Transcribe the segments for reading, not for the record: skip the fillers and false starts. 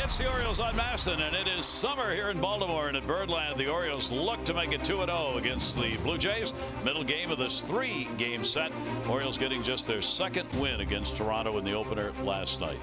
It's the Orioles on Maston, and it is summer here in Baltimore and at Birdland. The Orioles look to make it 2-0 against the Blue Jays. Middle game of this three-game set. Orioles getting just their second win against Toronto in the opener last night.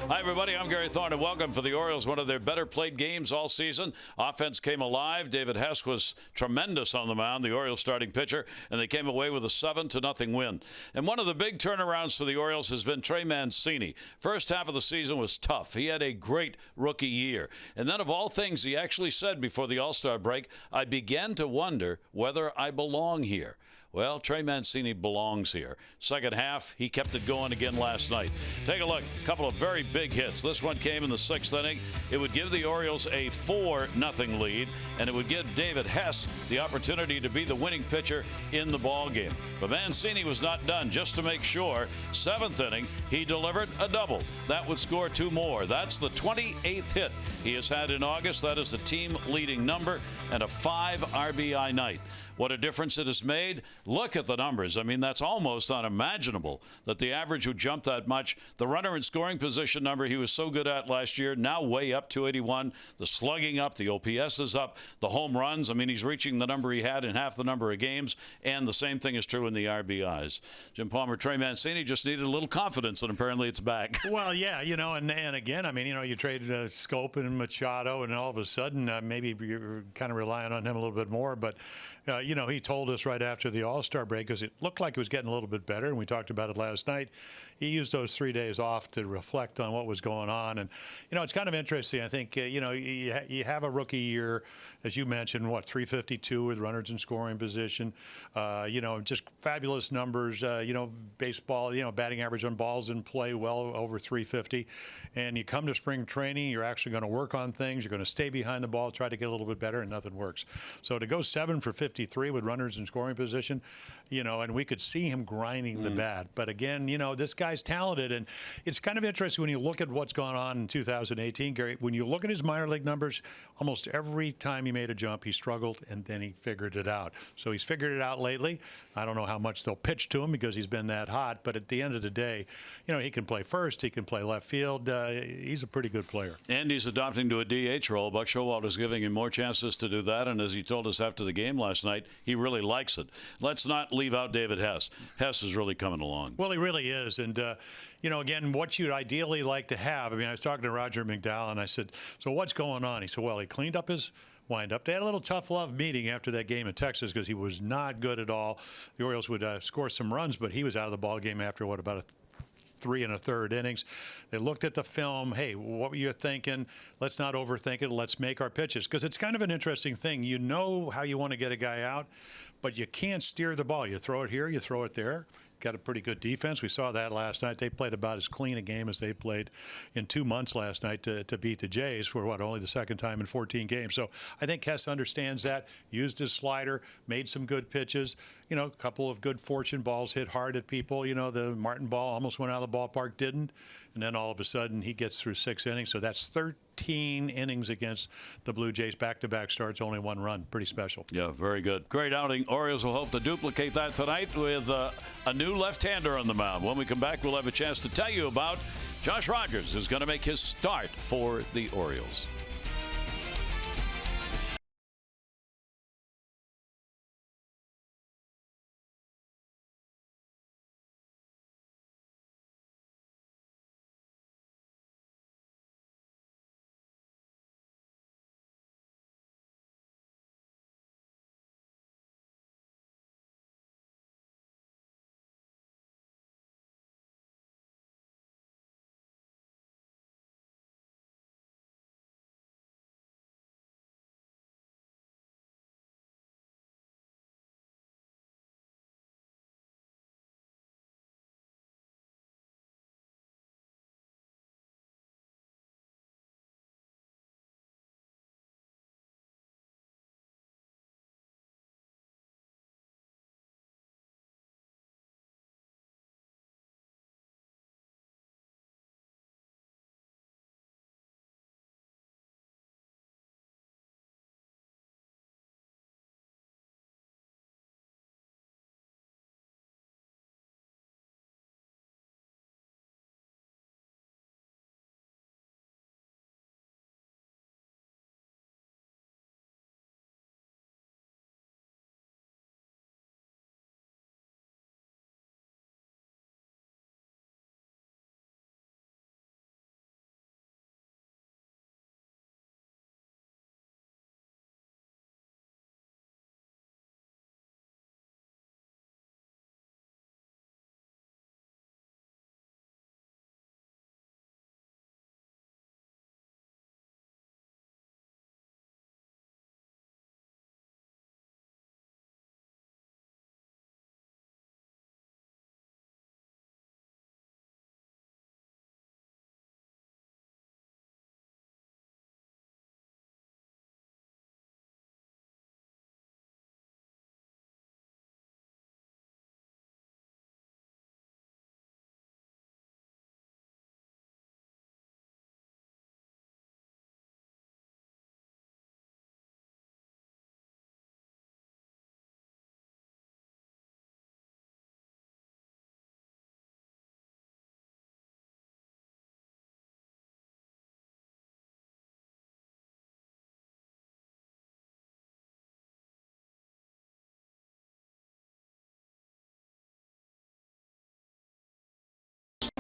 Hi, everybody. I'm Gary Thorne, and welcome for the Orioles. One of their better played games all season. Offense came alive. David Hess was tremendous on the mound, the Orioles starting pitcher, and they came away with a 7-0 win. And one of the big turnarounds for the Orioles has been Trey Mancini. First half of the season was tough. He had a great rookie year. And then, of all things, he actually said before the All-Star break, I began to wonder whether I belong here. Well, Trey Mancini belongs here. Second half, he kept it going again last night. Take a look. A couple of very big hits. This one came in the sixth inning. It would give the Orioles a 4-0 lead, and it would give David Hess the opportunity to be the winning pitcher in the ballgame. But Mancini was not done. Just to make sure, seventh inning, he delivered a double. That would score two more. That's the 28th hit he has had in August. That is the team-leading number, and a 5 RBI night. What a difference it has made. Look at the numbers. I mean, that's almost unimaginable that the average would jump that much. The runner in scoring position number he was so good at last year, now way up, 281. The slugging up, the OPS is up. The home runs, I mean, he's reaching the number he had in half the number of games, and the same thing is true in the RBIs. Jim Palmer, Trey Mancini just needed a little confidence, and apparently it's back. Well, yeah, and again, I mean, you traded Scope and Machado, and all of a sudden, maybe you're kind of relying on him a little bit more, but he told us right after the All-Star break, because it looked like it was getting a little bit better, and we talked about it last night. He used those 3 days off to reflect on what was going on. And, it's kind of interesting. I think, you have a rookie year, as you mentioned, 352 with runners in scoring position. Just fabulous numbers. Baseball, batting average on balls in play well over 350. And you come to spring training, you're actually going to work on things. You're going to stay behind the ball, try to get a little bit better, and nothing works. So to go 7 for 53 with runners in scoring position, and we could see him grinding the bat. But again, this guy's talented, and it's kind of interesting when you look at what's gone on in 2018, Gary. When you look at his minor league numbers, almost every time he made a jump, he struggled, and then he figured it out. So he's figured it out lately. I don't know how much they'll pitch to him because he's been that hot, but at the end of the day, he can play first, he can play left field. He's a pretty good player. And he's adopting to a DH role. Buck Showalter's giving him more chances to do that, and as he told us after the game last night, he really likes it. Let's not leave out David Hess. Hess is really coming along. Well, he really is, and again, what you'd ideally like to have. I mean, I was talking to Roger McDowell, and I said, so what's going on? He said, well, he cleaned up his wind-up. They had a little tough love meeting after that game in Texas because he was not good at all. The Orioles would score some runs, but he was out of the ball game after, about 3 1/3 innings. They looked at the film. Hey, what were you thinking? Let's not overthink it. Let's make our pitches. Because it's kind of an interesting thing. You know how you want to get a guy out, but you can't steer the ball. You throw it here, you throw it there. Got a pretty good defense. We saw that last night. They played about as clean a game as they played in 2 months last night to beat the Jays for only the second time in 14 games. So I think Hess understands that, used his slider, made some good pitches, a couple of good fortune balls hit hard at people. The Martin ball almost went out of the ballpark, didn't. And then all of a sudden he gets through 6 innings. So that's 13 innings against the Blue Jays, back-to-back starts, only 1 run. Pretty special. Yeah, very good. Great outing. Orioles will hope to duplicate that tonight with a new left-hander on the mound. When we come back, we'll have a chance to tell you about Josh Rogers, who's going to make his start for the Orioles.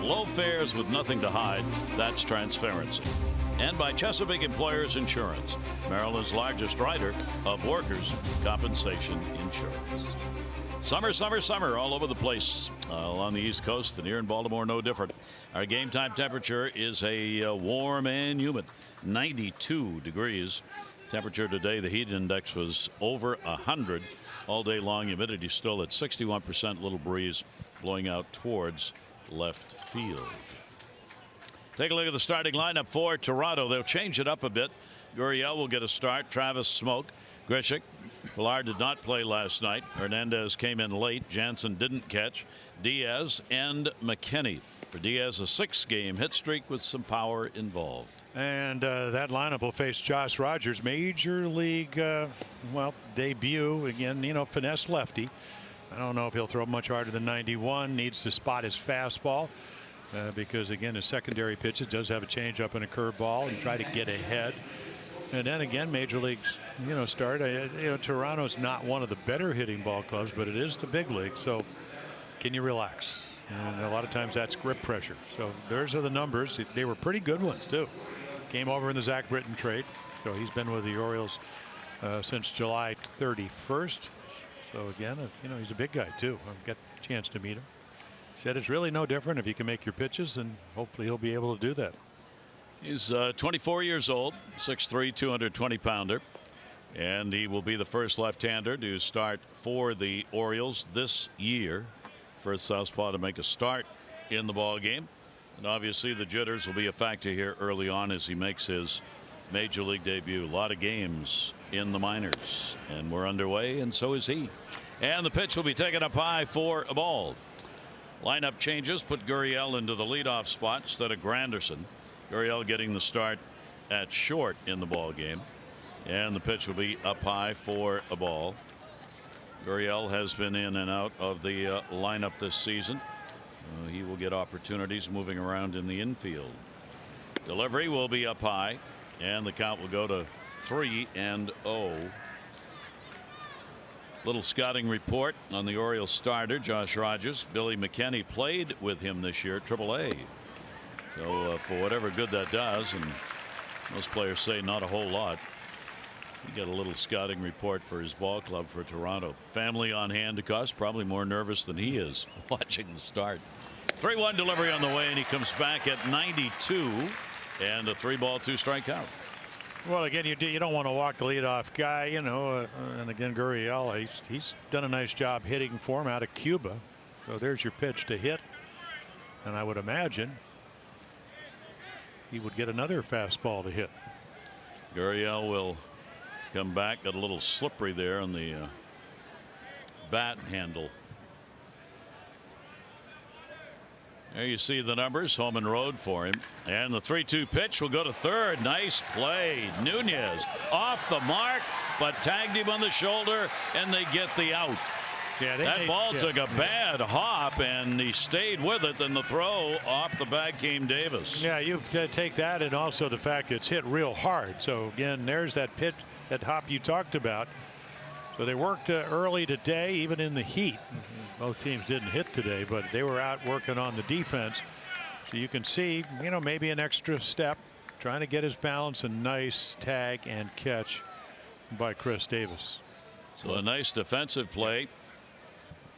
low fares with nothing to hide. That's transparency. And by Chesapeake Employers Insurance, Maryland's largest writer of workers' compensation insurance. Summer, summer, summer all over the place along the East Coast, and here in Baltimore, no different. Our game time temperature is a warm and humid 92 degrees. Temperature today, the heat index was over 100 all day long. Humidity still at 61%. Little breeze blowing out towards left field. Take a look at the starting lineup for Toronto. They'll change it up a bit. Gurriel will get a start. Travis Smoke, Grishik. Pilar did not play last night. Hernandez came in late. Jansen didn't catch. Diaz and McKinney. For Diaz, a 6-game hit streak with some power involved. And that lineup will face Josh Rogers, major league, debut. Again, finesse lefty. I don't know if he'll throw much harder than 91. Needs to spot his fastball because, again, his secondary pitches does have a changeup and a curveball and try to get ahead. And then again, major leagues, start. Toronto's not one of the better hitting ball clubs, but it is the big league. So can you relax? And a lot of times that's grip pressure. So those are the numbers. They were pretty good ones, too. Came over in the Zach Britton trade. So he's been with the Orioles since July 31st. So again, he's a big guy, too. I've got a chance to meet him. Said it's really no different if you can make your pitches, and hopefully he'll be able to do that. He's 24 years old, 6'3", 220-pounder. And he will be the first left-hander to start for the Orioles this year. First southpaw to make a start in the ball game. And obviously the jitters will be a factor here early on as he makes his major league debut. A lot of games in the minors. And we're underway, and so is he. And the pitch will be taken up high for a ball. Lineup changes put Gurriel into the leadoff spot instead of Granderson. Gurriel getting the start at short in the ball game. And the pitch will be up high for a ball. Gurriel has been in and out of the lineup this season. He will get opportunities moving around in the infield. Delivery will be up high, and the count will go to 3-0. Little scouting report on the Orioles starter, Josh Rogers. Billy McKinney played with him this year at AAA. So for whatever good that does, and most players say not a whole lot, he got a little scouting report for his ball club for Toronto. Family on hand to Cos, probably more nervous than he is watching the start. 3-1 delivery on the way, and he comes back at 92, and a 3-ball 2-strike count. Well, again, you don't want to walk the leadoff guy, and again, Gurriel, he's done a nice job hitting for him out of Cuba. So there's your pitch to hit, and I would imagine he would get another fastball to hit. Gurriel will come back. Got a little slippery there on the bat handle. There you see the numbers, home and road for him. And the 3-2 pitch will go to third. Nice play. Nunez off the mark, but tagged him on the shoulder, and they get the out. Yeah, that ball took a bad hop, and he stayed with it. Then the throw off the bag came Davis. Yeah, you take that, and also the fact it's hit real hard. So again, there's that pitch, that hop you talked about. So they worked early today, even in the heat. Both teams didn't hit today, but they were out working on the defense. So you can see, maybe an extra step, trying to get his balance. A nice tag and catch by Chris Davis. So a nice defensive play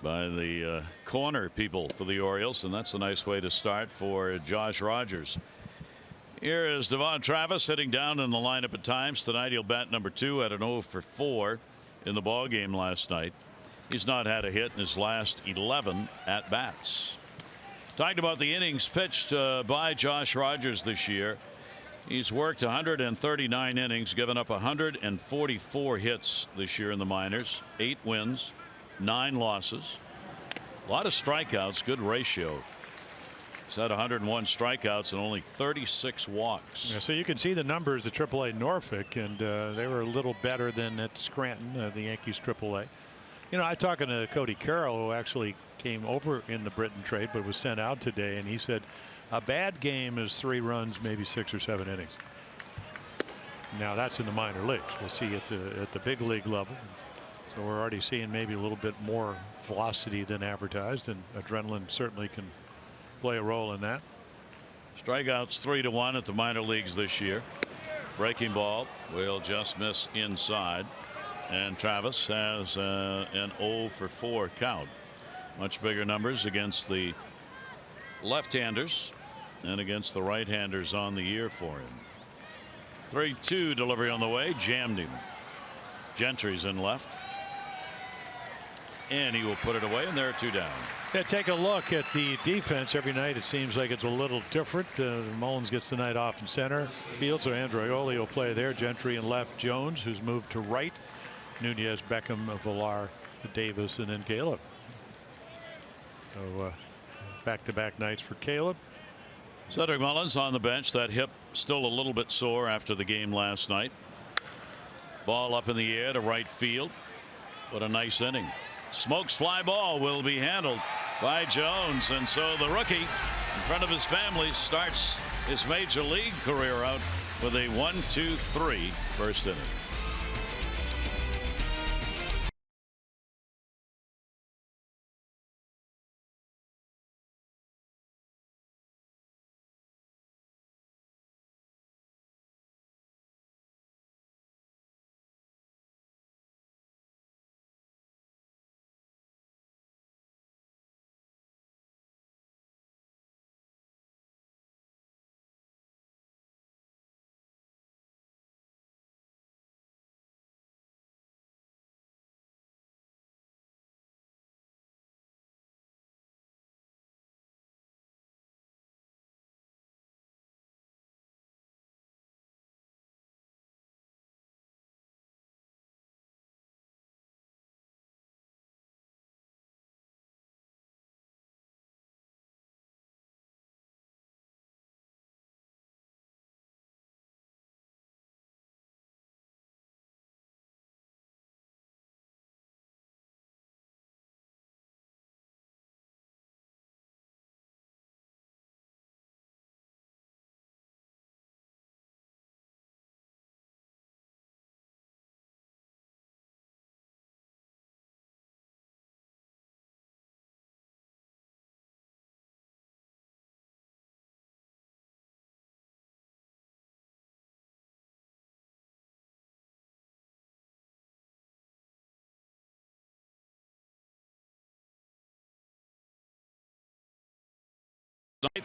by the corner people for the Orioles, and that's a nice way to start for Josh Rogers. Here is Devon Travis hitting down in the lineup at times. Tonight he'll bat number 2 at an 0 for 4 in the ball game last night. He's not had a hit in his last 11 at bats. Talked about the innings pitched by Josh Rogers this year. He's worked 139 innings, given up 144 hits this year in the minors. 8 wins, 9 losses. A lot of strikeouts, good ratio. He's had 101 strikeouts and only 36 walks. Yeah, so you can see the numbers at AAA Norfolk, and they were a little better than at Scranton, the Yankees AAA. I talking to Cody Carroll, who actually came over in the Britton trade but was sent out today, and he said a bad game is 3 runs, maybe 6 or 7 innings. Now that's in the minor leagues. We'll see at the big league level. So we're already seeing maybe a little bit more velocity than advertised, and adrenaline certainly can play a role in that. Strikeouts 3-1 at the minor leagues this year. Breaking ball will just miss inside. And Travis has an 0-for-4 count. Much bigger numbers against the left-handers and against the right-handers on the year for him. 3-2 delivery on the way. Jammed him. Gentry's in left. And he will put it away, and there are 2 down. Yeah, take a look at the defense. Every night it seems like it's a little different. Mullins gets the night off in center field, so Andreoli will play there. Gentry in left. Jones, who's moved to right. Nunez, Beckham, Villar, Davis, and then Caleb. So back-to-back nights for Caleb. Cedric Mullins on the bench. That hip still a little bit sore after the game last night. Ball up in the air to right field. What a nice inning. Smokes fly ball will be handled by Jones, and so the rookie in front of his family starts his major league career out with a 1-2-3 first inning.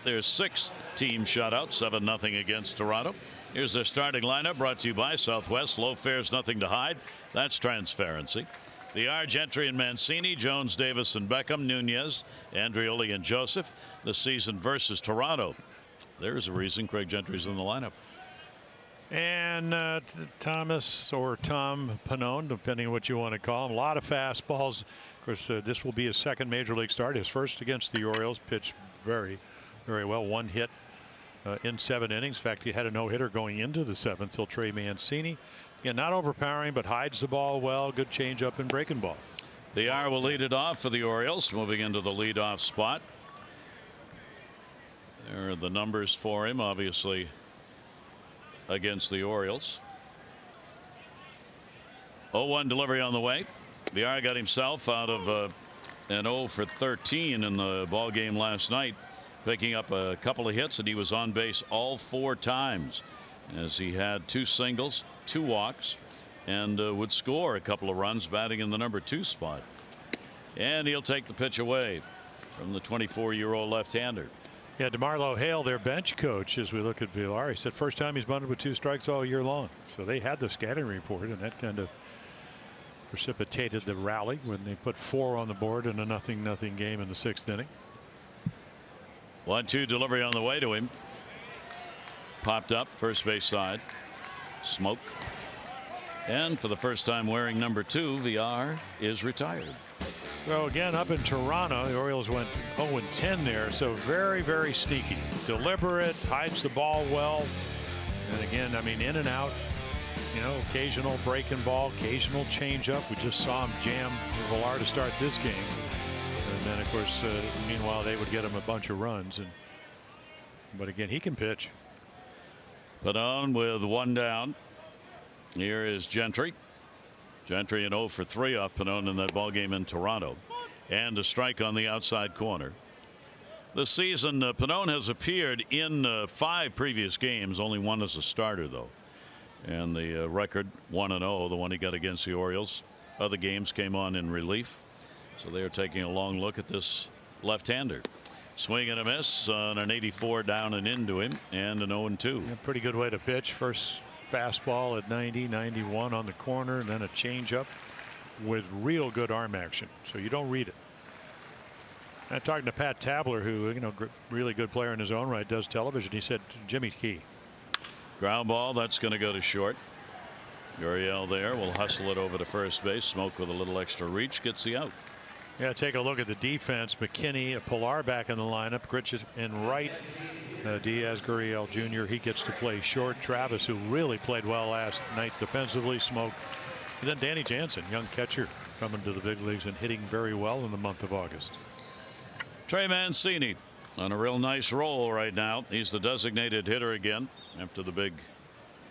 Their 6th team shutout, 7-0 against Toronto. Here's their starting lineup, brought to you by Southwest. Low fares, nothing to hide. That's transparency. The R, Gentry and Mancini, Jones, Davis and Beckham, Nunez, Andreoli and Joseph. The season versus Toronto. There's a reason Craig Gentry's in the lineup. And Thomas or Tom Pannone, depending on what you want to call him. A lot of fastballs. Of course, this will be his 2nd major league start. His first against the Orioles. Pitched very well. 1 hit in 7 innings. In fact, he had a no-hitter going into the 7th. He'll Trey Mancini. Again, not overpowering, but hides the ball well. Good changeup and breaking ball. The R will lead it off for the Orioles, moving into the leadoff spot. There are the numbers for him, obviously, against the Orioles. 0-1 delivery on the way. The R got himself out of an 0-for-13 in the ball game last night, picking up a couple of hits, and he was on base all 4 times, as he had 2 singles, 2 walks, and would score a couple of runs, batting in the number 2 spot. And he'll take the pitch away from the 24-year-old left-hander. Yeah, DeMarlo Hale, their bench coach, as we look at Villar, he said first time he's bunted with 2 strikes all year long. So they had the scattering report, and that kind of precipitated the rally when they put 4 on the board in a 0-0 game in the 6th inning. 1-2 delivery on the way to him. Popped up first base side. Smoke. And for the first time wearing number 2, Villar is retired. So again, up in Toronto, the Orioles went 0-10 there. So very sneaky, deliberate, hides the ball well. And again, I mean, in and out, you know, occasional breaking ball, occasional changeup. We just saw him jam Villar to start this game. And then, of course, meanwhile, they would get him a bunch of runs. But again, he can pitch. Put on with 1 down. Here is Gentry. Gentry an 0-for-3 off Pannone in that ball game in Toronto. And a strike on the outside corner. this season. Pannone has appeared in 5 previous games, only one as a starter, though. And the record 1-0, the one he got against the Orioles. Other games came on in relief. So they are taking a long look at this left-hander. Swing and a miss on an 84 down and into him, and an 0-2. A pretty good way to pitch. First fastball at 90, 91 on the corner, and then a changeup with real good arm action. So you don't read it. I'm talking to Pat Tabler, who, really good player in his own right, does television. He said Jimmy Key. Ground ball, that's going to go to short. Gurriel there will hustle it over to first base. Smoke with a little extra reach gets the out. Yeah, take a look at the defense. McKinney, Pilar back in the lineup. Gritchett in right. Diaz, Gurriel Jr. He gets to play short. Travis, who really played well last night defensively, Smoke. And then Danny Jansen, young catcher, coming to the big leagues and hitting very well in the month of August. Trey Mancini on a real nice roll right now. He's the designated hitter again after the big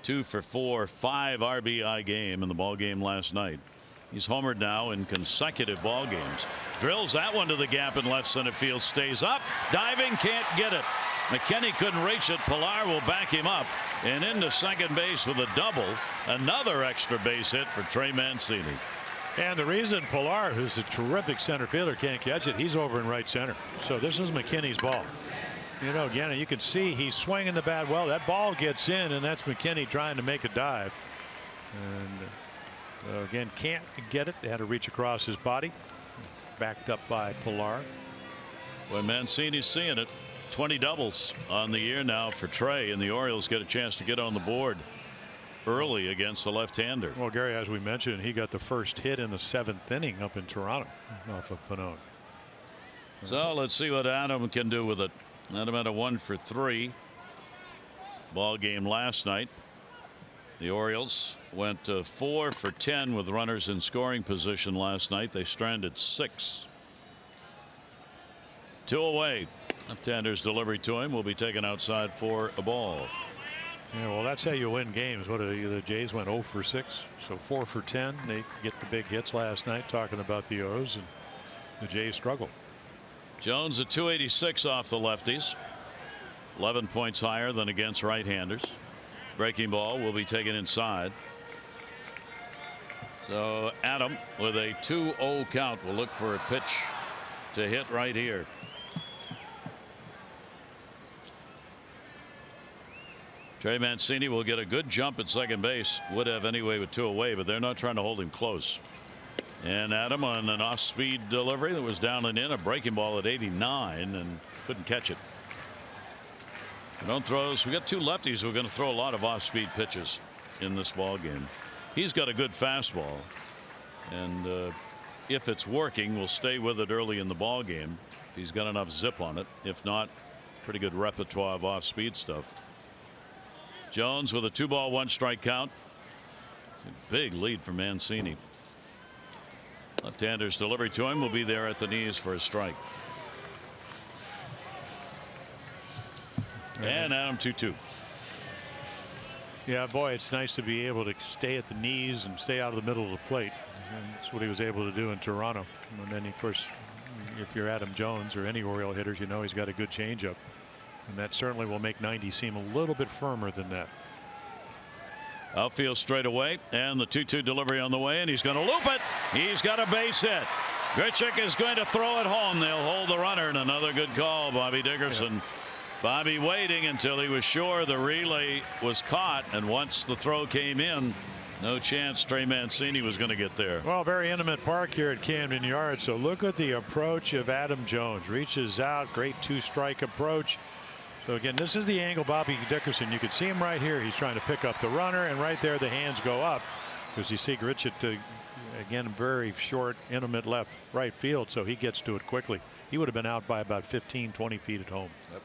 2-for-4, 5 RBI game in the ball game last night. He's homered now in consecutive ball games. Drills that one to the gap in left center field. Stays up. Diving. Can't get it. McKinney couldn't reach it. Pilar will back him up and into second base with a double. Another extra base hit for Trey Mancini. And the reason Pilar, who's a terrific center fielder, can't catch it, he's over in right center. So this is McKinney's ball. Again, you can see he's swinging the bat well. That ball gets in, and that's McKinney trying to make a dive. And again, can't get it. They had to reach across his body. Backed up by Pilar. When Mancini's seeing it, 20 doubles on the year now for Trey, and the Orioles get a chance to get on the board early against the left-hander. Well, Gary, as we mentioned, he got the first hit in the 7th inning up in Toronto off of Pannone. So let's see what Adam can do with it. Adam had a 1-for-3 ball game last night. The Orioles went 4-for-10 with runners in scoring position last night. They stranded 6. 2 away. Left-hander's delivery to him will be taken outside for a ball. Yeah, well, that's how you win games. The Jays went 0-for-6, so 4-for-10. They get the big hits last night, talking about the O's, and the Jays struggle. Jones at 286 off the lefties. 11 points higher than against right-handers. Breaking ball will be taken inside. So Adam with a 2-0 count will look for a pitch to hit right here. Trey Mancini will get a good jump at second base. Would have anyway with 2 away, but they're not trying to hold him close. And Adam on an off-speed delivery that was down and in, a breaking ball at 89, and couldn't catch it. Don't throws. We got 2 lefties who are going to throw a lot of off-speed pitches in this ball game. He's got a good fastball, and if it's working, we'll stay with it early in the ball game if he's got enough zip on it. If not, pretty good repertoire of off-speed stuff. Jones with a 2-ball 1-strike count. It's a big lead for Mancini. Left-hander's delivery to him will be there at the knees for a strike. And Adam 2-2. Yeah, boy, it's nice to be able to stay at the knees and stay out of the middle of the plate. And that's what he was able to do in Toronto. And then, of course, if you're Adam Jones or any Oriole hitters, he's got a good changeup. And that certainly will make 90 seem a little bit firmer than that. Outfield straight away, and the 2-2 delivery on the way, and he's going to loop it. He's got a base hit. Gritchett is going to throw it home. They'll hold the runner, and another good call, Bobby Dickerson. Yeah. Bobby waiting until he was sure the relay was caught, and once the throw came in, no chance Trey Mancini was going to get there. Well, very intimate park here at Camden Yards. So look at the approach of Adam Jones. Reaches out, great 2-strike approach. So again, this is the angle Bobby Dickerson. You can see him right here. He's trying to pick up the runner, and right there the hands go up because you see Gritchett again, very short, intimate right field, so he gets to it quickly. He would have been out by about 15-20 feet at home. Yep.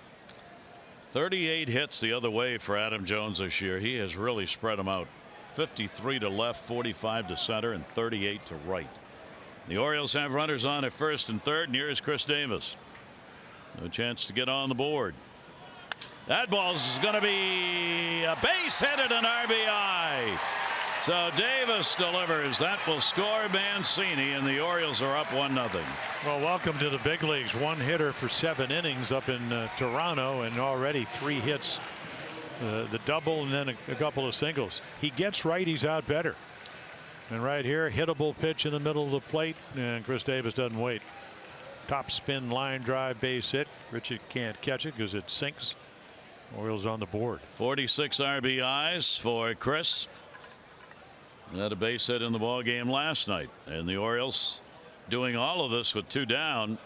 38 hits the other way for Adam Jones this year. He has really spread them out. 53 to left, 45 to center, and 38 to right. The Orioles have runners on at first and third, and here's Chris Davis. No chance to get on the board. That ball's going to be a base hit and an RBI. So Davis delivers. That will score Mancini, and the Orioles are up 1-0. Well, welcome to the big leagues. One hitter for 7 innings up in Toronto, and already 3 hits. The double and then a couple of singles. He gets righties out better. And right here, hittable pitch in the middle of the plate, and Chris Davis doesn't wait. Top spin line drive base hit. Richard can't catch it because it sinks. Orioles on the board. 46 RBIs for Chris. Had a base hit in the ball game last night, and the Orioles doing all of this with 2 down,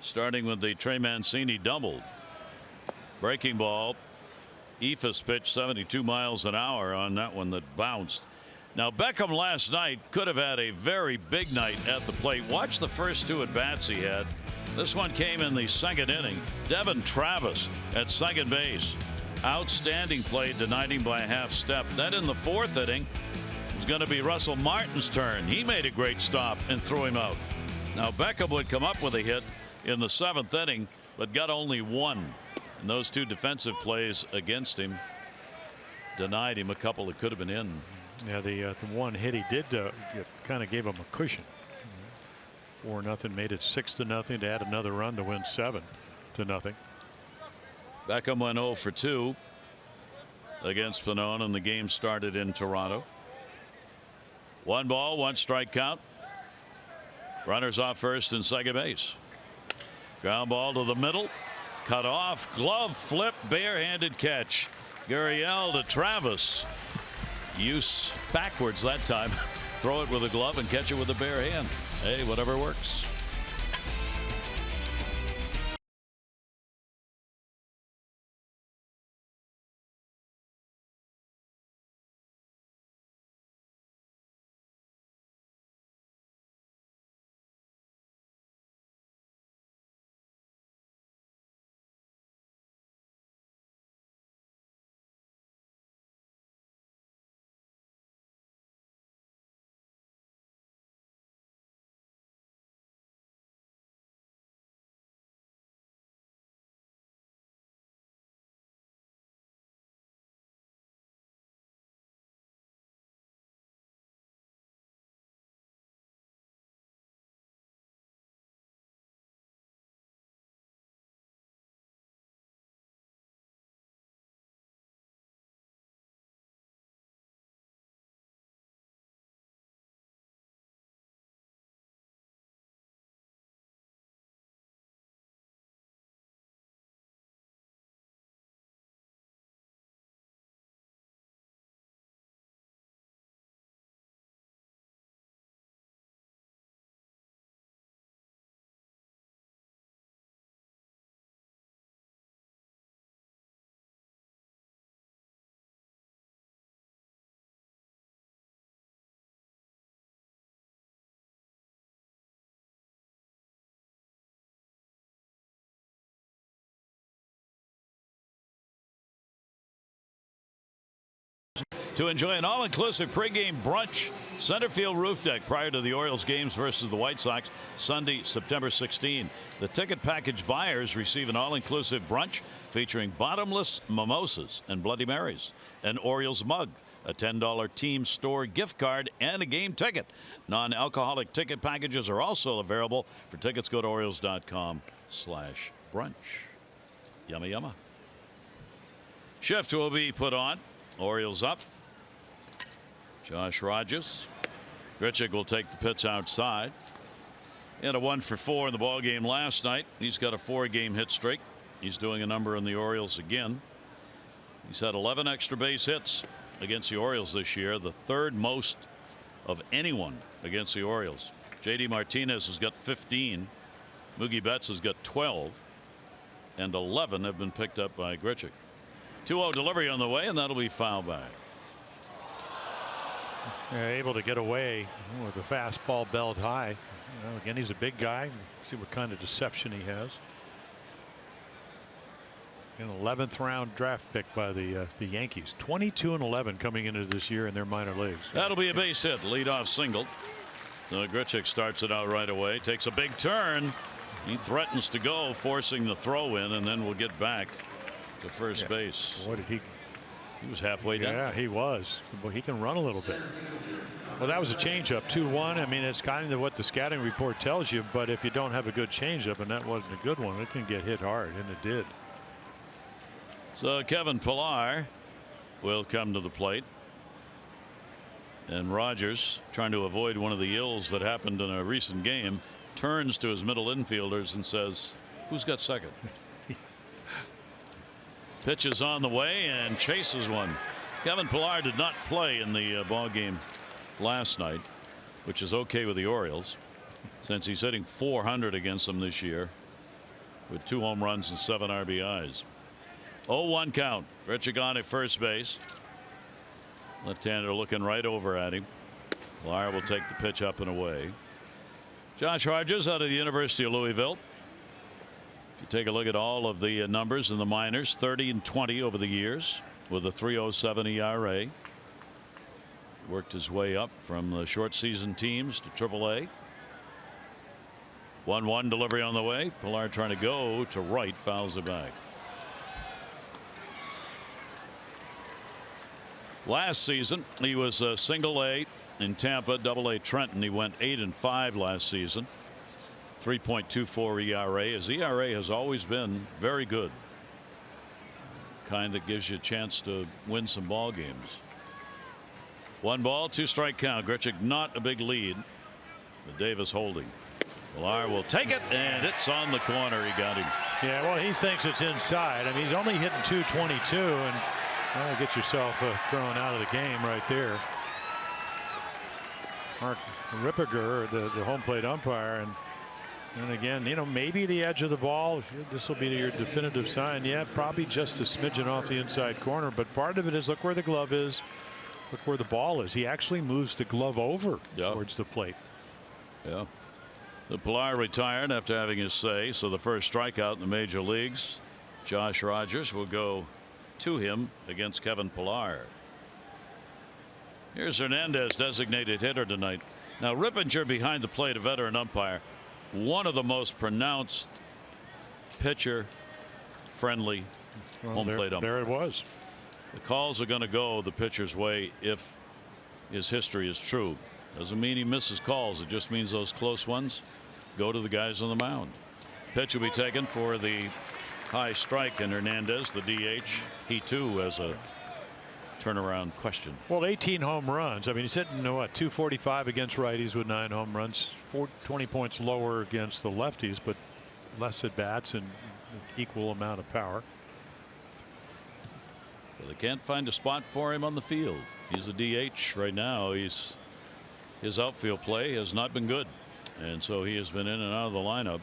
starting with the Trey Mancini double. Breaking ball. Ephus pitched 72 miles an hour on that one that bounced. Now Beckham last night could have had a very big night at the plate. Watch the first 2 at bats he had. This one came in the 2nd inning. Devin Travis at second base. Outstanding play, denied him by a half step. Then in the 4th inning, it was going to be Russell Martin's turn. He made a great stop and threw him out. Now Beckham would come up with a hit in the 7th inning, but got only 1. And those 2 defensive plays against him denied him a couple that could have been in. Yeah, the one hit he did kind of gave him a cushion. 4-0, made it 6-0 to add another run to win 7-0. Beckham went 0 for 2 against Pannone, and the game started in Toronto. 1 ball, 1 strike count. Runners off first and second base. Ground ball to the middle. Cut off. Glove flip. Barehanded catch. Gurriel to Travis. Use backwards that time. Throw it with a glove and catch it with a bare hand. Hey, whatever works. To enjoy an all-inclusive pregame brunch, Centerfield Roof Deck prior to the Orioles games versus the White Sox Sunday, September 16. The ticket package buyers receive an all-inclusive brunch featuring bottomless mimosas and Bloody Marys, an Orioles mug, a $10 team store gift card, and a game ticket. Non-alcoholic ticket packages are also available. For tickets, go to Orioles.com/brunch. Yumma yumma. Shift will be put on. Orioles up. Josh Rogers. Grichuk will take the pitch outside. He had a 1 for 4 in the ball game last night. He's got a 4-game hit streak. He's doing a number in the Orioles again. He's had 11 extra base hits against the Orioles this year, the 3rd most of anyone against the Orioles. JD Martinez has got 15. Mookie Betts has got 12, and 11 have been picked up by Grichuk. 2-0 delivery on the way, and that'll be foul back. Able to get away with a fastball belt high. Again, he's a big guy. See what kind of deception he has. An 11th round draft pick by the Yankees. 22-11 coming into this year in their minor leagues. That'll be a base hit, leadoff single. So Grichuk starts it out right away. Takes a big turn. He threatens to go, forcing the throw in, and then we'll get back to first base. Boy, did he He was halfway down. Yeah, he was. Well, he can run a little bit. Well, that was a changeup, 2-1. I mean, it's kind of what the scouting report tells you, but if you don't have a good changeup, and that wasn't a good one, it can get hit hard, and it did. So Kevin Pillar will come to the plate. And Rogers, trying to avoid one of the ills that happened in a recent game, turns to his middle infielders and says, "Who's got second?" Pitch is on the way and chases one. Kevin Pillar did not play in the ball game last night, which is okay with the Orioles since he's hitting .400 against them this year with 2 home runs and 7 RBIs. 0-1 count. Richigan at first base. Left-hander looking right over at him. Pillar will take the pitch up and away. Josh Rogers out of the University of Louisville. If you take a look at all of the numbers in the minors, 30 and 20 over the years with a 3.07 ERA. Worked his way up from the short season teams to AAA. 1-1 delivery on the way. Pillar trying to go to right, fouls it back. Last season he was a single A in Tampa, double A Trenton. He went 8-5 last season. 3.24 ERA. His ERA has always been very good. Kind that gives you a chance to win some ball games. 1 ball, 2 strike count. Grichuk not a big lead. But Davis holding. Pillar will take it, and it's on the corner. He got him. Yeah, well, he thinks it's inside. I mean, he's only hitting .222, and well, get yourself thrown out of the game right there. Mark Ripperger, the home plate umpire, and again, you know, maybe the edge of the ball. This will be your definitive sign. Yeah, probably just a smidgen off the inside corner, but part of it is look where the glove is, look where the ball is. He actually moves the glove over towards the plate. Yeah. The Pillar retired after having his say, so the first strikeout in the major leagues. Josh Rogers will go to him against Kevin Pillar. Here's Hernandez, designated hitter tonight. Now Rippinger behind the plate, a veteran umpire, one of the most pronounced pitcher friendly home plate umpires. There it was. The calls are going to go the pitcher's way if his history is true. Doesn't mean he misses calls. It just means those close ones go to the guys on the mound. Pitch will be taken for the high strike, and Hernandez, the DH, he too has a turnaround question. Well, 18 home runs. I mean, he's hitting what, 245 against righties with 9 home runs, 20 points lower against the lefties, but less at bats and equal amount of power. Well, they can't find a spot for him on the field. He's a DH right now. His outfield play has not been good, and so he has been in and out of the lineup.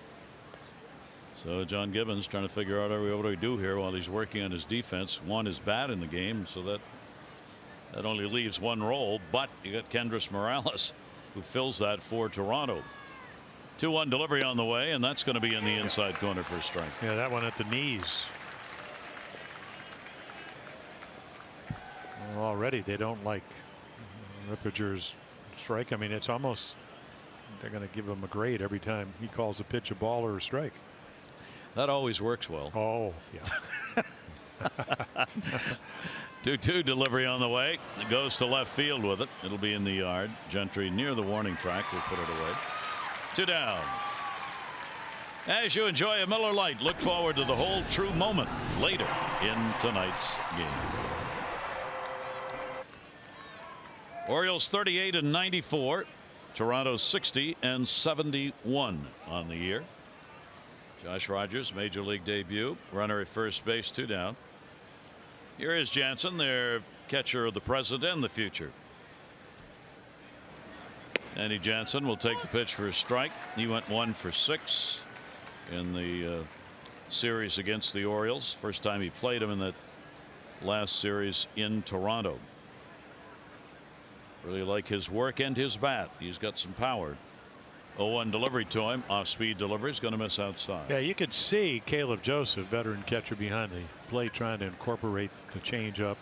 So John Gibbons trying to figure out what do we do here while he's working on his defense. One is bad in the game, so that only leaves 1 role, but you got Kendrys Morales who fills that for Toronto. 2-1 delivery on the way, and that's going to be in the inside corner for a strike. Yeah, that one at the knees. Well, already they don't like Rippinger's strike. I mean, it's almost they're going to give him a grade every time he calls a pitch a ball or a strike. That always works well. Oh, yeah. 2-2 delivery on the way. It goes to left field with it. It'll be in the yard. Gentry near the warning track will put it away. 2 down. As you enjoy a Miller Lite, look forward to the whole true moment later in tonight's game. Orioles 38-94. Toronto 60-71 on the year. Josh Rogers, major league debut, runner at first base, 2 down. Here is Jansen, their catcher of the present and the future. Andy Jansen will take the pitch for a strike. He went 1 for 6 in the series against the Orioles. First time he played him in that last series in Toronto. Really like his work and his bat. He's got some power. 0-1 delivery to him. Off speed delivery is going to miss outside. Yeah, you could see Caleb Joseph, veteran catcher behind the plate, trying to incorporate the changeup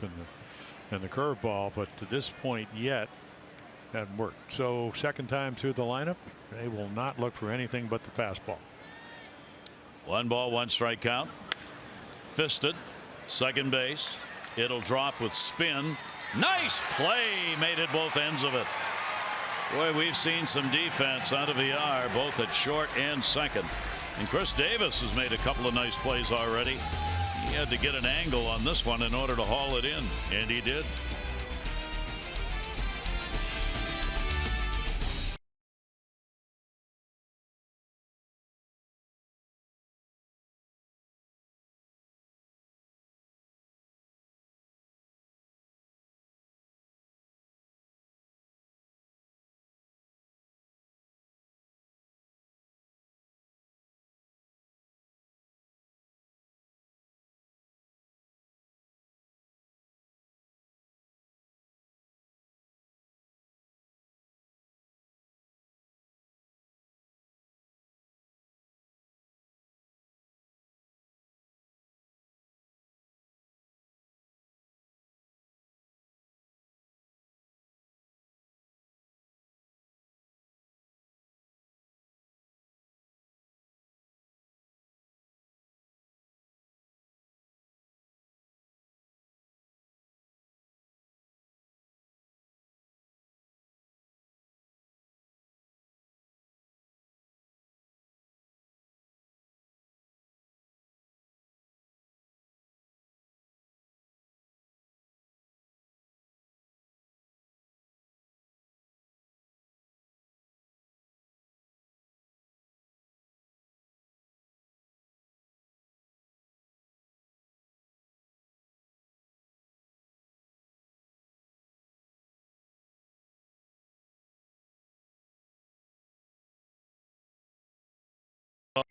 and the curveball, but to this point yet hasn't worked. So second time through the lineup, they will not look for anything but the fastball. 1 ball, 1 strike count. Fisted, second base. It'll drop with spin. Nice play, made it both ends of it. Boy, we've seen some defense out of VR, both at short and second. And Chris Davis has made a couple of nice plays already. He had to get an angle on this one in order to haul it in, and he did.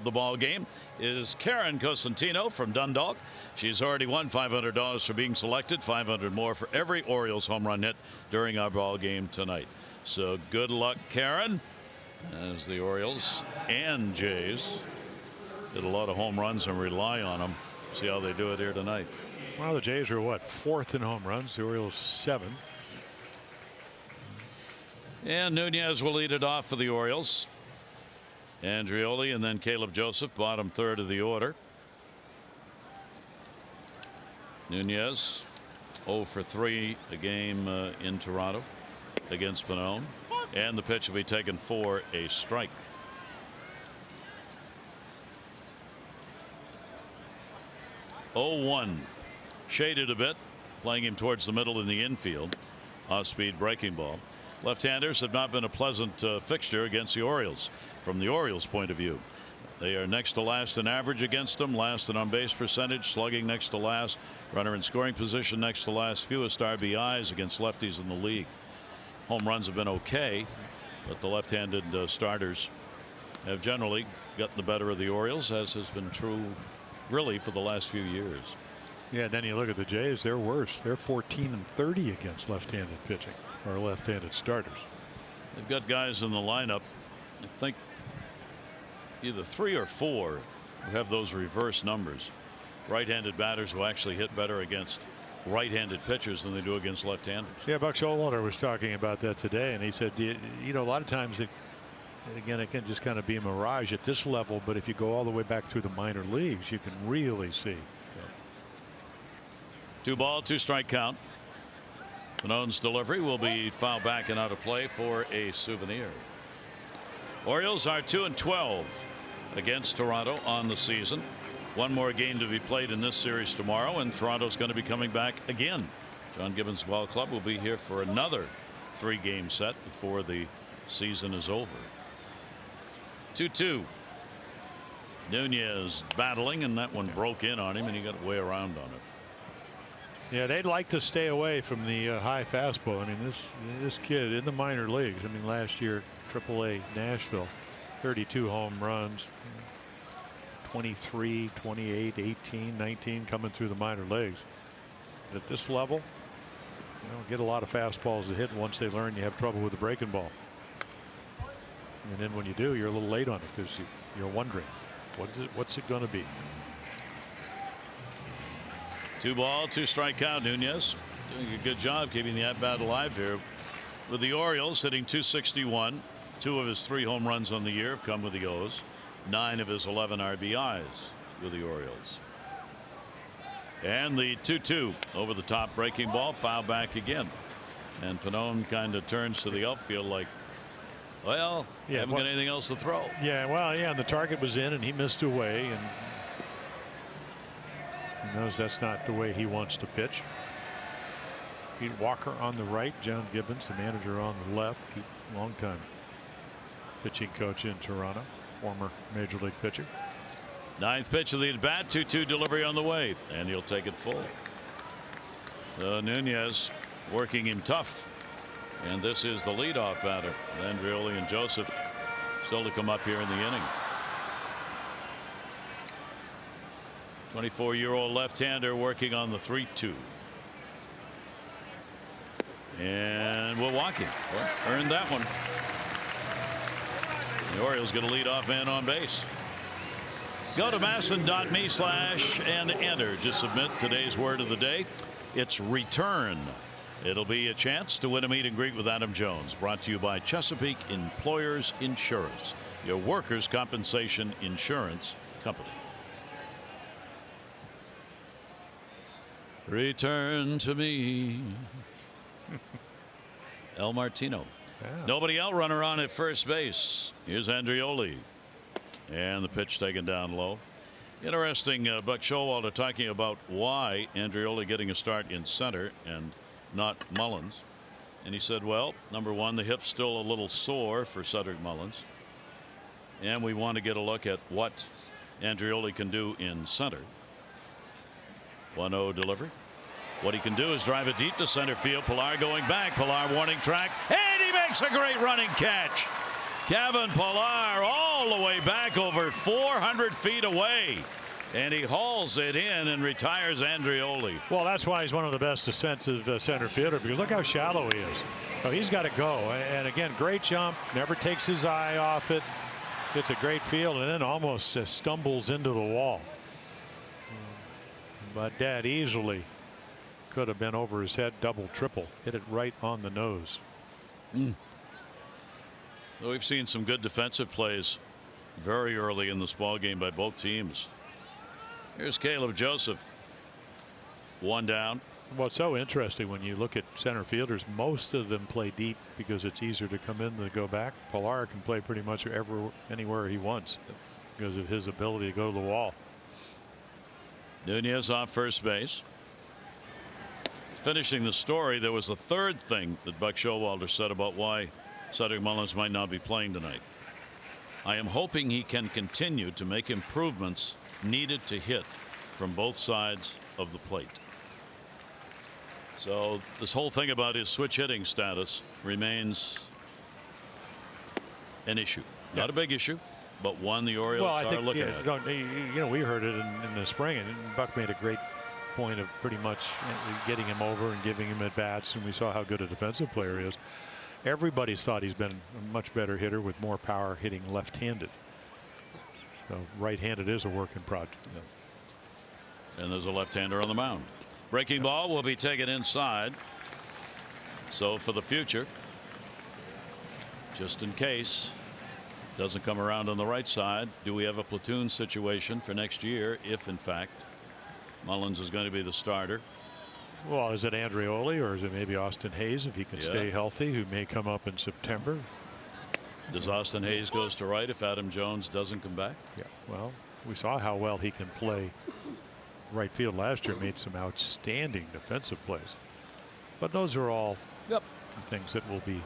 The ball game is Karen Cosentino from Dundalk. She's already won $500 for being selected, $500 more for every Orioles home run hit during our ball game tonight. So good luck, Karen, as the Orioles and Jays hit a lot of home runs and rely on them. See how they do it here tonight. Well, the Jays are what, 4th in home runs, the Orioles 7th. And Nunez will lead it off for the Orioles. Andreoli and then Caleb Joseph, bottom third of the order. Nunez 0 for 3 a game in Toronto against Pannone, and the pitch will be taken for a strike. 0-1, shaded a bit, playing him towards the middle in the infield. Off-speed breaking ball. Left-handers have not been a pleasant fixture against the Orioles. From the Orioles' point of view, they are next to last in average against them, last in on-base percentage, slugging next to last, runner in scoring position next to last, fewest RBIs against lefties in the league. Home runs have been okay, but the left-handed starters have generally gotten the better of the Orioles, as has been true really for the last few years. Yeah, then you look at the Jays, they're worse. They're 14-30 against left-handed pitching, or left-handed starters. They've got guys in the lineup, I think either 3 or 4, who have those reverse numbers. Right-handed batters who actually hit better against right-handed pitchers than they do against left-handers. Yeah, Buck Showalter was talking about that today, and he said, you know, a lot of times it can just kind of be a mirage at this level, but if you go all the way back through the minor leagues, you can really see. 2 ball, 2 strike count. Manone's delivery will be fouled back and out of play for a souvenir. Orioles are 2-12 against Toronto on the season. One more game to be played in this series tomorrow, and Toronto's going to be coming back again. John Gibbons Ball Club will be here for another 3-game set before the season is over. 2-2. Nunez battling, and that one broke in on him, and he got way around on it. Yeah, they'd like to stay away from the high fastball. I mean, this kid in the minor leagues, I mean, last year AAA Nashville, 32 home runs, 23, 28, 18, 19 coming through the minor leagues. But at this level, you know, get a lot of fastballs to hit. Once they learn you have trouble with the breaking ball, and then when you do, you're a little late on it because you're wondering what's it going to be. 2 ball, 2 strike count. Nunez doing a good job keeping the at-bat alive here with the Orioles, hitting .261. 2 of his 3 home runs on the year have come with the O's. 9 of his 11 RBIs with the Orioles. And the 2-2 over the top breaking ball, foul back again. And Pannone kind of turns to the outfield like, well, haven't got anything else to throw. Yeah, well, yeah, and the target was in and he missed away, and he knows that's not the way he wants to pitch. Pete Walker on the right, John Gibbons, the manager, on the left. Pete, longtime pitching coach in Toronto, former major league pitcher. Ninth pitch of the at bat, 2-2 delivery on the way, and he'll take it full. So Nunez working him tough, and this is the leadoff batter. Andreoli and Joseph still to come up here in the inning. 24-year-old left-hander working on the 3-2. And Milwaukee earned that one. The Orioles get a leadoff man on base. Go to masson.me/and enter to submit today's word of the day. It's return. It'll be a chance to win a meet and greet with Adam Jones. Brought to you by Chesapeake Employers Insurance, your workers' compensation insurance company. Return to me. El Martino. Yeah. Nobody out, runner on at first base. Here's Andreoli. And the pitch taken down low. Interesting, Buck Showalter talking about why Andreoli getting a start in center and not Mullins. And he said, well, number one, the hip's still a little sore for Cedric Mullins. And we want to get a look at what Andreoli can do in center. 1-0 delivery. What he can do is drive it deep to center field. Pilar going back. Pilar warning track. And he makes a great running catch. Kevin Pilar all the way back over 400 feet away. And he hauls it in and retires Andreoli. Well, that's why he's one of the best defensive center fielder, because look how shallow he is. So he's got to go. And again, great jump. Never takes his eye off it. It's a great field and then almost stumbles into the wall. But that easily could have been over his head, double, triple. Hit it right on the nose. Well, we've seen some good defensive plays very early in this ball game by both teams. Here's Caleb Joseph. One down. Well, it's so interesting when you look at center fielders. Most of them play deep because it's easier to come in than to go back. Pilar can play pretty much anywhere he wants because of his ability to go to the wall. Nunez off first base. Finishing the story, there was a third thing that Buck Showalter said about why Cedric Mullins might not be playing tonight. I am hoping he can continue to make improvements needed to hit from both sides of the plate. So this whole thing about his switch hitting status remains an issue. Not a big issue, but one the Orioles are looking at. You know, we heard it in the spring, and Buck made a great point of pretty much getting him over and giving him at bats, and we saw how good a defensive player he is. Everybody's thought he's been a much better hitter with more power hitting left-handed. So right-handed is a work in progress. Yeah. And there's a left-hander on the mound. Breaking ball will be taken inside. So for the future, just in case doesn't come around on the right side, do we have a platoon situation for next year if in fact Mullins is going to be the starter? Well, is it Andreoli or is it maybe Austin Hayes if he can stay healthy, who may come up in September? Does Austin Hayes goes to right if Adam Jones doesn't come back? Yeah, well, we saw how well he can play right field last year. Made some outstanding defensive plays, but those are all things that will be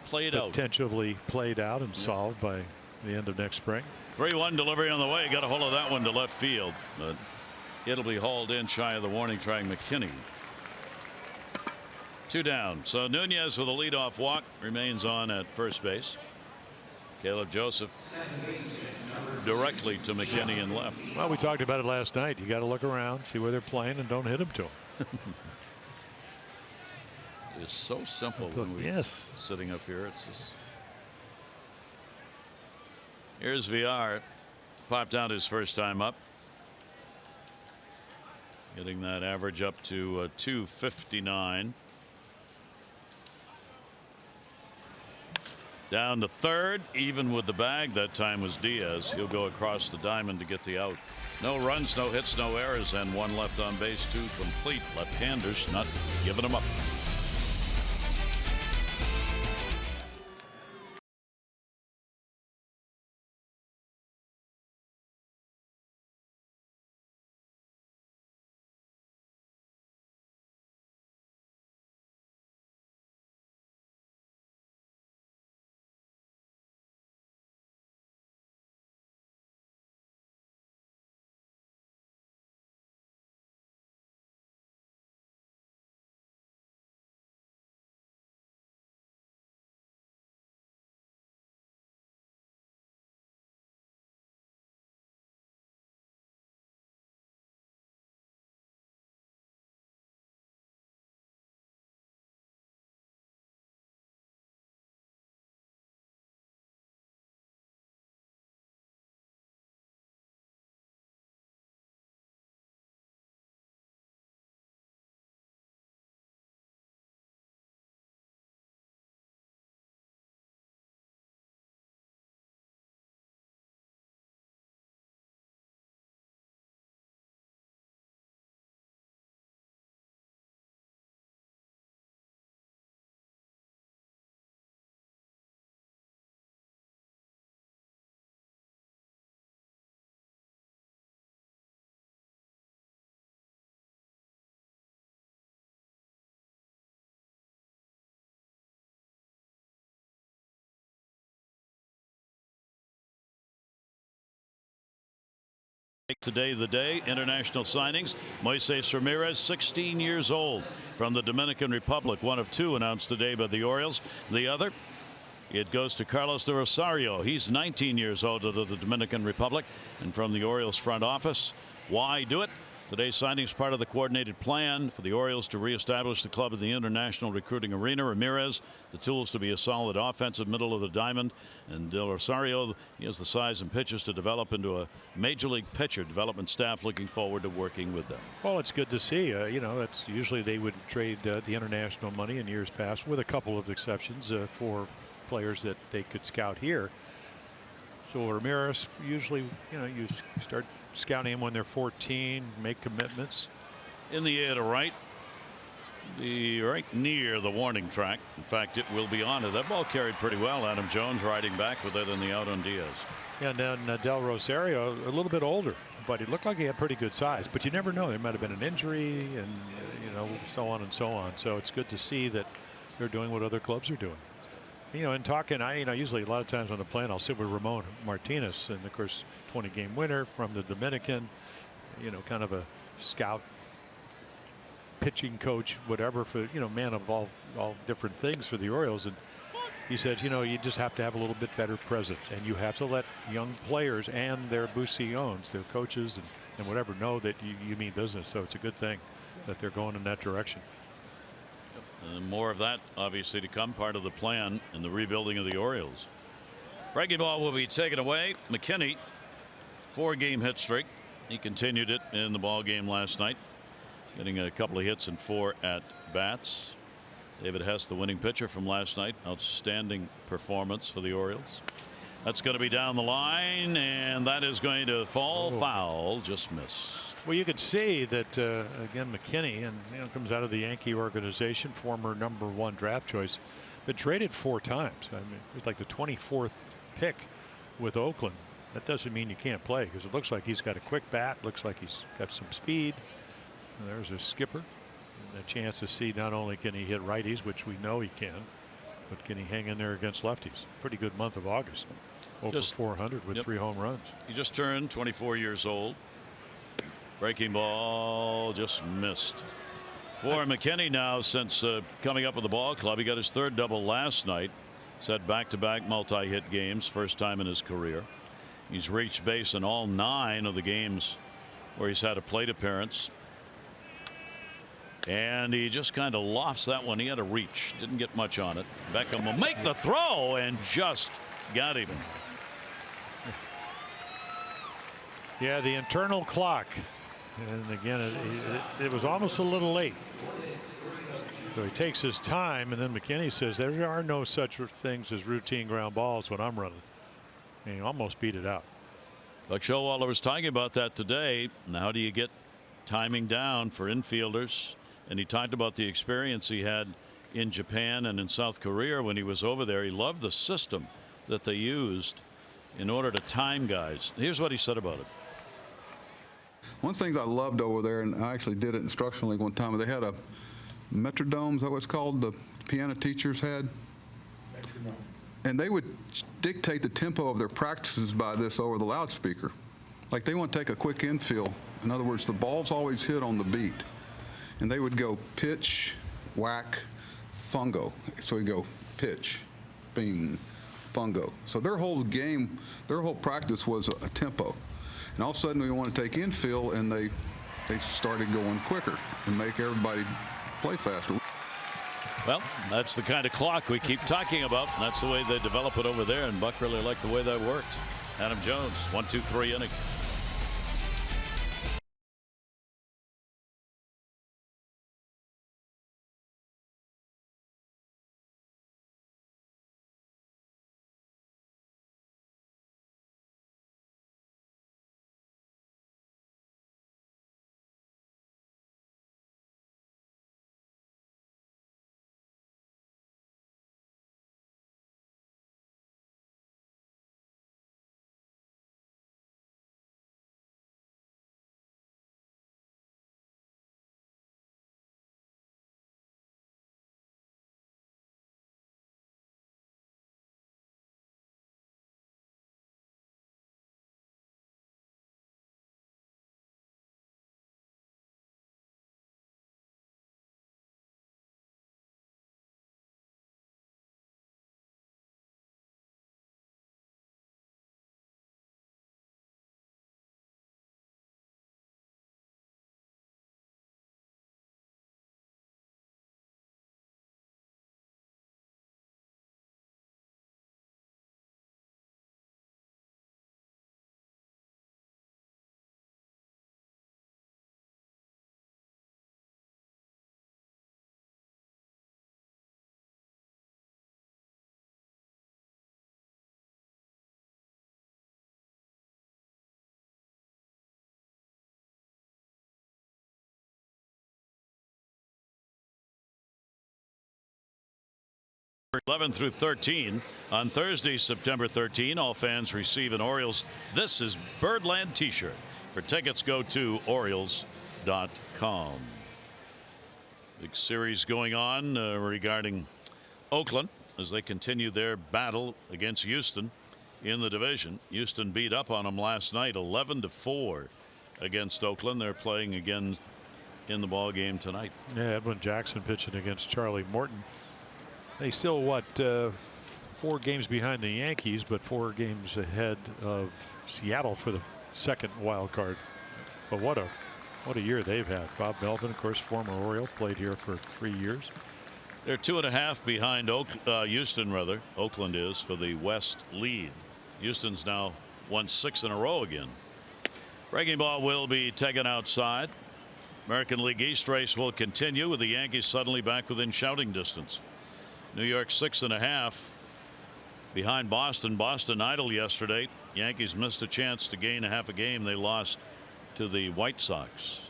potentially played out and solved by the end of next spring. 3-1 delivery on the way. Got a hold of that one to left field, but it'll be hauled in shy of the warning track. McKinney. 2 down. So Nunez with a leadoff walk remains on at first base. Caleb Joseph directly to McKinney in left. Well, we talked about it last night. You got to look around, see where they're playing, and don't hit them to them. It's so simple when we're sitting up here. It's just. Here's VR. Popped out his first time up. Getting that average up to 259. Down to third, even with the bag. That time was Diaz. He'll go across the diamond to get the out. No runs, no hits, no errors, and one left on base. 2 complete. Left-handers not giving them up. Today the day, international signings. Moises Ramirez, 16 years old, from the Dominican Republic. One of 2 announced today by the Orioles. The other, it goes to Carlos de Rosario. He's 19 years old, out of the Dominican Republic, and from the Orioles front office. Why do it? Today's signing is part of the coordinated plan for the Orioles to reestablish the club in the international recruiting arena. Ramirez, the tools to be a solid offensive middle of the diamond, and Del Rosario, he has the size and pitches to develop into a major league pitcher. Development staff looking forward to working with them. Well, it's good to see. You know, that's usually they would trade the international money in years past, with a couple of exceptions for players that they could scout here. So Ramirez, usually, you know, you start scouting them when they're 14, make commitments. In the air to right, right near the warning track. In fact, it will be on it. That ball carried pretty well. Adam Jones riding back with it in the out on Diaz. And then Del Rosario, a little bit older, but he looked like he had pretty good size. But you never know. There might have been an injury, and you know, so on and so on. So it's good to see that they're doing what other clubs are doing. You know, in talking, usually a lot of times on the plane, I'll sit with Ramon Martinez, and of course, 20-game winner from the Dominican, you know, kind of a scout, pitching coach, whatever, for, you know, man of all different things for the Orioles. And he said, you know, you just have to have a little bit better presence, and you have to let young players and their busillones, their coaches and whatever, know that you mean business. So it's a good thing that they're going in that direction. And more of that obviously to come, part of the plan in the rebuilding of the Orioles. Breaking ball will be taken away. McKinney, 4-game hit streak. He continued it in the ball game last night, getting a couple of hits and 4 at bats. David Hess, the winning pitcher from last night. Outstanding performance for the Orioles. That's going to be down the line, and that is going to fall foul. Just miss. Well, you could see that again, McKinney, and you know, comes out of the Yankee organization, former #1 draft choice, been traded 4 times. I mean, it's like the 24th pick with Oakland. That doesn't mean you can't play, because it looks like he's got a quick bat. Looks like he's got some speed. And there's a skipper, and a chance to see not only can he hit righties, which we know he can, but can he hang in there against lefties? Pretty good month of August. Over 400 with 3 home runs. He just turned 24 years old. Breaking ball just missed. For McKinney now, since coming up with the ball club, he got his 3rd double last night. He's had back-to-back multi-hit games, first time in his career. He's reached base in all 9 of the games where he's had a plate appearance. And he just kind of lofts that one. He had a reach, didn't get much on it. Beckham will make the throw and just got him. Yeah, the internal clock. And again, it was almost a little late. So he takes his time, and then McKinney says there are no such things as routine ground balls when I'm running. And he almost beat it out. Buck Showalter was talking about that today. And how do you get timing down for infielders? And he talked about the experience he had in Japan and in South Korea when he was over there. He loved the system that they used in order to time guys. Here's what he said about it. One thing I loved over there, and I actually did it instructionally one time, they had a metrodome, is that what it's called, the piano teachers had? Metronome. And they would dictate the tempo of their practices by this over the loudspeaker. Like they want to take a quick infield. In other words, the ball's always hit on the beat. And they would go pitch, whack, fungo. So we go pitch, bing, fungo. So their whole game, their whole practice was a tempo. And all of a sudden we want to take infield, and they started going quicker and make everybody play faster. Well, that's the kind of clock we keep talking about. That's the way they develop it over there, and Buck really liked the way that worked. Adam Jones, 1-2-3 inning. '11 through 13 on Thursday, September 13. All fans receive an Orioles This is Birdland t-shirt. For tickets, go to Orioles.com. Big series going on regarding Oakland as they continue their battle against Houston in the division. Houston beat up on them last night 11-4 against Oakland. They're playing again in the ball game tonight. Yeah, Edwin Jackson pitching against Charlie Morton. They still, 4 games behind the Yankees, but 4 games ahead of Seattle for the second wild card. But what a year they've had. Bob Melvin, of course, former Oriole, played here for 3 years. They're 2.5 behind Houston, rather. Oakland is for the West lead. Houston's now won 6 in a row again. Breaking ball will be taken outside. American League East race will continue with the Yankees suddenly back within shouting distance. New York 6.5 behind Boston. Boston idle yesterday. Yankees missed a chance to gain a half a game. They lost to the White Sox.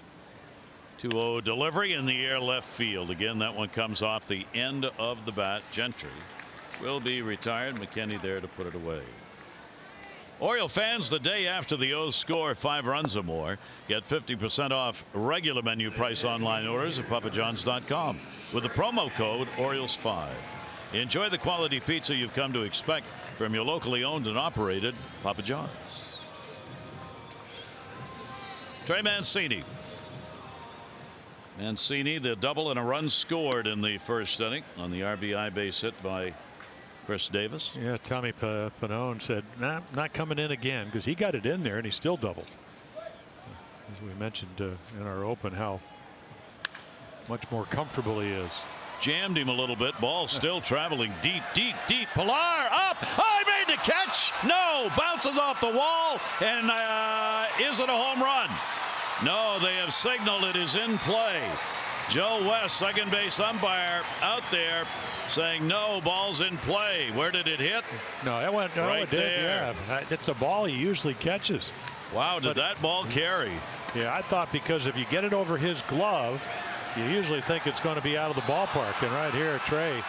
2-0 delivery in the air left field. Again, that one comes off the end of the bat. Gentry will be retired. McKinney there to put it away. Oriole fans, the day after the O's score 5 runs or more, get 50% off regular menu price online orders at papajohns.com with the promo code Orioles5. Enjoy the quality pizza you've come to expect from your locally owned and operated Papa John's. Trey Mancini. Mancini, the double and a run scored in the first inning on the RBI base hit by Chris Davis. Yeah, Tommy Pannone said, nah, not coming in again, because he got it in there and he still doubled. As we mentioned in our open, how much more comfortable he is. Jammed him a little bit. Ball still traveling deep, deep, deep. Pilar up. Oh, he made the catch. No, bounces off the wall. And is it a home run? No, they have signaled it is in play. Joe West, second base umpire, out there saying no, ball's in play. Where did it hit? No, it went right it did, there. Yeah, it's a ball he usually catches. Wow, did that ball carry? Yeah, I thought because if you get it over his glove, you usually think it's going to be out of the ballpark. And right here, Trey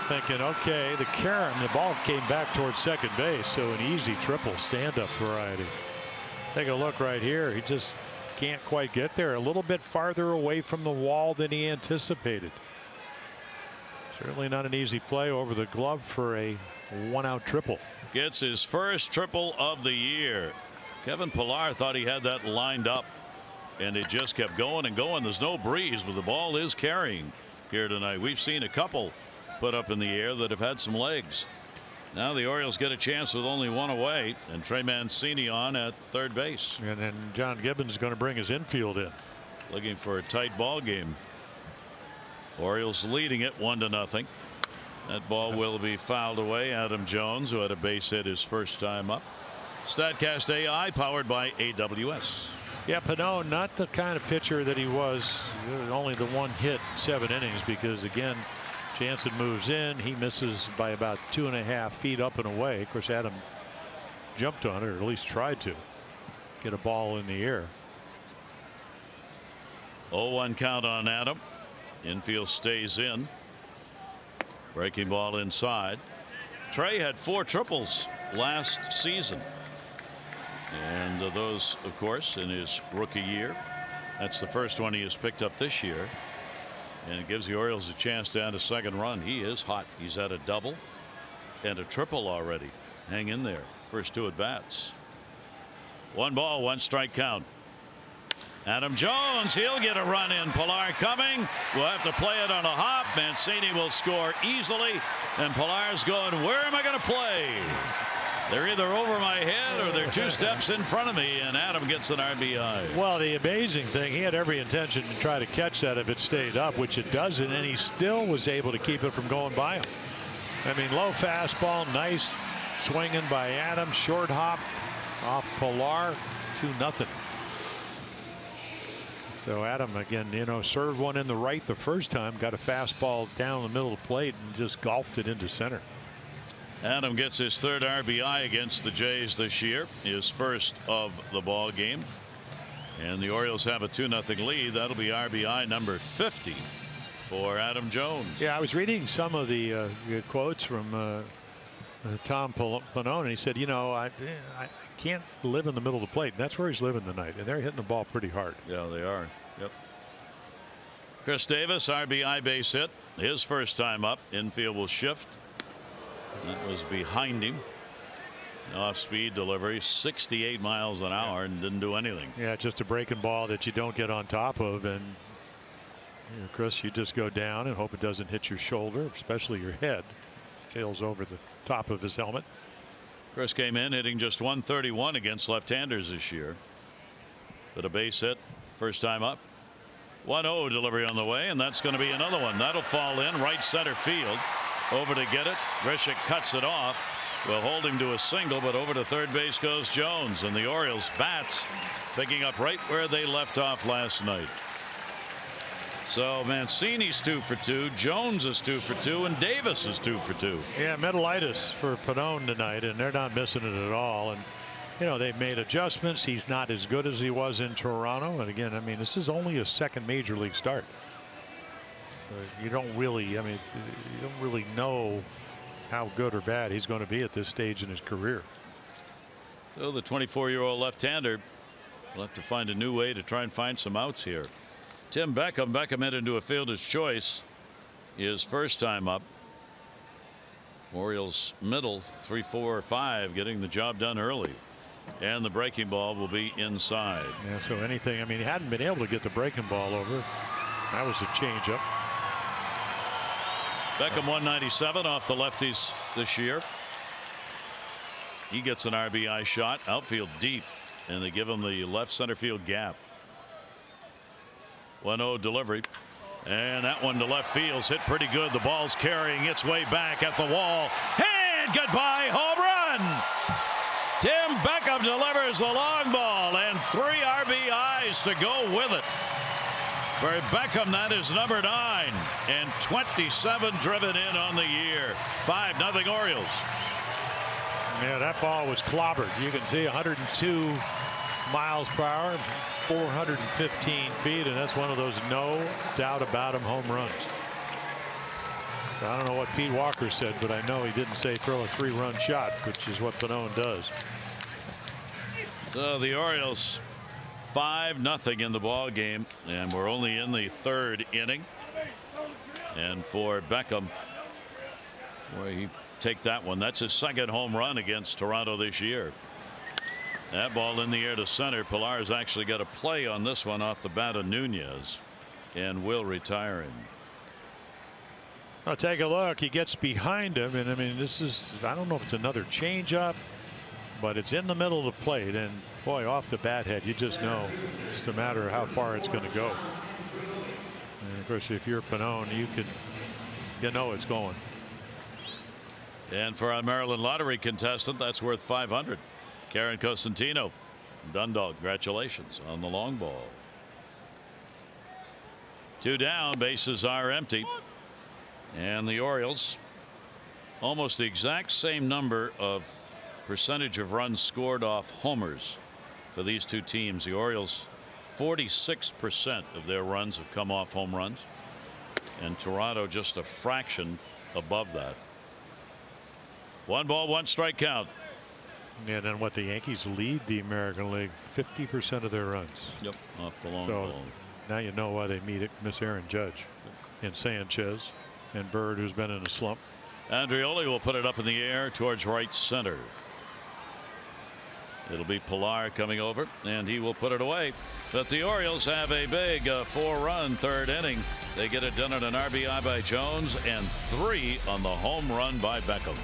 thinking, okay, the ball came back towards second base, so an easy triple stand-up variety. Take a look right here. He just can't quite get there. A little bit farther away from the wall than he anticipated. Certainly not an easy play over the glove for a one-out triple. Gets his first triple of the year. Kevin Pillar thought he had that lined up, and it just kept going and going. There's no breeze, but the ball is carrying here tonight. We've seen a couple put up in the air that have had some legs. Now the Orioles get a chance with only one away, and Trey Mancini on at third base. And then John Gibbons is going to bring his infield in. Looking for a tight ball game. Orioles leading it 1-0. That ball will be fouled away. Adam Jones, who had a base hit his first time up. StatCast AI powered by AWS. Yeah, Pannone, not the kind of pitcher that he was. Only the one hit, 7 innings, because again, Jansen moves in. He misses by about 2.5 feet up and away. Of course, Adam jumped on it, or at least tried to get a ball in the air. 0-1 count on Adam. Infield stays in. Breaking ball inside. Trey had 4 triples last season. And those, of course, in his rookie year. That's the first one he has picked up this year. And it gives the Orioles a chance to add a second run. He is hot. He's had a double and a triple already. Hang in there. First 2 at bats. 1 ball, 1 strike count. Adam Jones, he'll get a run in. Pillar coming. We'll have to play it on a hop. Mancini will score easily. And Pillar's going, where am I going to play? They're either over my head or they're 2 steps in front of me, and Adam gets an RBI. Well, the amazing thing, he had every intention to try to catch that if it stayed up, which it doesn't, and he still was able to keep it from going by him. I mean, low fastball, nice swinging by Adam, short hop off Pillar, 2-0. So Adam again, served one in the right the first time, got a fastball down the middle of the plate and just golfed it into center. Adam gets his 3rd RBI against the Jays this year, his first of the ball game. And the Orioles have a 2-0 lead. That'll be RBI number 50 for Adam Jones. Yeah, I was reading some of the quotes from Tom Pannone, and he said, I can't live in the middle of the plate. And that's where he's living tonight, and they're hitting the ball pretty hard. Yeah, they are. Yep. Chris Davis, RBI base hit, his first time up. Infield will shift. That was behind him. Off-speed delivery, 68 miles an hour, and didn't do anything. Yeah, just a breaking ball that you don't get on top of, and Chris, you just go down and hope it doesn't hit your shoulder, especially your head. Tails over the top of his helmet. Chris came in hitting just 131 against left-handers this year. But a base hit, first time up. 1-0 delivery on the way, and that's going to be another one. That'll fall in right center field. Over to get it. Grishik cuts it off. Will hold him to a single, but over to third base goes Jones, and the Orioles bats picking up right where they left off last night. So Mancini's 2 for 2, Jones is 2 for 2, and Davis is 2 for 2. Yeah, medulitis for Pannone tonight, and they're not missing it at all. And they've made adjustments. He's not as good as he was in Toronto. And again, I mean, this is only his 2nd major league start. So you don't really know how good or bad he's going to be at this stage in his career. So the 24-year-old left-hander will have to find a new way to try and find some outs here. Tim Beckham hit into a fielder's choice his first time up. Orioles middle 3, 4, 5 getting the job done early, and the breaking ball will be inside. Yeah, so anything, I mean, he hadn't been able to get the breaking ball over. That was a changeup. Beckham 197 off the lefties this year. He gets an RBI shot outfield deep, and they give him the left center field gap. 1-0 delivery, and that one to left field's hit pretty good. The ball's carrying its way back at the wall, and goodbye, home run. Tim Beckham delivers the long ball and 3 RBIs to go with it. For Beckham, that is number 9, and 27 driven in on the year. 5-0 Orioles. Yeah, that ball was clobbered. You can see 102 miles per hour, 415 feet, and that's one of those no doubt about him home runs. So I don't know what Pete Walker said, but I know he didn't say throw a 3-run shot, which is what Pannone does. So the Orioles 5-0 in the ball game, and we're only in the 3rd inning. And for Beckham, boy, he take that one. That's his 2nd home run against Toronto this year. That ball in the air to center. Pilar's actually got a play on this one off the bat of Nunez, and will retire him. I'll take a look. He gets behind him, and I mean, this is, I don't know if it's another changeup, but it's in the middle of the plate, and boy, off the bat head, you just know it's just a matter of how far it's going to go. And of course, if you're Pannone, you know it's going. And for our Maryland Lottery contestant, that's worth 500. Karen Cosentino, Dundalk, congratulations on the long ball. 2 down, bases are empty. And the Orioles, almost the exact same number of percentage of runs scored off homers for these two teams. The Orioles, 46% of their runs have come off home runs, and Toronto just a fraction above that. 1 ball, 1 strike count. And then what, the Yankees lead the American League 50% of their runs. Yep, off the long so ball. Now you know why they miss Aaron Judge and Sanchez and Bird, who's been in a slump. Andreoli will put it up in the air towards right center. It'll be Pilar coming over, and he will put it away. But the Orioles have a big 4-run 3rd inning. They get it done on an RBI by Jones and 3 on the home run by Beckham.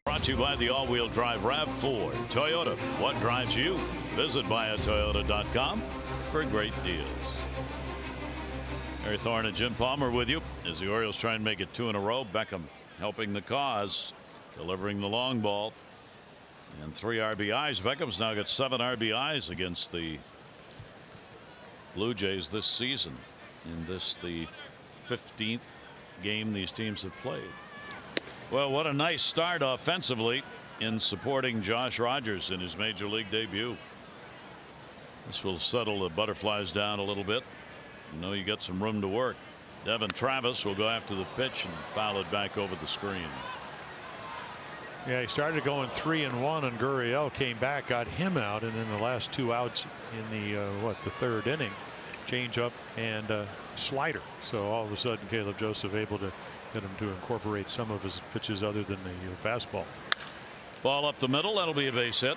Brought to you by the all-wheel drive RAV4 Toyota. What drives you? Visit buyatoyota.com for great deals. Harry Thorne and Jim Palmer with you as the Orioles try and make it 2 in a row. Beckham helping the cause, delivering the long ball, and 3 RBIs. Beckham's now got 7 RBIs against the Blue Jays this season. In this, the 15th game these teams have played. Well, what a nice start offensively in supporting Josh Rogers in his major league debut. This will settle the butterflies down a little bit. You know, you got some room to work. Devin Travis will go after the pitch and foul it back over the screen. Yeah, he started going 3-1, and Gurriel came back, got him out, and then the last 2 outs in the the 3rd inning, changeup and slider. So all of a sudden, Caleb Joseph able to get him to incorporate some of his pitches other than the fastball. Ball up the middle. That'll be a base hit.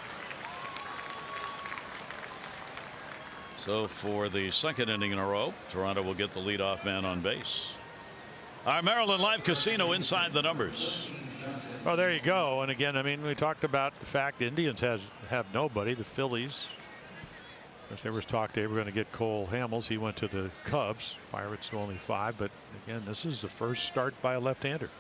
So for the 2nd inning in a row, Toronto will get the leadoff man on base. Our Maryland Live Casino inside the numbers. Well, there you go. And again, I mean, we talked about the fact the Indians have nobody. The Phillies, as there was talk they were going to get Cole Hamels. He went to the Cubs. Pirates only 5. But again, this is the first start by a left-hander.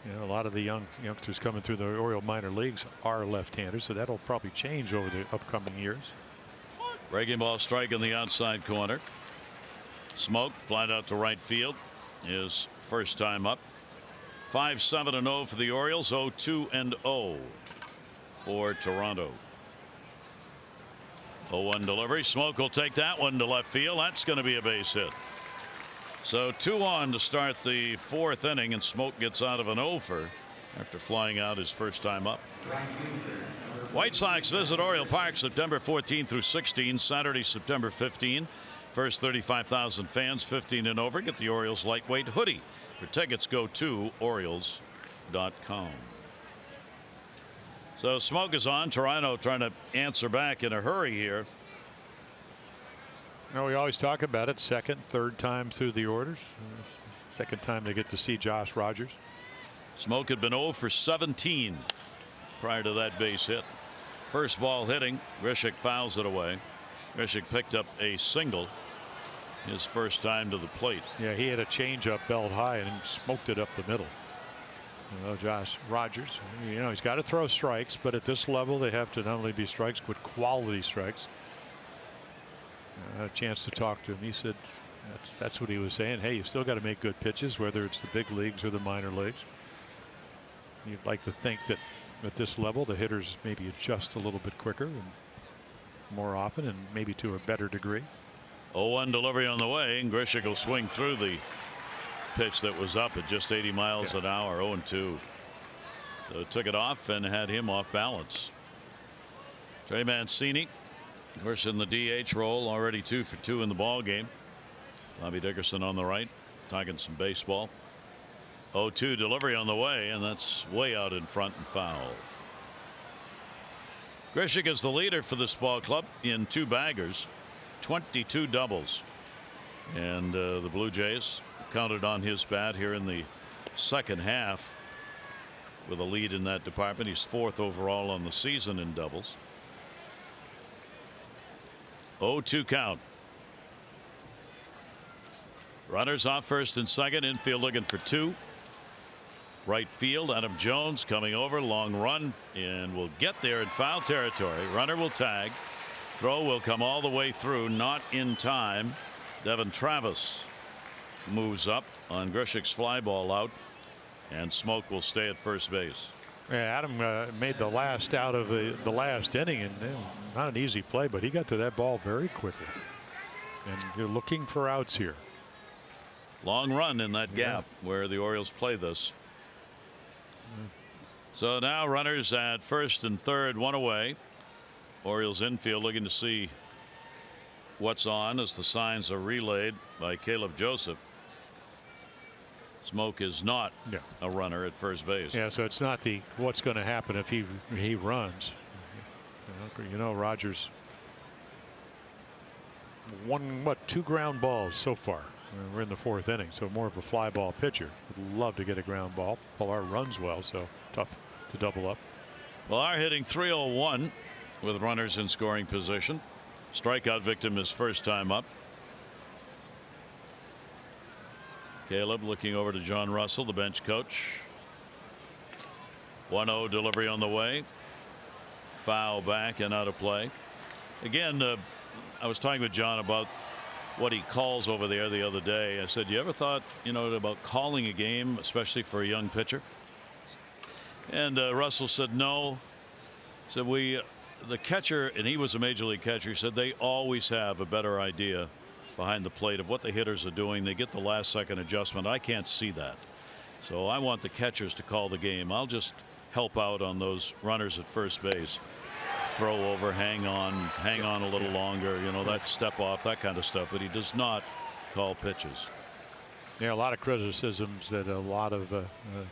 You know, a lot of the youngsters coming through the Oriole minor leagues are left-handers, so that'll probably change over the upcoming years. Breaking ball strike in the outside corner. Smoke flied out to right field. His first time up. 5-7-0 for the Orioles. 0-2-0 for Toronto. 0-1 delivery. Smoke will take that one to left field. That's going to be a base hit. So 2 on to start the 4th inning, and Smoke gets out of an over after flying out his first time up. White Sox visit Oriole Park September 14 through 16, Saturday, September 15. First 35,000 fans 15 and over get the Orioles lightweight hoodie. For tickets, go to Orioles.com. So Smoke is on. Toronto trying to answer back in a hurry here. You know, we always talk about it. Second, third time through the orders. Second time they get to see Josh Rogers. Smoke had been 0 for 17 prior to that base hit. First ball hitting. Grishik fouls it away. Grishik picked up a single his first time to the plate. Yeah, he had a changeup belt high and smoked it up the middle. You know, Josh Rogers, you know, he's got to throw strikes, but at this level they have to not only be strikes but quality strikes. I had a chance to talk to him. He said that's what he was saying. Hey, you still got to make good pitches, whether it's the big leagues or the minor leagues. You'd like to think that at this level the hitters maybe adjust a little bit quicker and more often and maybe to a better degree. 0-1 delivery on the way, and Grishik will swing through the pitch that was up at just 80 miles an hour. 0-2. So it took it off and had him off balance. Trey Mancini, of course, in the DH role, already 2 for 2 in the ball game. Bobby Dickerson on the right, talking some baseball. 0-2 delivery on the way, and that's way out in front and foul. Grishik is the leader for this ball club in 2 baggers, 22 doubles, and the Blue Jays counted on his bat here in the second half with a lead in that department. He's 4th overall on the season in doubles. 0-2 count. Runners off first and second. Infield looking for 2. Right field, Adam Jones coming over, long run, and will get there in foul territory. Runner will tag. Throw will come all the way through, not in time. Devin Travis moves up on Grishik's fly ball out, and Smoke will stay at first base. Yeah, Adam made the last out of the last inning, and not an easy play, but he got to that ball very quickly. And you're looking for outs here. Long run in that gap where the Orioles play this. So now runners at first and third, 1 away. Orioles infield looking to see what's on as the signs are relayed by Caleb Joseph. Smoke is not a runner at first base. Yeah, so it's not the what's going to happen if he runs. You know, Rogers won 2 ground balls so far. We're in the 4th inning, so more of a fly ball pitcher. Would love to get a ground ball. Pilar runs well, so tough to double up. Pilar hitting .301 with runners in scoring position. Strikeout victim his first time up. Caleb looking over to John Russell, the bench coach. 1-0 delivery on the way. Foul back and out of play. Again, I was talking with John about what he calls over there the other day. I said, you ever thought, about calling a game, especially for a young pitcher? And Russell said no. Said the catcher, and he was a major league catcher, he said they always have a better idea behind the plate of what the hitters are doing. They get the last second adjustment. I can't see that. So I want the catchers to call the game. I'll just help out on those runners at first base. Throw over, hang on a little longer, that step off, that kind of stuff. But he does not call pitches. Yeah, a lot of criticisms that a lot of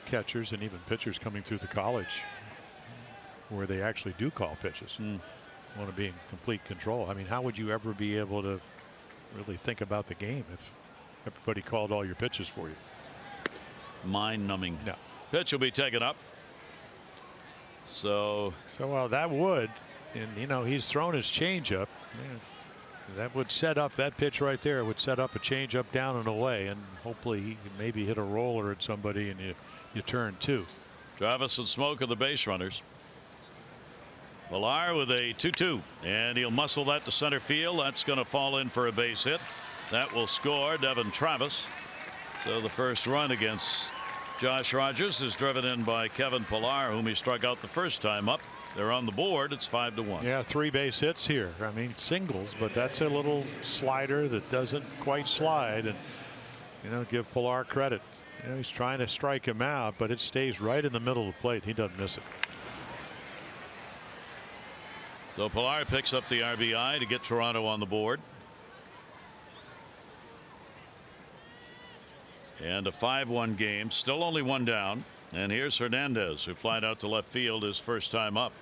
catchers and even pitchers coming through the college where they actually do call pitches. Want to be in complete control. I mean, how would you ever be able to really think about the game if everybody called all your pitches for you? mind-numbing. No. Pitch will be taken up. So well, that would, and you know, he's thrown his changeup. Yeah, that would set up that pitch right there. Would set up a changeup down and away, and hopefully he can maybe hit a roller at somebody, and you turn two. Travis and Smoke are the base runners. Pilar with a 2-2, and he'll muscle that to center field. That's going to fall in for a base hit. That will score Devin Travis. So the first run against Josh Rogers is driven in by Kevin Pilar, whom he struck out the first time up. They're on the board. It's 5-1. Yeah, 3 base hits here. I mean, singles, but that's a little slider that doesn't quite slide. And, you know, give Pilar credit. You know, he's trying to strike him out, but it stays right in the middle of the plate. He doesn't miss it. So Pilar picks up the RBI to get Toronto on the board. And a 5-1 game, still only 1 down. And here's Hernandez, who flied out to left field his first time up.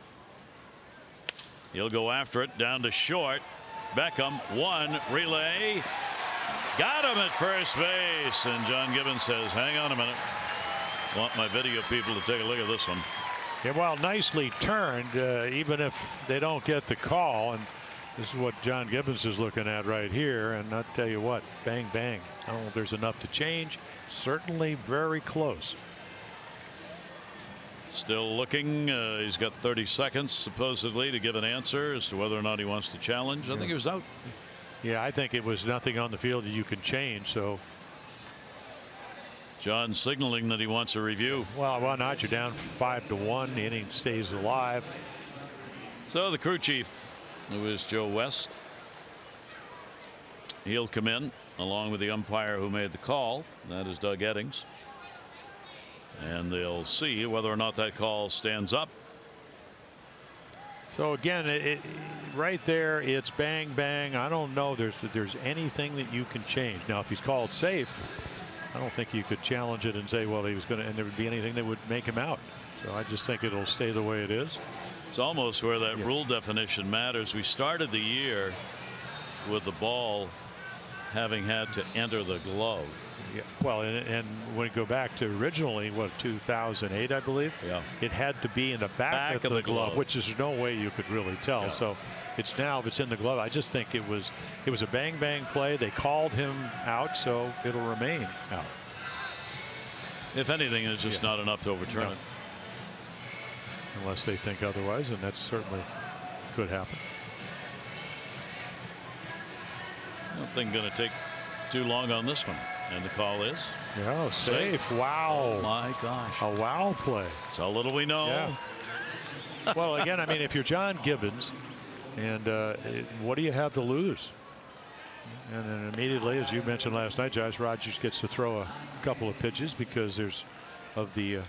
He'll go after it down to short. Beckham, 1 relay. Got him at first base. And John Gibbons says, hang on a minute. Want my video people to take a look at this one. Yeah, well, nicely turned, even if they don't get the call. And this is what John Gibbons is looking at right here. And I'll tell you what, bang, bang. I don't know if there's enough to change. Certainly very close. Still looking. He's got 30 seconds supposedly to give an answer as to whether or not he wants to challenge. I think he was out. Yeah, I think it was nothing on the field that you can change. So John signaling that he wants a review. Well, why not? You're down 5-1. The inning stays alive. So the crew chief, who is Joe West, he'll come in along with the umpire who made the call. That is Doug Eddings. And they'll see whether or not that call stands up. So again, right there, it's bang, bang. I don't know there's anything that you can change. Now, if he's called safe, I don't think you could challenge it and say, well, he was going to, and there would be anything that would make him out. So I just think it'll stay the way it is. It's almost where that rule definition matters. We started the year with the ball having had to enter the glove. Yeah. Well, and when you go back to originally, what, 2008, I believe? Yeah. It had to be in the back of the glove, which is no way you could really tell. Yeah. So it's now, if it's in the glove, I just think it was a bang, bang play. They called him out, so it'll remain out. If anything, it's just not enough to overturn it. Unless they think otherwise, and that certainly could happen. Nothing going to take too long on this one. And the call is? Yeah, safe. Wow. Oh, my gosh. A wow play. That's how little we know. Yeah. Well, again, I mean, if you're John Gibbons, and what do you have to lose? And then immediately, as you mentioned last night, Josh Rogers gets to throw a couple of pitches because there's of the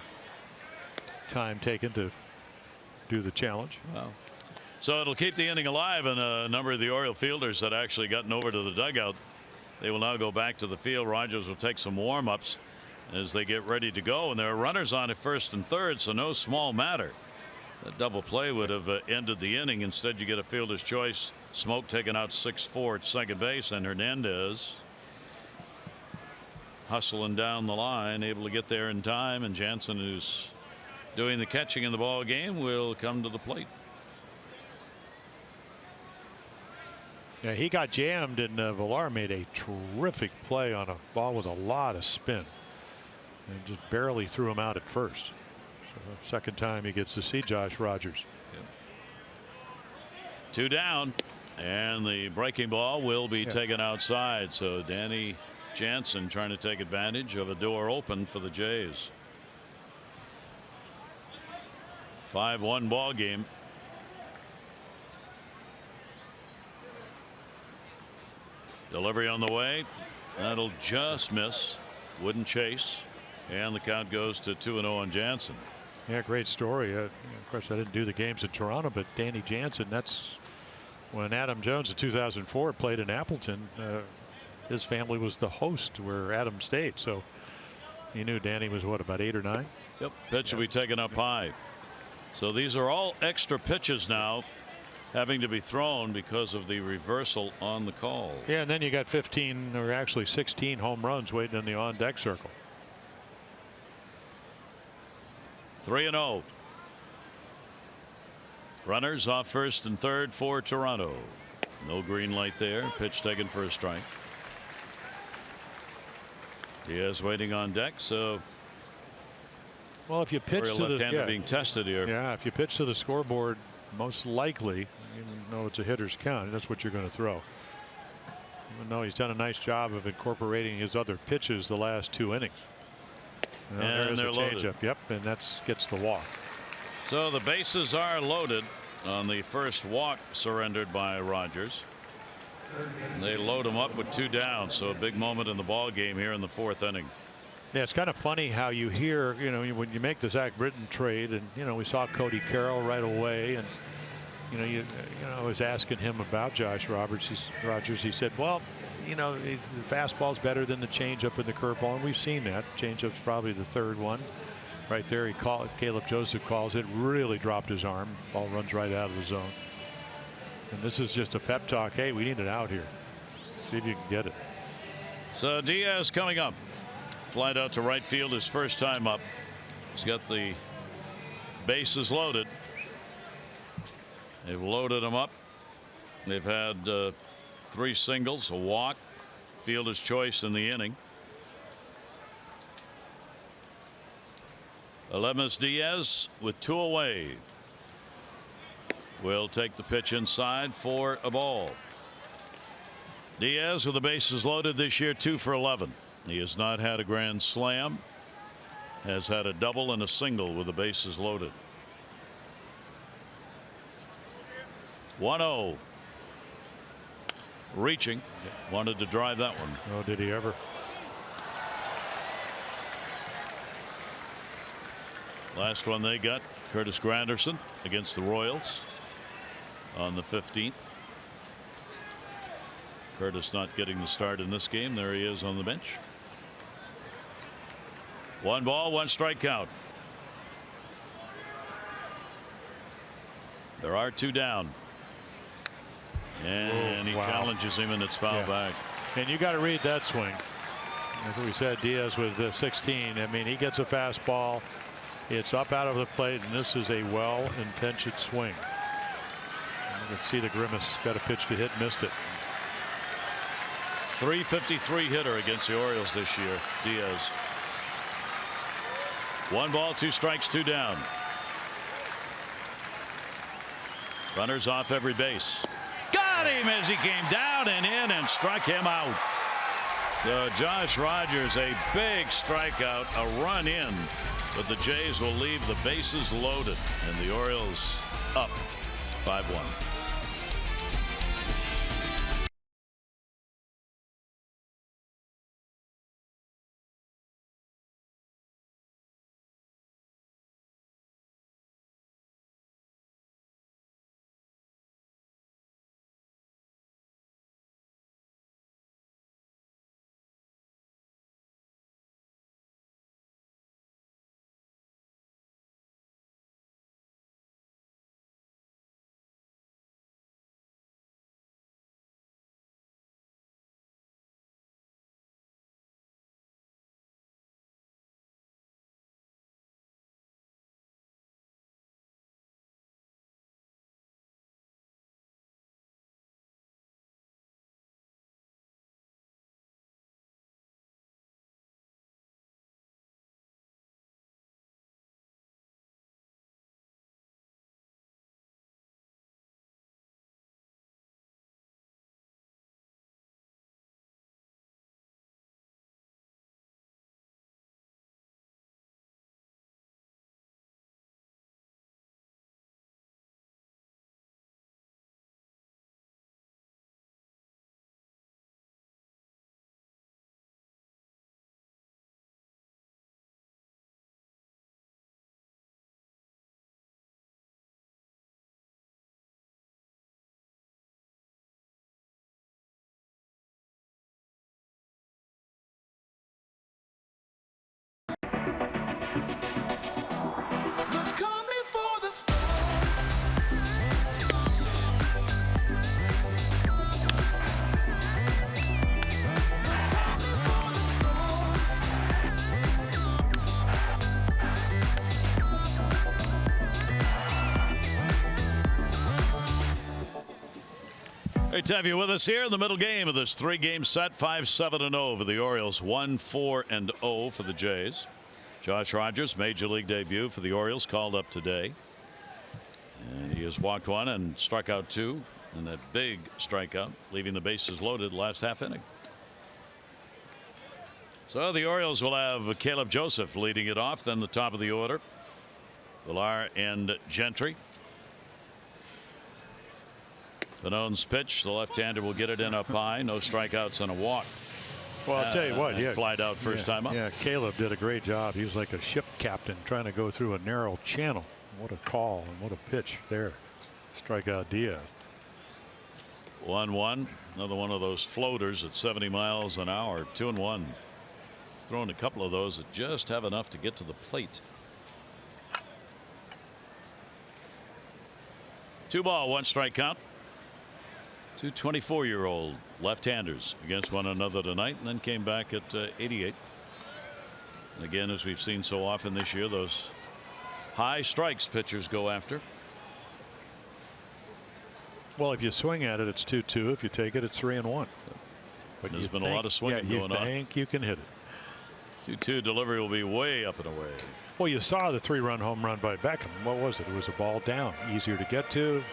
time taken to do the challenge. Wow. So it'll keep the inning alive, and a number of the Oriole fielders that actually gotten over to the dugout, they will now go back to the field. Rogers will take some warm-ups as they get ready to go, and there are runners on at first and third, so no small matter. That double play would have ended the inning. Instead, you get a fielder's choice. Smoke taking out 6-4 at second base, and Hernandez hustling down the line, able to get there in time, and Jansen, who's doing the catching in the ball game, will come to the plate. Yeah, he got jammed, and Villar made a terrific play on a ball with a lot of spin and just barely threw him out at first. So second time he gets to see Josh Rogers. Yep. 2 down, and the breaking ball will be taken outside. So Danny Jansen trying to take advantage of a door open for the Jays. 5-1 ball game. Delivery on the way. That'll just miss. Wouldn't chase. And the count goes to 2-0 on Jansen. Yeah, great story. Of course, I didn't do the games in Toronto, but Danny Jansen, that's when Adam Jones in 2004 played in Appleton. His family was the host where Adam stayed. So he knew Danny was, what, about 8 or 9? Yep. Pitch will be taken up high. So these are all extra pitches now having to be thrown because of the reversal on the call. Yeah, and then you got 15 or actually 16 home runs waiting in the on deck circle. 3-0. Runners off first and third for Toronto. No green light there. Pitch taken for a strike. Diaz waiting on deck. So, well, if you pitch to the left-hander being tested here. Yeah, if you pitch to the scoreboard, most likely, even though it's a hitter's count, that's what you're going to throw. Even though he's done a nice job of incorporating his other pitches the last 2 innings. And they're loaded. Yep, and that gets the walk. So the bases are loaded on the first walk surrendered by Rogers. They load him up with 2 down. So a big moment in the ball game here in the 4th inning. Yeah, it's kind of funny how you hear, when you make the Zach Britton trade, and we saw Cody Carroll right away, and I was asking him about Josh Rogers. He said, well, the fastball's better than the changeup and the curveball, and we've seen that. Changeup's probably the 3rd one. Right there, Caleb Joseph calls it. Really dropped his arm. Ball runs right out of the zone. And this is just a pep talk. Hey, we need it out here. See if you can get it. So Diaz coming up. Flied out to right field his first time up. He's got the bases loaded. They've loaded him up. They've had 3 singles, a walk, fielder's choice in the inning. Aledmys Diaz with 2 away will take the pitch inside for a ball. Diaz with the bases loaded this year, 2 for 11. He has not had a grand slam, has had a double and a single with the bases loaded. 1-0. Reaching, wanted to drive that one. Oh, did he ever? Last one they got, Curtis Granderson against the Royals on the 15th. Curtis not getting the start in this game. There he is on the bench. 1 ball, 1 strike count. There are 2 down. And he challenges him, and it's fouled back. And you got to read that swing. As we said, Diaz with 16. I mean, he gets a fastball. It's up out of the plate, and this is a well-intentioned swing. And you can see the grimace. Got a pitch to hit, missed it. .353 hitter against the Orioles this year, Diaz. 1 ball, 2 strikes, 2 down. Runners off every base. Got him as he came down and in and struck him out. So Josh Rogers, a big strikeout, a run in, but the Jays will leave the bases loaded and the Orioles up 5-1. Great to have you with us here in the middle game of this 3-game set. 5-7-0 for the Orioles, 1-4-0 for the Jays. Josh Rogers, major league debut for the Orioles, called up today. And he has walked one and struck out 2 in that big strikeout, leaving the bases loaded last half inning. So the Orioles will have Caleb Joseph leading it off, then the top of the order, Villar and Gentry. Panone's pitch, the left-hander will get it in up high. No strikeouts and a walk. Well, I'll tell you what, yeah, flied out first time up. Yeah, Caleb did a great job. He was like a ship captain trying to go through a narrow channel. What a call and what a pitch there. Strikeout Diaz. 1-1. Another one of those floaters at 70 miles an hour. 2-1. Throwing a couple of those that just have enough to get to the plate. 2 ball, 1 strike count. 2 24-year-old left-handers against one another tonight, and then came back at 88. And again, as we've seen so often this year, those high strikes pitchers go after. Well, if you swing at it, it's 2-2. If you take it, it's 3-1. But there's been a lot of swinging going on. You think you can hit it. 2-2 delivery will be way up and away. Well, you saw the 3-run home run by Beckham. What was it? It was a ball down, easier to get to.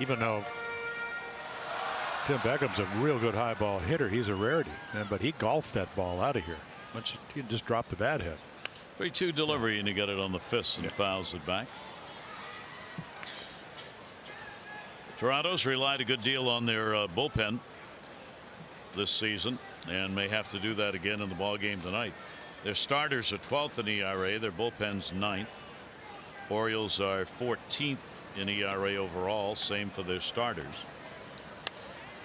Even though Tim Beckham's a real good high ball hitter, he's a rarity, but he golfed that ball out of here. He just dropped the bat head. 3-2 delivery, and he got it on the fist and fouls it back. Toronto's relied a good deal on their bullpen this season and may have to do that again in the ball game tonight. Their starters are 12th in ERA. Their bullpen's 9th. Orioles are 14th in ERA overall. Same for their starters.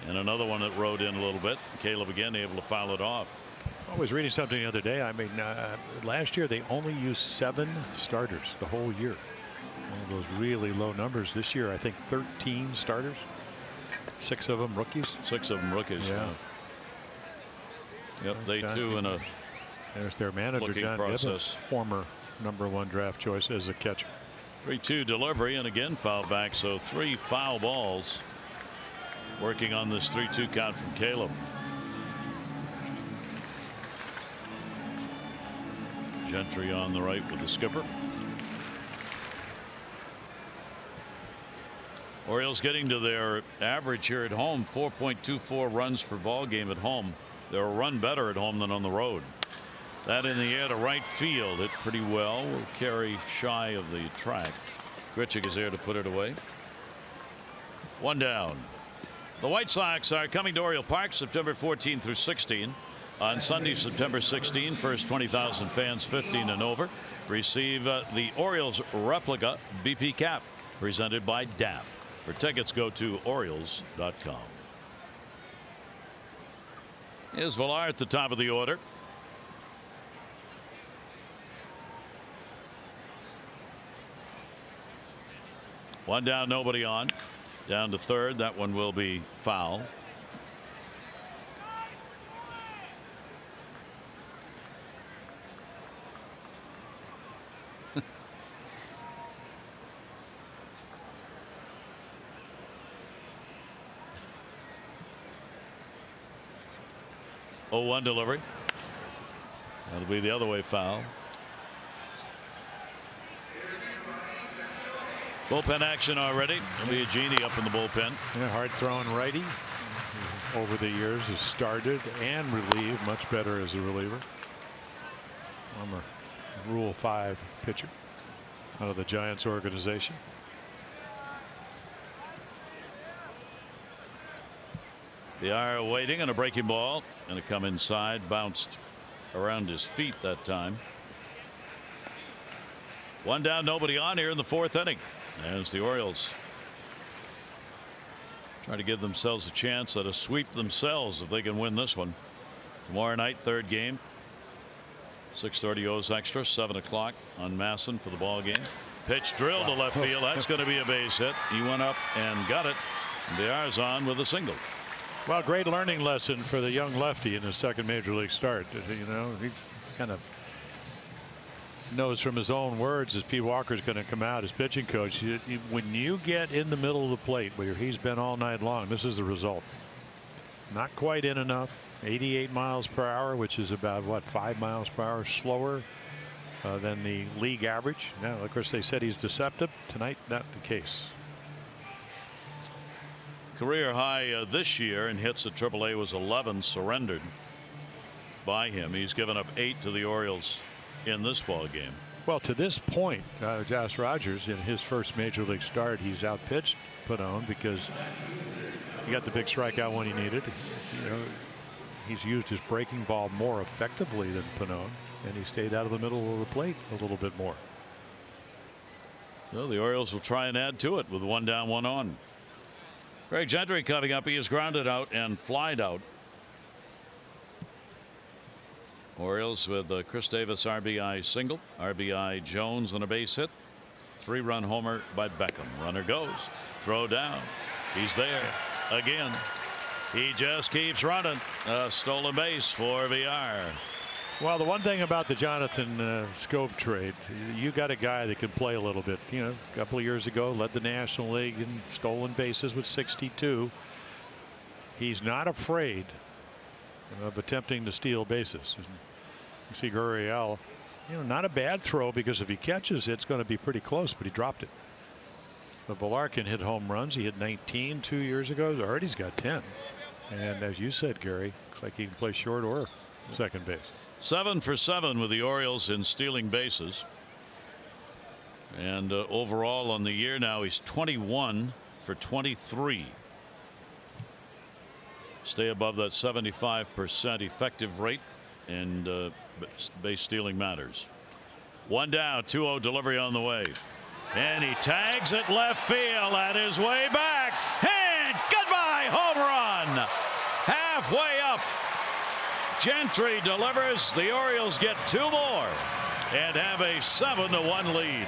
And another one that rode in a little bit. Caleb again able to foul it off. I was reading something the other day. I mean, last year they only used 7 starters the whole year. One of those really low numbers. This year, I think 13 starters. 6 of them rookies. 6 of them rookies. Yeah. Yep, they too in a. There's their manager, John Gibbons, former #1 draft choice as a catcher. 3-2 delivery, and again foul back. So 3 foul balls. Working on this 3-2 count from Caleb. Gentry on the right with the skipper. Orioles getting to their average here at home, 4.24 runs per ball game at home. They're a run better at home than on the road. That in the air to right field, hit pretty well. Will carry shy of the track. Grichuk is there to put it away. 1 down. The White Sox are coming to Oriole Park September 14 through 16. On Sunday, September 16, first 20,000 fans 15 and over receive the Orioles replica BP cap presented by DAP. For tickets, go to Orioles.com. Here's Villar at the top of the order. One down, nobody on. Down to third. That one will be foul. Oh, 1 delivery. That'll be the other way foul. Bullpen action already. There'll be a Genie up in the bullpen. Yeah, hard throwing righty. Over the years has started and relieved much better as a reliever. Former Rule 5 pitcher out of the Giants organization. The eye waiting on a breaking ball, and it come inside, bounced around his feet that time. 1 down, nobody on here in the 4th inning. As the Orioles try to give themselves a chance at a sweep themselves if they can win this one. Tomorrow night, 3rd game. 6:30 O's extra, 7 o'clock on Masson for the ball game. Pitch drilled to left field. That's going to be a base hit. He went up and got it. Diaz on with a single. Well, great learning lesson for the young lefty in his 2nd major league start. You know, he's kind of knows from his own words as Pete Walker's going to come out as pitching coach. When you get in the middle of the plate where he's been all night long, this is the result. Not quite in enough. 88 miles per hour, which is about what, 5 miles per hour slower than the league average. Now, of course, they said he's deceptive. Tonight, not the case. Career high this year in hits at AAA was 11 surrendered by him. He's given up 8 to the Orioles in this ball game. Well, to this point, Josh Rogers, in his first major league start, he's outpitched Pannone because he got the big strikeout when he needed. You know, he's used his breaking ball more effectively than Pannone, and he stayed out of the middle of the plate a little bit more. So the Orioles will try and add to it with 1 down, 1 on. Craig Gentry coming up. He is grounded out and flied out. Orioles with Chris Davis RBI single, RBI Jones on a base hit, 3-run homer by Beckham. Runner goes, throw down. He's there again. He just keeps running. Stolen base for VR. Well, the one thing about the Jonathan Scope trade, you got a guy that can play a little bit. You know, a couple of years ago led the National League in stolen bases with 62. He's not afraid of attempting to steal bases. You see Gurriel, you know, not a bad throw, because if he catches it's going to be pretty close, but he dropped it. So Villar can hit home runs. He hit 19 2 years ago. Already's got 10. And as you said, Gary, looks like he can play short or second base. 7 for 7 with the Orioles in stealing bases. And overall on the year now, he's 21 for 23. Stay above that 75% effective rate, and base stealing matters. 1 down, 2-0 delivery on the way. And he tags it left field at his way back. And goodbye, home run. Halfway up. Gentry delivers. The Orioles get 2 more and have a 7-1 lead.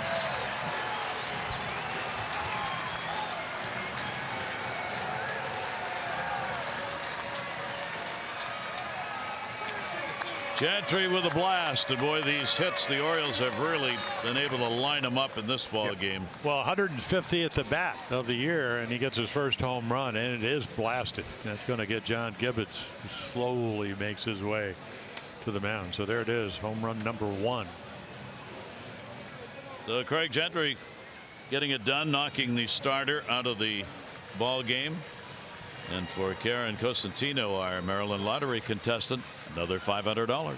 Gentry with a blast, and boy, these hits, the Orioles have really been able to line them up in this ball game. Well, 150 at the bat of the year, and he gets his first home run, and it is blasted. That's going to get John Gibbons, who slowly makes his way to the mound. So there it is, home run number 1. So Craig Gentry getting it done, knocking the starter out of the ball game. And for Karen Cosentino, our Maryland lottery contestant, another $500.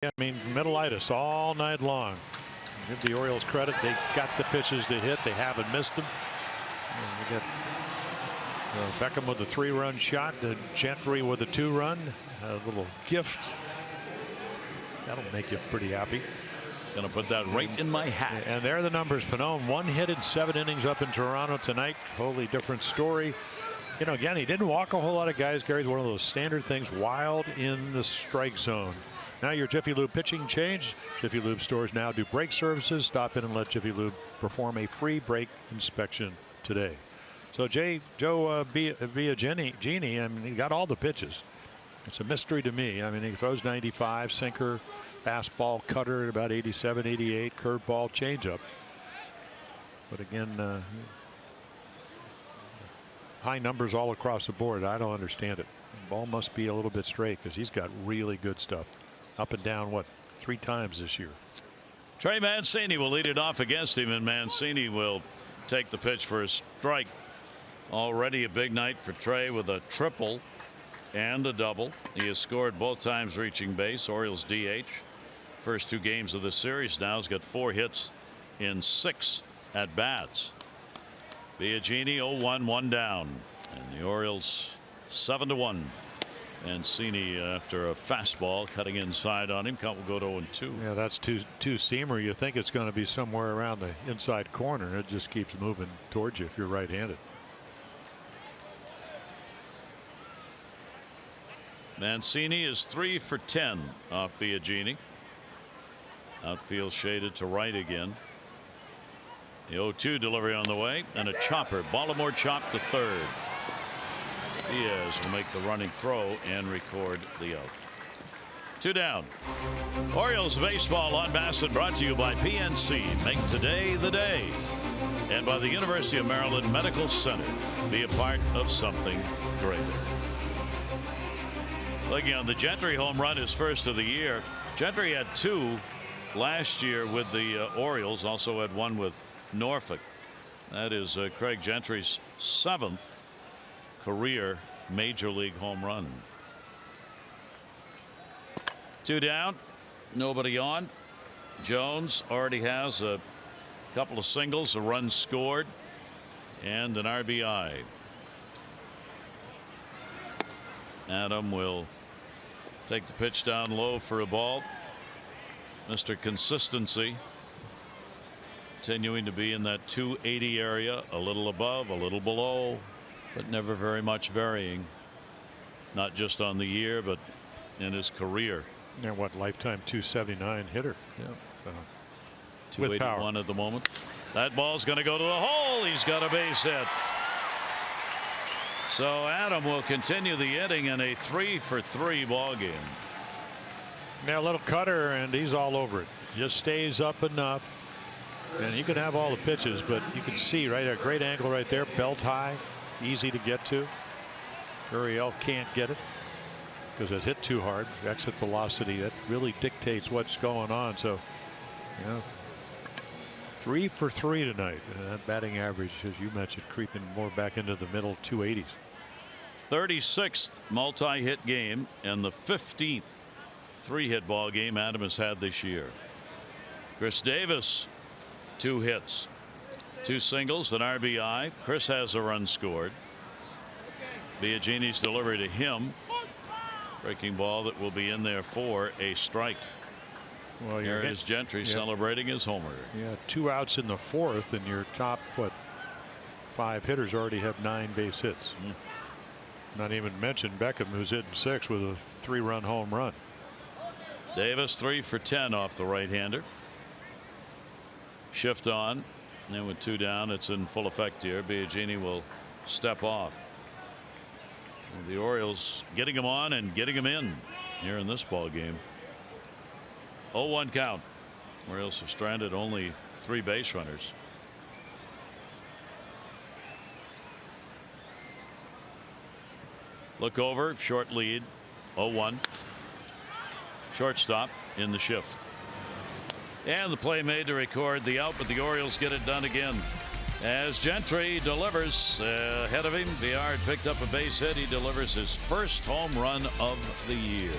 I mean, middleitis all night long. Give the Orioles credit. They got the pitches to hit. They haven't missed them. And we got Beckham with a 3-run shot. Gentry with a 2-run. A little gift. That'll make you pretty happy. Gonna put that right in my hat. And there are the numbers. Pannone, 1 hit in 7 innings up in Toronto tonight. Totally different story. You know, again, he didn't walk a whole lot of guys. Gary's one of those standard things, wild in the strike zone. Now your Jiffy Lube pitching change. Jiffy Lube stores now do brake services. Stop in and let Jiffy Lube perform a free brake inspection today. So Joe Biagini, I mean, he got all the pitches. It's a mystery to me. I mean, he throws 95, sinker, fastball, cutter at about 87, 88, curveball, changeup. But again, high numbers all across the board. I don't understand it. The ball must be a little bit straight because he's got really good stuff. Up and down, what, 3 times this year. Trey Mancini will lead it off against him, and Mancini will take the pitch for a strike. Already a big night for Trey with a triple and a double. He has scored both times reaching base. Orioles DH. First 2 games of the series now. He's got 4 hits in 6 at bats. Biagini 0-1, 1 down, and the Orioles 7-1. Mancini after a fastball cutting inside on him. Count will go to 0-2. Yeah, that's two-seamer. You think it's going to be somewhere around the inside corner. It just keeps moving towards you if you're right-handed. Mancini is 3 for 10 off Biagini. Outfield shaded to right again. The 0-2 delivery on the way, and a chopper. Baltimore chop to third. Diaz will make the running throw and record the out. 2 down. Orioles baseball on Bassett brought to you by PNC. Make today the day. And by the University of Maryland Medical Center. Be a part of something greater. Looking on the Gentry home run, his first of the year. Gentry had 2 last year with the Orioles. Also had 1 with Norfolk. That is Craig Gentry's 7th career major league home run. 2 down, nobody on. Jones already has a couple of singles, a run scored, and an RBI. Adam will take the pitch down low for a ball. Mr. Consistency continuing to be in that 280 area, a little above, a little below, but never very much varying. Not just on the year, but in his career. Yeah, what, lifetime 279 hitter. Yeah. 281 with power at the moment. That ball's going to go to the hole. He's got a base hit. So Adam will continue the inning in a 3 for 3 ball game. Now a little cutter, and he's all over it. Just stays up enough. And you can have all the pitches, but you can see right there, great angle right there, belt high, easy to get to. Uriel can't get it because it's hit too hard. Exit velocity, that really dictates what's going on. So, you know, 3 for 3 tonight. And that batting average, as you mentioned, creeping more back into the middle 280s. 36th multi-hit game and the 15th 3-hit ball game Adam has had this year. Chris Davis, 2 hits, 2 singles, an RBI. Chris has a run scored. Biagini's delivery to him. Breaking ball that will be in there for a strike. Well, here is Gentry celebrating his homer. Yeah, 2 outs in the 4th, and your top 5 hitters already have 9 base hits. Not even mention Beckham, who's hitting 6 with a 3-run home run. Davis 3 for 10 off the right-hander. Shift on, and with 2 down, it's in full effect here. Biagini will step off. And the Orioles getting him on and getting him in here in this ball game. 0-1 count. Orioles have stranded only 3 base runners. Look over, short lead, 0-1. Shortstop in the shift. And the play made to record the out, but the Orioles get it done again. As Gentry delivers ahead of him, Viard picked up a base hit. He delivers his first home run of the year.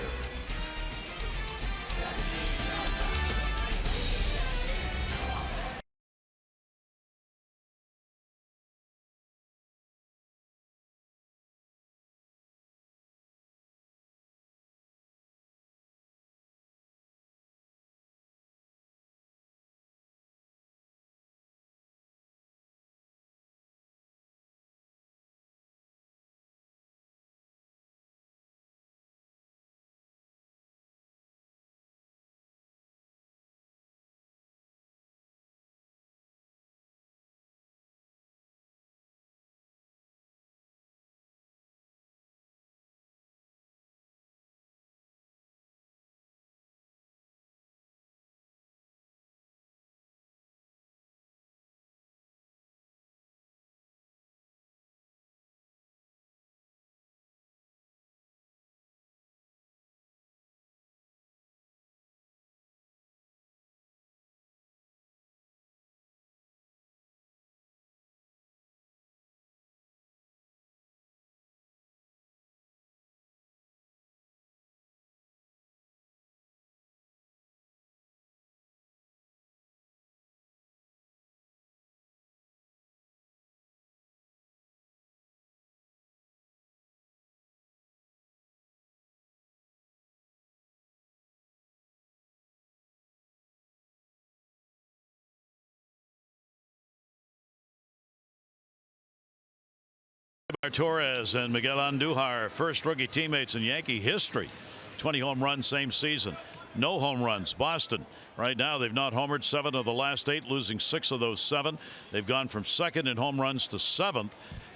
Torres and Miguel Andujar, first rookie teammates in Yankee history. 20 home runs same season. No home runs. Boston. Right now they've not homered 7 of the last 8, losing 6 of those 7. They've gone from 2nd in home runs to 7th,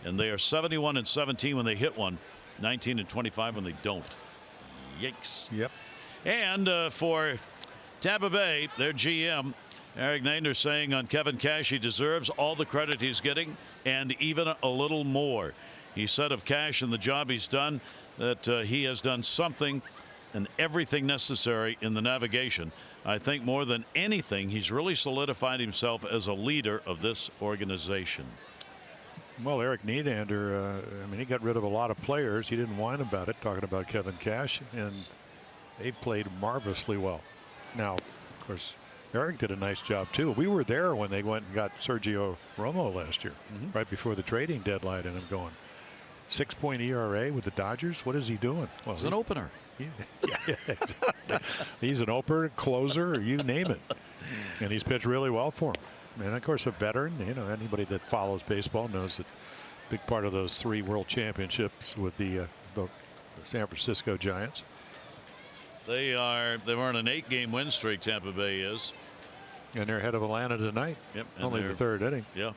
and they are 71-17 when they hit one, 19-25 when they don't. Yikes. Yep. And for Tampa Bay, their GM Eric Nader saying on Kevin Cash he deserves all the credit he's getting and even a little more. He said of Cash and the job he's done that he has done something and everything necessary in the navigation. I think more than anything he's really solidified himself as a leader of this organization. Well, Eric Nylander, I mean, he got rid of a lot of players. He didn't whine about it, talking about Kevin Cash, and they played marvelously well. Now, of course, Eric did a nice job too. We were there when they went and got Sergio Romo last year, right before the trading deadline, and I'm going 6-point ERA with the Dodgers. What is he doing? Well, he's an opener. Yeah, exactly. He's an opener, closer, you name it, and he's pitched really well for him. And of course, a veteran. You know, anybody that follows baseball knows that a big part of those 3 world championships with the San Francisco Giants. They were on an 8-game win streak. Tampa Bay is. And they're ahead of Atlanta tonight. Yep. Only the 3rd inning. Yeah.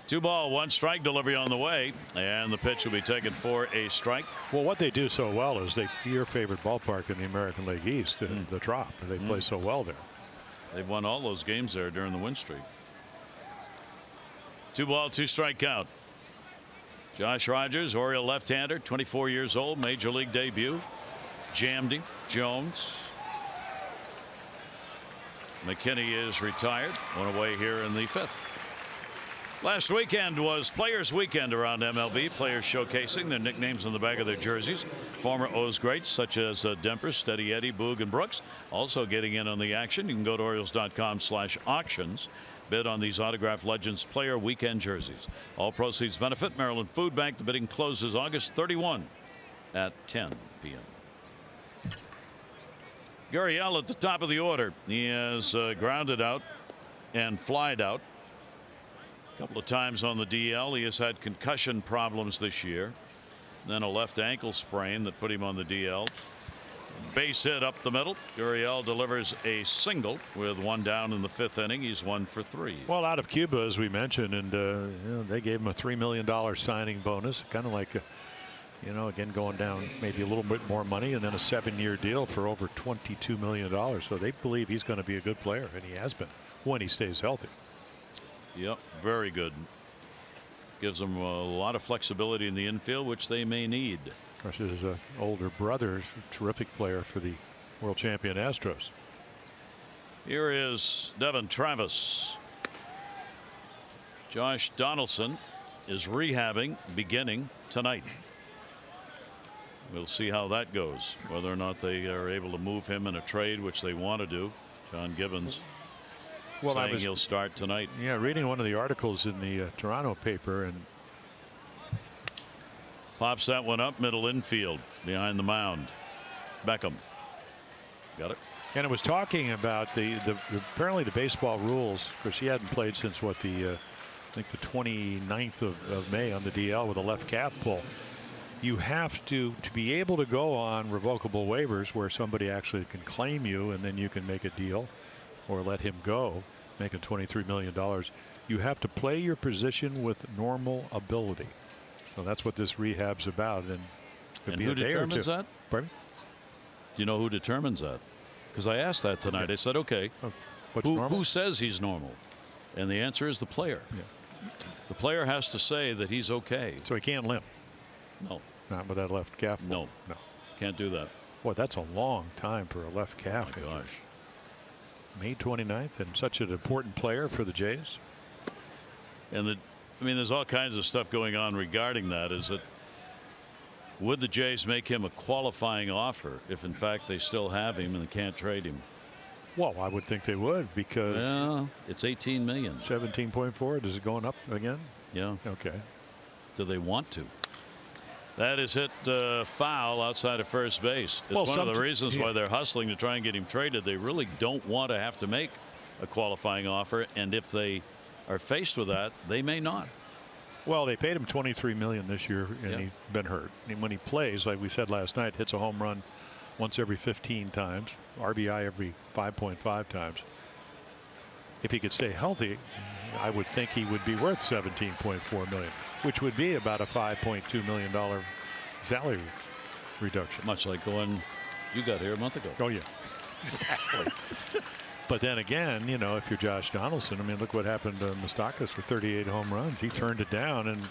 2 ball, 1 strike delivery on the way, and the pitch will be taken for a strike. Well, what they do so well is your favorite ballpark in the American League East, the Trop. They play so well there. They've won all those games there during the win streak. 2 ball, 2 strike count. Josh Rogers, Oriole left-hander, 24 years old, major league debut. Jammed him. Jones. McKinney is retired. One away here in the 5th. Last weekend was Players Weekend around MLB. Players showcasing their nicknames on the back of their jerseys. Former O's greats such as Demper, Steady Eddie, Boog, and Brooks also getting in on the action. You can go to Orioles.com/auctions. Bid on these autographed Legends Player Weekend jerseys. All proceeds benefit Maryland Food Bank. The bidding closes August 31 at 10 p.m. Gurriel at the top of the order. He has grounded out and flied out a couple of times on the DL. He has had concussion problems this year. Then a left ankle sprain that put him on the DL. Base hit up the middle. Gurriel delivers a single with 1 down in the 5th inning. He's 1 for 3. Well, out of Cuba, as we mentioned, and you know, they gave him a $3 million signing bonus, kind of like you know, again, going down maybe a little bit more money, and then a 7-year deal for over $22 million. So they believe he's going to be a good player, and he has been when he stays healthy. Yep, very good. Gives them a lot of flexibility in the infield, which they may need. Of course, his older brother is a terrific player for the world champion Astros. Here is Devin Travis. Josh Donaldson is rehabbing beginning tonight. We'll see how that goes, whether or not they are able to move him in a trade, which they want to do. John Gibbons saying he'll start tonight. Yeah, reading one of the articles in the Toronto paper, and pops that one up middle infield behind the mound. Beckham got it. And it was talking about the apparently the baseball rules, because he hadn't played since what I think the 29th of May on the DL with a left calf pull. You have to be able to go on revocable waivers where somebody actually can claim you, and then you can make a deal or let him go, making $23 million. You have to play your position with normal ability. So that's what this rehab's about. And who determines that? Pardon me? Do you know who determines that? Because I asked that tonight. Okay. I said, okay, who says he's normal? And the answer is the player. Yeah. The player has to say that he's okay. So he can't limp. No. Not with that left calf. No. Can't do that. Boy, that's a long time for a left calf. Oh, gosh. May 29th, and such an important player for the Jays. And I mean, there's all kinds of stuff going on regarding that. Is it, would the Jays make him a qualifying offer if in fact they still have him and they can't trade him? Well, I would think they would, because it's $18 million. 17.4. Does it going up again? Yeah. Okay. Do they want to? That is hit foul outside of first base. It's one of the reasons why they're hustling to try and get him traded. They really don't want to have to make a qualifying offer, and if they are faced with that, they may not. Well, they paid him $23 million this year, and he's been hurt. And when he plays, like we said last night, hits a home run once every 15 times, RBI every 5.5 times. If he could stay healthy, I would think he would be worth $17.4 million, which would be about a $5.2 million salary reduction. Much like the one you got here a month ago. Oh yeah, exactly. But then again, you know, if you're Josh Donaldson, I mean, look what happened to Moustakas with 38 home runs. He turned it down and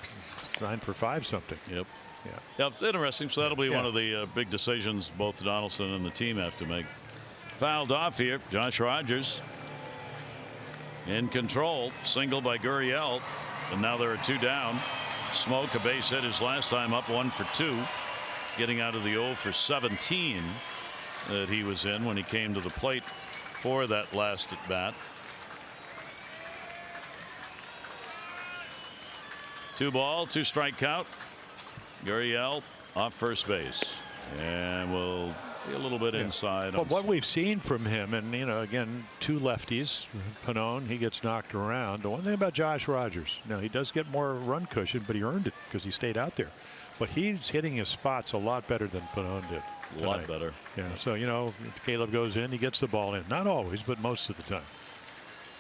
signed for 5-something. Yep. Yeah. Yep. Interesting. So that'll be one of the big decisions both Donaldson and the team have to make. Fouled off here. Josh Rogers in control. Single by Gurriel. And now there are 2 down. Smoke, a base hit his last time up, 1 for 2. Getting out of the 0 for 17 that he was in when he came to the plate for that last at bat. 2 ball, 2 strike count. Gurriel off first base, and we'll be a little bit inside. But what we've seen from him, and you know, again, 2 lefties. Pannone, he gets knocked around. The one thing about Josh Rogers, now he does get more run cushion, but he earned it because he stayed out there. But he's hitting his spots a lot better than Pannone did. A lot better. Yeah. So, you know, if Caleb goes in, he gets the ball in. Not always, but most of the time.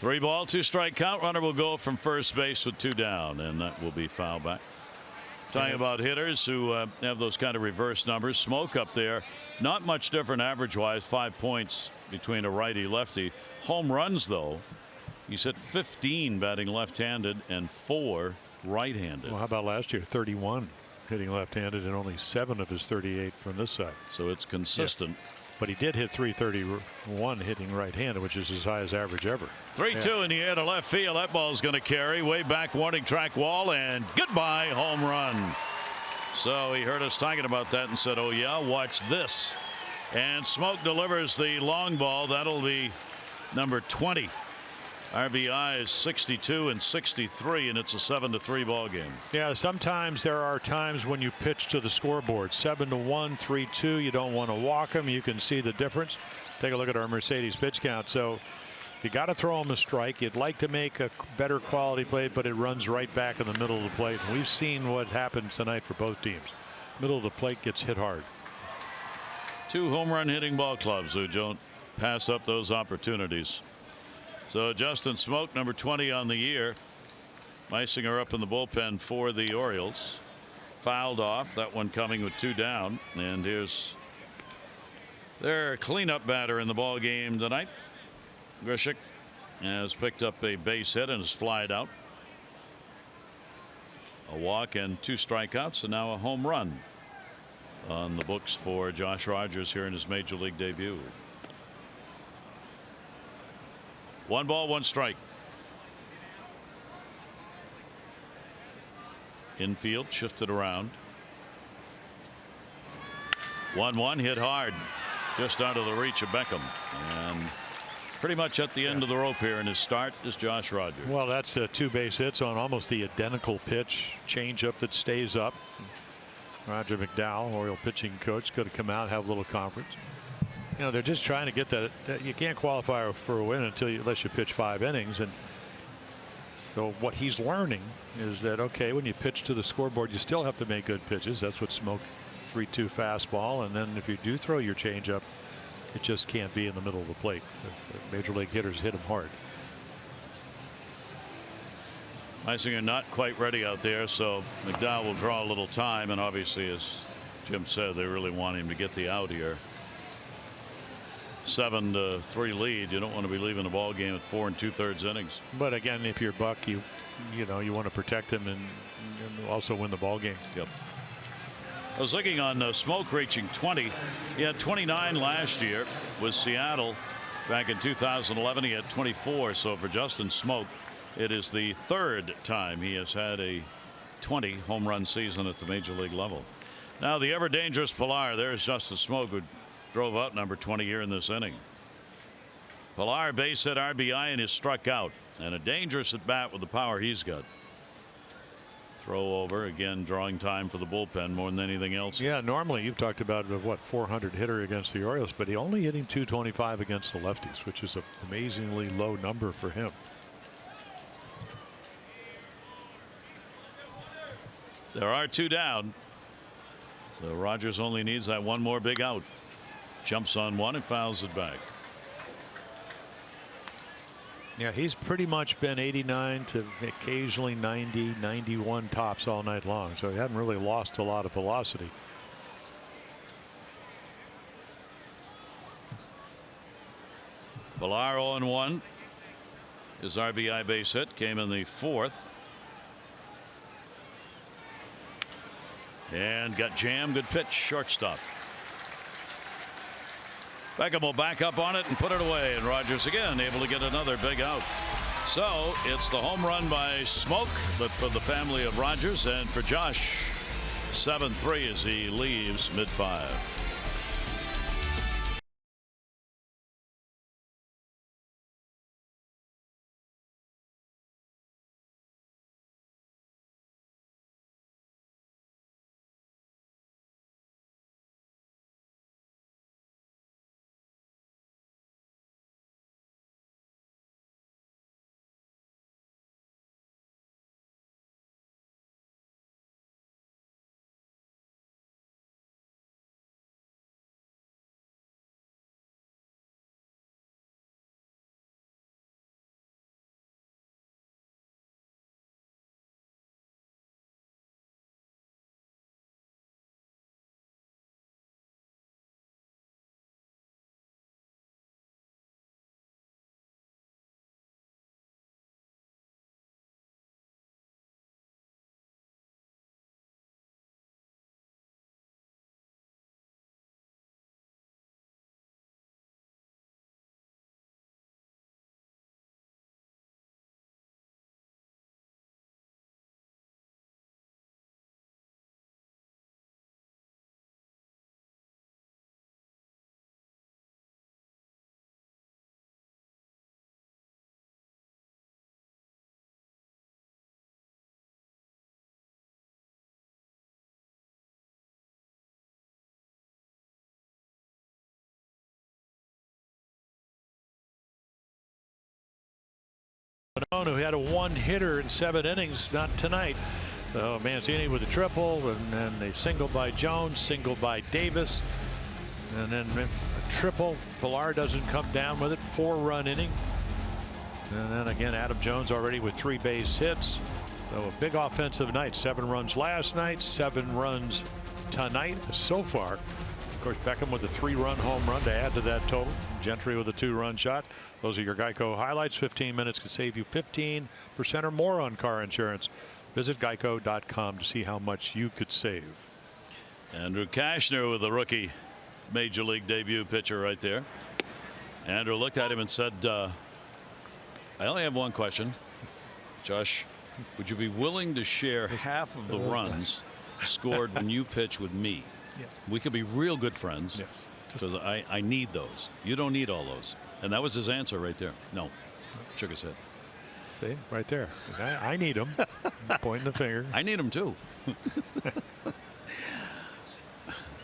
3 ball, 2 strike count. Runner will go from first base with 2 down, and that will be foul back. Talking about hitters who have those kind of reverse numbers. Smoke up there, not much different average wise, 5 points between a righty lefty. Home runs, though, he's hit 15 batting left-handed and 4 right-handed. Well, how about last year? 31 hitting left-handed and only 7 of his 38 from this side. So it's consistent. Yeah. But he did hit 331 hitting right-handed, which is his highest average ever. 3-2 in the air to left field. That ball's going to carry way back, warning track wall, and goodbye, home run. So he heard us talking about that and said, oh yeah, watch this. And Smoke delivers the long ball. That'll be number 20. RBI is 62 and 63, and it's a 7-3 ball game. Yeah, sometimes there are times when you pitch to the scoreboard, 7-1, 3-2. You don't want to walk them. You can see the difference. Take a look at our Mercedes pitch count. So you got to throw him a strike. You'd like to make a better quality play, but it runs right back in the middle of the plate. And we've seen what happened tonight for both teams. Middle of the plate gets hit hard. 2 home run hitting ball clubs who don't pass up those opportunities. So Justin Smoke, number 20 on the year. Meisinger up in the bullpen for the Orioles. Fouled off. That one coming with 2 down. And here's their cleanup batter in the ball game tonight. Grishik has picked up a base hit and is flied out. A walk and 2 strikeouts, and now a home run on the books for Josh Rogers here in his major league debut. 1 ball, 1 strike. Infield shifted around. 1-1 hit hard just out of the reach of Beckham, and pretty much at the end of the rope here in his start is Josh Rogers. Well, that's 2 base hits on almost the identical pitch, changeup that stays up. Roger McDowell, Oriole pitching coach, going to come out, have a little conference. You know, they're just trying to get that. You can't qualify for a win unless you pitch 5 innings. And so what he's learning is that, okay, when you pitch to the scoreboard, you still have to make good pitches. That's what Smoke 3-2 fastball. And then if you do throw your changeup, it just can't be in the middle of the plate. The major league hitters hit him hard. Meisinger not quite ready out there, so McDowell will draw a little time. And obviously, as Jim said, they really want him to get the out here. 7-3 lead. You don't want to be leaving the ball game at 4 2/3 innings. But again, if you're Buck, you want to protect him and also win the ball game. Yep. I was looking on Smoke reaching 20. He had 29 last year with Seattle. Back in 2011, he had 24. So for Justin Smoke, it is the 3rd time he has had a 20 home run season at the major league level. Now the ever dangerous Pilar. There's Justin Smoke, who drove out number 20 here in this inning. Pilar base hit, RBI, and is struck out, and a dangerous at bat with the power he's got. Throw over again, drawing time for the bullpen more than anything else. Yeah, normally you've talked about what 400 hitter against the Orioles, but he only hitting 225 against the lefties, which is an amazingly low number for him. There are 2 down. So Rogers only needs that one more big out. Jumps on one and fouls it back. Yeah, he's pretty much been 89 to occasionally 90, 91 tops all night long. So he hadn't really lost a lot of velocity. Pilar 0-1. His RBI base hit came in the 4th. And got jammed. Good pitch. Shortstop. Beckham will back up on it and put it away. And Rogers again able to get another big out. So it's the home run by Smoke, but for the family of Rogers and for Josh. 7-3 as he leaves mid-5. Who had a 1-hitter in 7 innings, not tonight. So Mancini with a triple, and then a single by Jones, single by Davis, and then a triple. Pilar doesn't come down with it. 4-run inning. And then again, Adam Jones already with 3 base hits. So a big offensive night. 7 runs last night, 7 runs tonight so far. Of course, Beckham with a 3-run home run to add to that total. Gentry with a 2-run shot. Those are your Geico highlights. 15 minutes could save you 15% or more on car insurance. Visit geico.com to see how much you could save. Andrew Kashner with a rookie major league debut pitcher right there. Andrew looked at him and said, I only have one question. Josh, would you be willing to share half of the runs scored when you pitch with me? Yeah. We could be real good friends. Yes. Because I need those. You don't need all those. And that was his answer right there. No. Shook his head. See, right there. I need them. Pointing the finger. I need them too.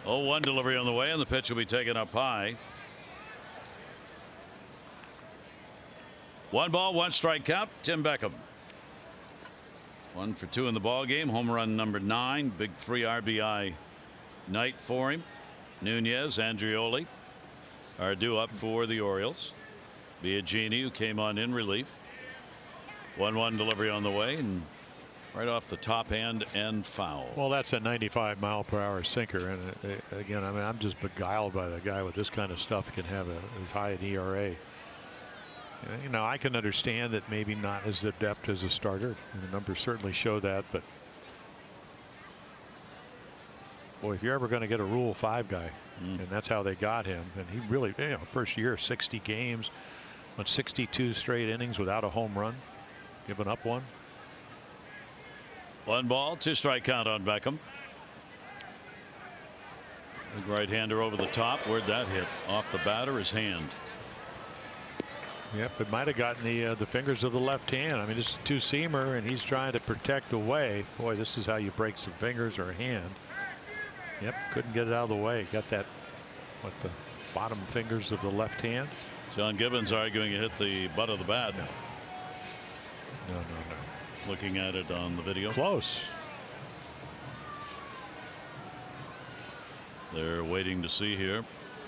0-1 delivery on the way, and the pitch will be taken up high. 1 ball, 1 strike count. Tim Beckham. 1 for 2 in the ball game. Home run number 9. Big 3 RBI night for him. Nunez, Andrioli are due up for the Orioles. Biagini, who came on in relief. 1-1 delivery on the way, and right off the top hand and foul. Well, that's a 95-mile-per-hour sinker, and again, I mean, I'm just beguiled by the guy with this kind of stuff can have as high an ERA. You know, I can understand that maybe not as adept as a starter, and the numbers certainly show that, but boy, if you're ever going to get a Rule 5 guy, and that's how they got him, and he really, you know, first year 60 games, went 62 straight innings without a home run, giving up one. 1 ball, 2 strike count on Beckham. Big right-hander over the top. Where'd that hit? Off the bat or his hand? Yep, it might have gotten the fingers of the left hand. I mean, this is a 2-seamer, and he's trying to protect away. Boy, this is how you break some fingers or a hand. Yep, couldn't get it out of the way. Got that, what, the bottom fingers of the left hand. John Gibbons arguing it hit the butt of the bat. No. Looking at it on the video. Close. They're waiting to see here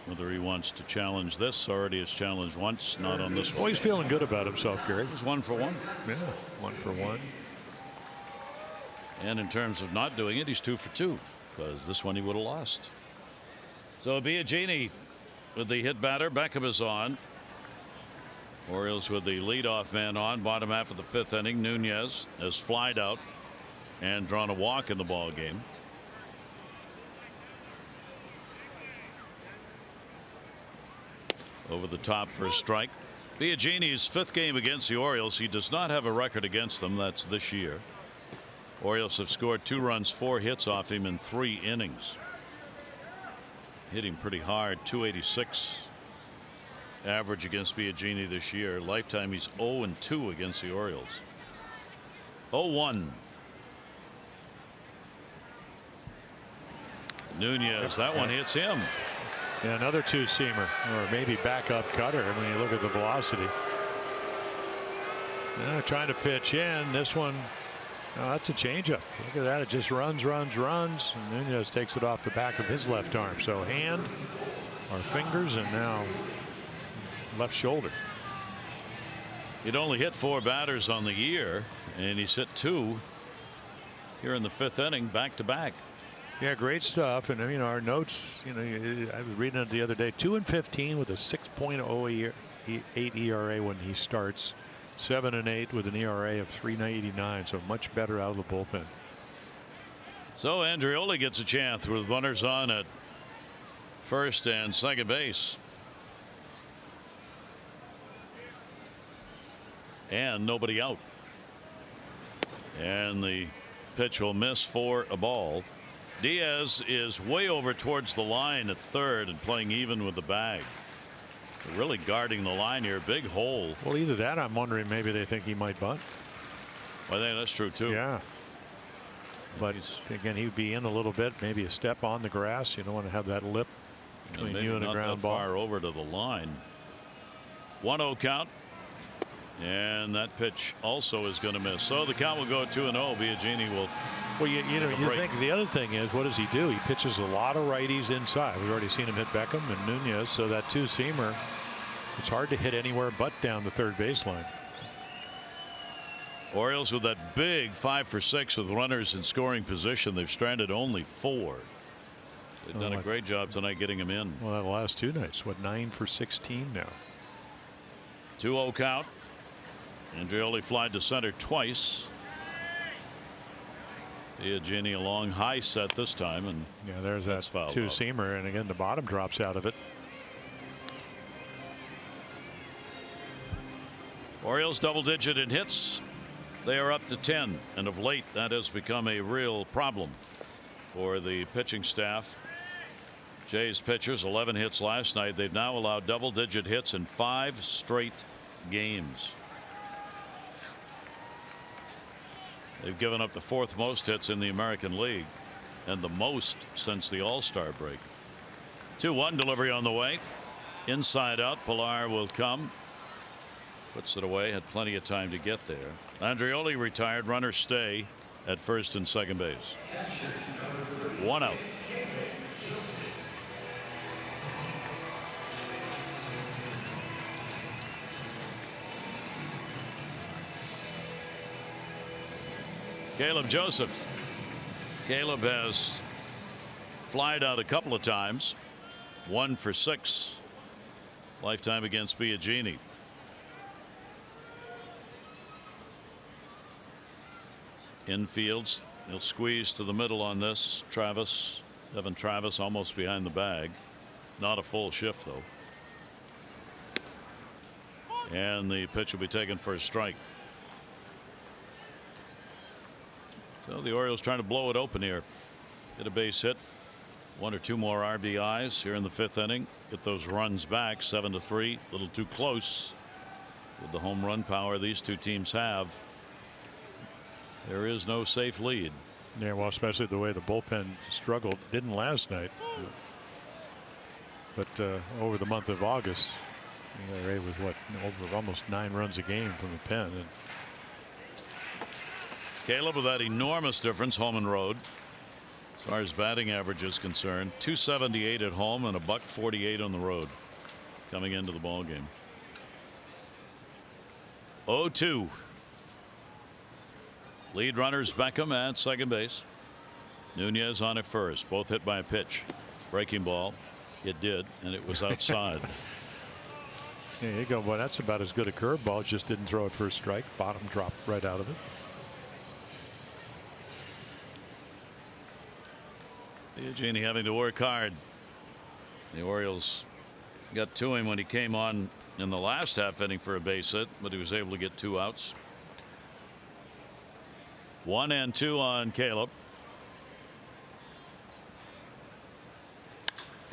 whether he wants to challenge this. Already has challenged once, not on this one. Well, he's feeling good about himself, Gary. He's 1 for 1. Yeah, 1 for 1. And in terms of not doing it, he's 2 for 2, because this one he would have lost. So Biagini with the hit batter. Beckham is on. Orioles with the leadoff man on. Bottom half of the 5th inning. Nunez has flied out and drawn a walk in the ball game. Over the top for a strike. Biagini's 5th game against the Orioles. He does not have a record against them. That's this year. Orioles have scored 2 runs, 4 hits off him in 3 innings. Hitting pretty hard. 286 average against Biagini this year. Lifetime he's 0-2 against the Orioles. 0-1. Nunez, that one hits him. Yeah, another 2-seamer, or maybe backup cutter when you look at the velocity. Trying to pitch in. This one, that's a changeup. Look at that. It just runs. And Nunez takes it off the back of his left arm. So hand, our fingers, and now left shoulder. He'd only hit 4 batters on the year, and he's hit 2 here in the 5th inning, back to back. Yeah, great stuff. And our notes, I was reading it the other day. 2-15 with a 6.08 ERA when he starts. 7-8 with an ERA of 3.89, so much better out of the bullpen. So Andreoli gets a chance with runners on at first and second base. And nobody out. And the pitch will miss for a ball. Diaz is way over towards the line at third and playing even with the bag. They're really guarding the line here. Big hole. Well, either that, I'm wondering maybe they think he might bunt. I think that's true too. Yeah. But again, he'd be in a little bit, maybe a step on the grass. You don't want to have that lip between you and a ground ball. Not that far over to the line. 1-0 count. And that pitch also is going to miss. So the count will go 2-0. Biagini will. Well, you think the other thing is, what does he do? He pitches a lot of righties inside. We've already seen him hit Beckham and Nunez. So that 2-seamer, it's hard to hit anywhere but down the third baseline. Orioles with that big 5 for 6 with runners in scoring position. They've stranded only 4. They've done a great job tonight getting him in. Well, the last 2 nights, what, 9 for 16 now. 2-0 count. Andreoli flied to center twice. Biagini a long high set this time, and yeah, there's that 2-seamer, and again the bottom drops out of it. Orioles double-digit in hits. They are up to 10, and of late that has become a real problem for the pitching staff. Jays pitchers 11 hits last night. They've now allowed double-digit hits in 5 straight games. They've given up the 4th most hits in the American League and the most since the All-Star break. 2-1 delivery on the way. Inside out. Pilar will come. Puts it away. Had plenty of time to get there. Andreoli retired. Runners stay at first and second base. 1 out. Caleb Joseph. Caleb has flied out a couple of times. 1 for 6. Lifetime against Biagini. Infields. He'll squeeze to the middle on this. Travis. Evan Travis almost behind the bag. Not a full shift though. And the pitch will be taken for a strike. So the Orioles trying to blow it open here. Get a base hit. 1 or 2 more RBIs here in the 5th inning. Get those runs back. 7-3. A little too close with the home run power these two teams have. There is no safe lead. Yeah, well, especially the way the bullpen struggled. Didn't last night. But over the month of August, the ERA was what, over almost 9 runs a game from the pen. And Caleb with that enormous difference home and road. As far as batting average is concerned, 278 at home and a .148 on the road coming into the ball game. 0-2. Lead runners Beckham at second base. Nunez on at first. Both hit by a pitch. Breaking ball. It did, and it was outside. There you go. Well, that's about as good a curveball. Just didn't throw it for a strike. Bottom dropped right out of it. Eugenie having to work hard. The Orioles got to him when he came on in the last half inning for a base hit, but he was able to get 2 outs. 1-2 on Caleb.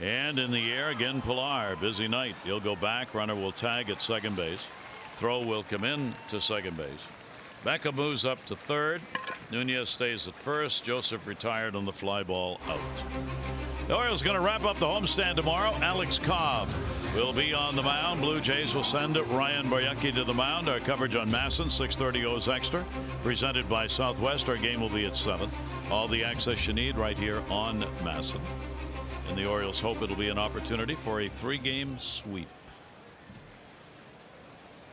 And in the air again, Pilar. Busy night. He'll go back. Runner will tag at second base. Throw will come in to second base. Beckham moves up to third. Nunez stays at first. Joseph retired on the fly ball out. The Orioles going to wrap up the homestand tomorrow. Alex Cobb will be on the mound. Blue Jays will send Ryan Boyucki to the mound. Our coverage on Masson, 6:30 O's Extra, presented by Southwest. Our game will be at 7. All the access you need right here on Masson. And the Orioles hope it'll be an opportunity for a 3-game sweep.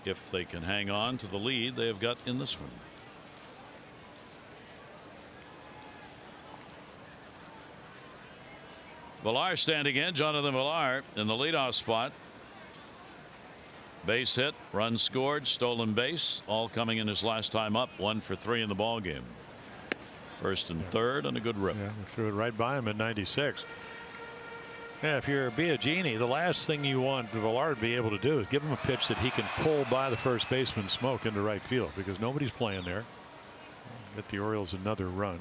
If they can hang on to the lead they have got in this one. Villar standing in. Jonathan Villar in the leadoff spot. Base hit, run scored, stolen base, all coming in his last time up. 1 for 3 in the ball game. First and third, and a good rip. Yeah, threw it right by him at 96. Yeah, if you're Biagini, the last thing you want Villar to be able to do is give him a pitch that he can pull by the first baseman Smoke into right field, because nobody's playing there. Get the Orioles another run.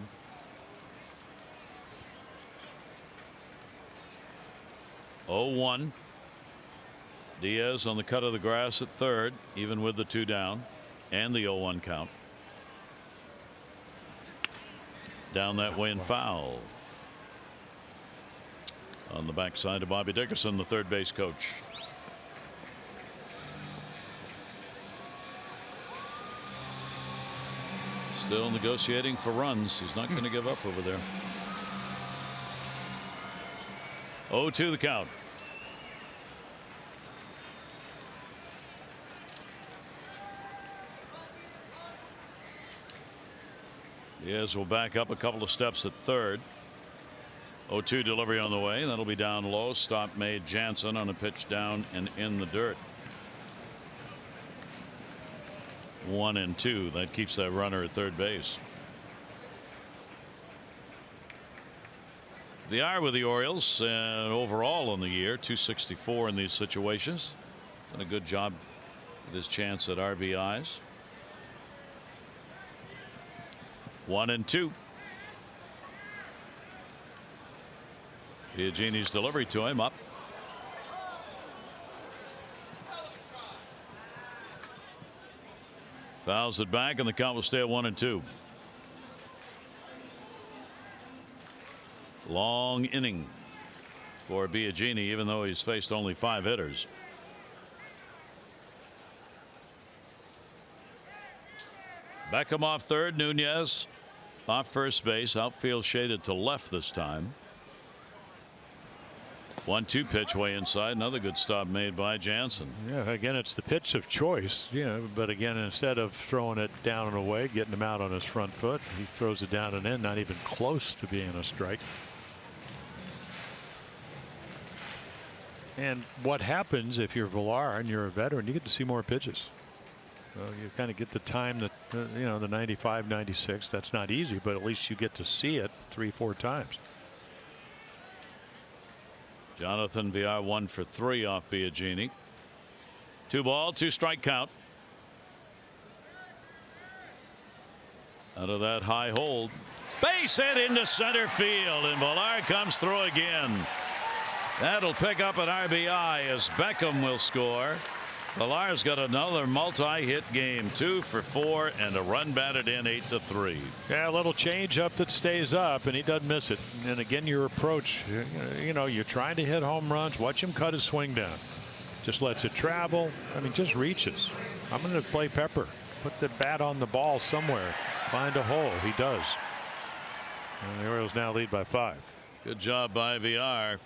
Oh, 1. Diaz on the cut of the grass at third, even with the 2 down and the 0-1 count. Down that way and foul. On the backside of Bobby Dickerson, the third base coach. Still negotiating for runs. He's not going to give up over there. 0-2 the count. Diaz will back up a couple of steps at third. 0-2 delivery on the way. That'll be down low. Stop made. Jansen on a pitch down and in the dirt. 1-2. That keeps that runner at third base. The eye with the Orioles overall on the year, 264 in these situations. Done a good job with his chance at RBIs. 1-2. Biagini's delivery to him up. Fouls it back, and the count will stay at 1-2. Long inning for Biagini, even though he's faced only 5 hitters. Beckham off third. Nunez off first base. Outfield shaded to left this time. 1-2 pitch way inside. Another good stop made by Jansen. Yeah, again, it's the pitch of choice. But again, instead of throwing it down and away, getting him out on his front foot, he throws it down and in, not even close to being a strike. And what happens if you're Villar and you're a veteran, you get to see more pitches. So you kind of get the time that, the 95, 96. That's not easy, but at least you get to see it 3-4 times. Jonathan Villar 1 for 3 off Biagini. 2 ball, 2 strike count. Out of that high hold. Base hit into center field, and Villar comes through again. That'll pick up an RBI as Beckham will score. Villar's got another multi-hit game, 2 for 4 and a run batted in, 8-3. Yeah, a little change up that stays up, and he doesn't miss it. And again, your approach, you're trying to hit home runs. Watch him cut his swing down. Just lets it travel. I mean, just reaches. I'm going to play Pepper. Put the bat on the ball somewhere. Find a hole. He does. And the Orioles now lead by 5. Good job by VR.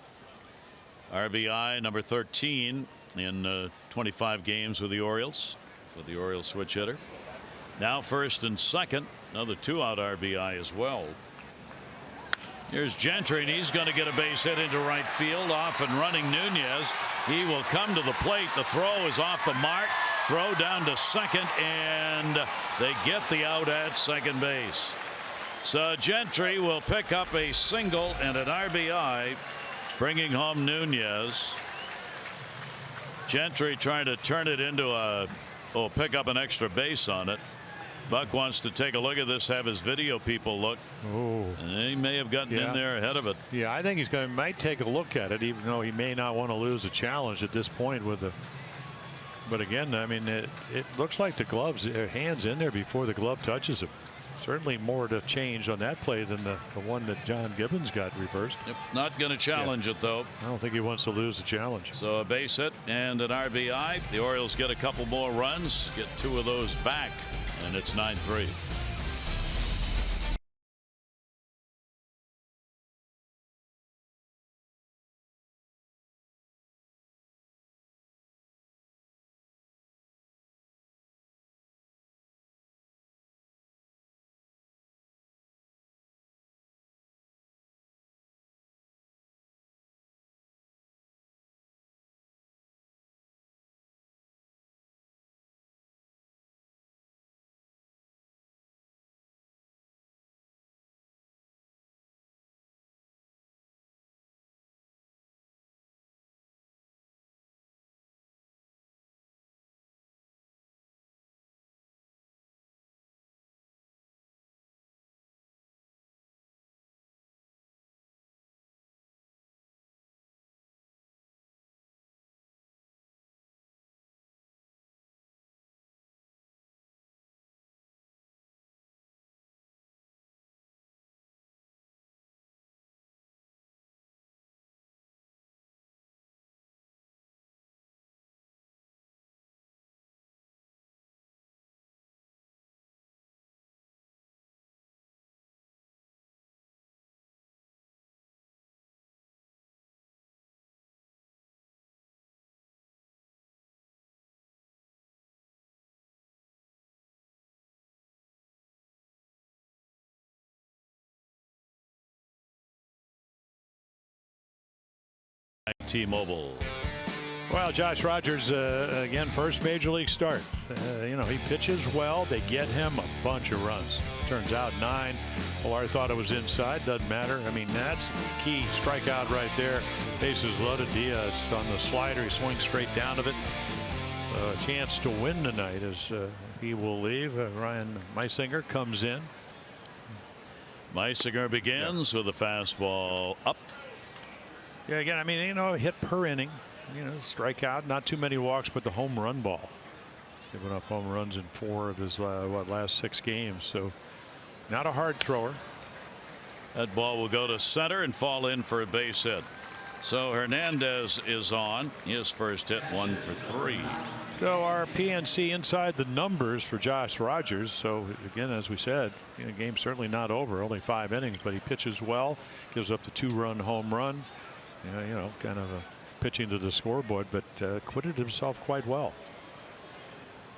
RBI number 13 in 25 games with the Orioles for the Orioles switch hitter. Now first and second, another 2-out RBI as well. Here's Gentry, and he's going to get a base hit into right field. Off and running Nunez. He will come to the plate. The throw is off the mark. Throw down to second, and they get the out at second base. So Gentry will pick up a single and an RBI, bringing home Nunez. Gentry trying to turn it into pick up an extra base on it. Buck wants to take a look at this, have his video people look. Oh, and he may have gotten in there ahead of it. Yeah, I think might take a look at it, even though he may not want to lose a challenge at this point with the. But again, I mean, it looks like the glove's hands in there before the glove touches him. Certainly more to change on that play than the one that John Gibbons got reversed. Yep, not going to challenge it, though. I don't think he wants to lose the challenge. So a base hit and an RBI. The Orioles get a couple more runs, get 2 of those back, and it's 9-3. T-Mobile. Well, Josh Rogers, again, first major league start. He pitches well. They get him a bunch of runs. Turns out 9. Pilar thought it was inside. Doesn't matter. I mean, that's key strikeout right there. Bases loaded. Diaz on the slider. He swings straight down to it. A chance to win tonight as he will leave. Ryan Meisinger comes in. Meisinger begins with a fastball up. Yeah, again, I mean, a hit per inning. Strikeout, not too many walks, but the home run ball. He's given up home runs in 4 of his last 6 games. So not a hard thrower. That ball will go to center and fall in for a base hit. So Hernandez is on. His first hit, 1 for 3. So our PNC inside the numbers for Josh Rogers. So again, as we said, the game's certainly not over. Only 5 innings, but he pitches well. Gives up the 2-run home run. Kind of pitching to the scoreboard, but acquitted himself quite well.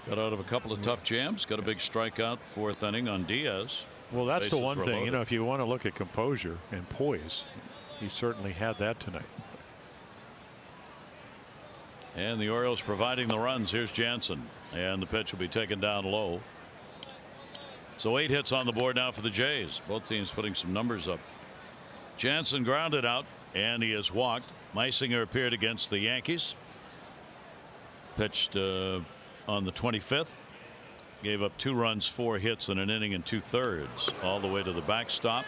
Got out of a couple of tough jams. Got a big strikeout 4th inning on Diaz. Well, that's the one thing. Loaded. If you want to look at composure and poise, he certainly had that tonight. And the Orioles providing the runs. Here's Jansen, and the pitch will be taken down low. So 8 hits on the board now for the Jays. Both teams putting some numbers up. Jansen grounded out, and he has walked. Meisinger appeared against the Yankees. Pitched on the 25th. Gave up 2 runs, 4 hits in an inning and 2/3 all the way to the backstop.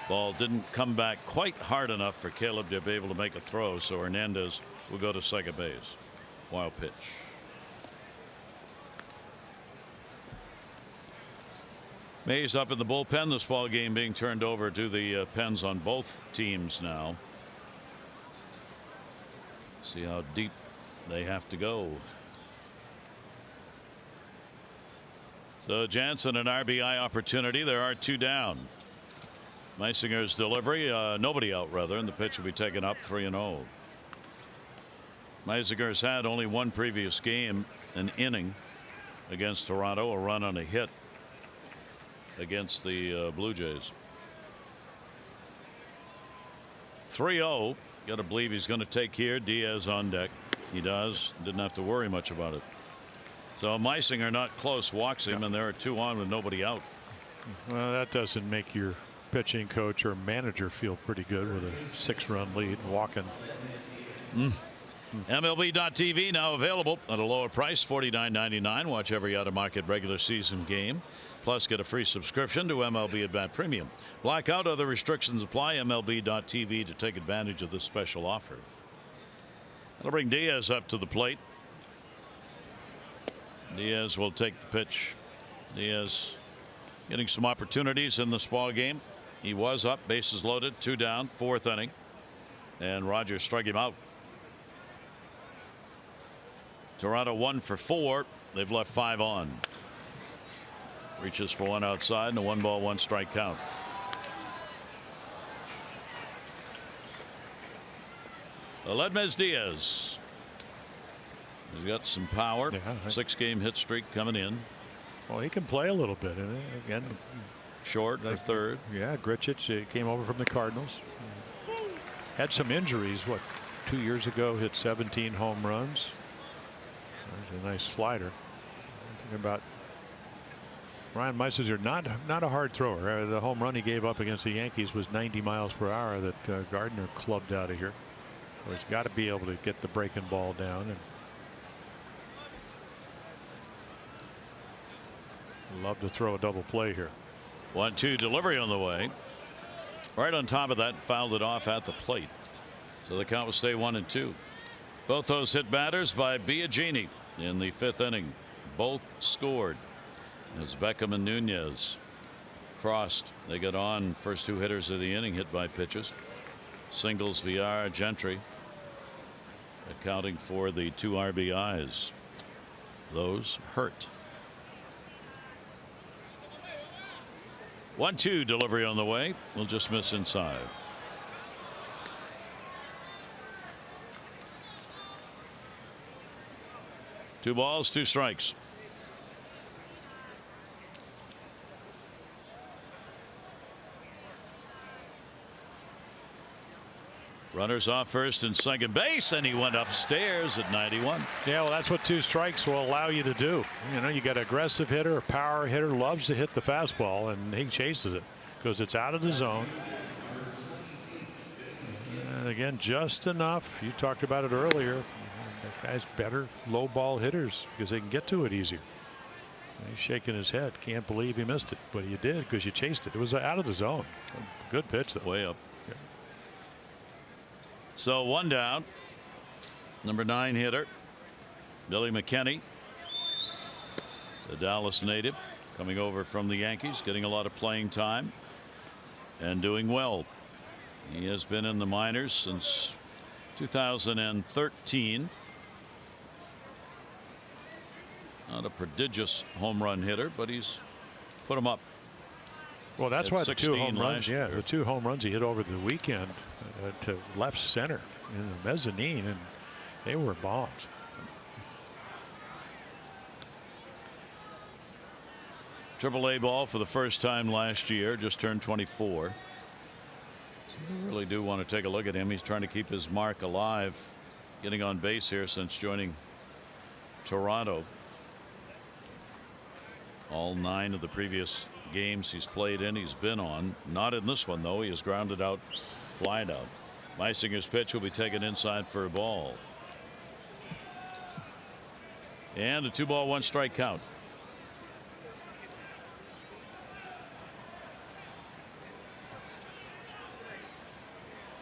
Ball didn't come back quite hard enough for Caleb to be able to make a throw, so Hernandez will go to second base. Wild pitch. Mays up in the bullpen. This ball game being turned over to the pens on both teams now. See how deep they have to go. So Jansen an RBI opportunity. There are 2 down. Meisinger's delivery, nobody out rather, and the pitch will be taken up 3-0. Meisinger's had only one previous game, an inning against Toronto, a run on a hit against the Blue Jays. 3-0. Got to believe he's going to take here. Diaz on deck. He does. Didn't have to worry much about it. So Meisinger not close, walks him, and there are 2 on with nobody out. Well, that doesn't make your pitching coach or manager feel pretty good with a 6-run lead walking. MLB.TV now available at a lower price, $49.99. Watch every out-of-market regular season game. Plus, get a free subscription to MLB At Bat Premium. Blackout, other restrictions apply. MLB.TV to take advantage of this special offer. That'll bring Diaz up to the plate. Diaz will take the pitch. Diaz getting some opportunities in this ball game. He was up, bases loaded, 2 down, 4th inning, and Rogers struck him out. Toronto 1 for 4. They've left 5 on. Reaches for 1 outside and a 1-ball 1-strike count. Aledmez Diaz. He's got some power. Yeah, 6-game hit streak coming in. Well, he can play a little bit. And again, short at third. Yeah, Grichich came over from the Cardinals. Had some injuries. What, 2 years ago? Hit 17 home runs. There's a nice slider. Thinking about Ryan Meissinger, not a hard thrower. The home run he gave up against the Yankees was 90 miles per hour that Gardner clubbed out of here. So he's got to be able to get the breaking ball down. And love to throw a double play here. 1-2 delivery on the way. Right on top of that, fouled it off at the plate. So the count will stay 1-2. Both those hit batters by Biagini in the 5th inning. Both scored as Beckham and Nunez crossed. They got on. First 2 hitters of the inning hit by pitches. Singles, VR, Gentry accounting for the 2 RBIs. Those hurt. 1-2 delivery on the way. Will just miss inside. Two balls, 2 strikes. Runners off first and second base, and he went upstairs at 91. Yeah, well, that's what 2 strikes will allow you to do. You know, you got an aggressive hitter, a power hitter, loves to hit the fastball, and he chases it because it's out of the zone. And again, just enough. You talked about it earlier. That guy's better low ball hitters because they can get to it easier. He's shaking his head. Can't believe he missed it, but he did because you chased it. It was out of the zone. Good pitch, though. Way up. Yeah. So 1 down. Number 9 hitter, Billy McKinney, the Dallas native, coming over from the Yankees, getting a lot of playing time and doing well. He has been in the minors since 2013. Not a prodigious home run hitter, but he's put him up. Well, that's why the 2 home runs. Yeah, the 2 home runs he hit over the weekend to left center in the mezzanine, and they were bombs. AAA ball for the first time last year. Just turned 24. So we really do want to take a look at him. He's trying to keep his mark alive, getting on base here since joining Toronto. All 9 of the previous games he's played in, he's been on. Not in this one, though. He is grounded out, flied out. Meisinger's pitch will be taken inside for a ball. And a 2-ball 1-strike count.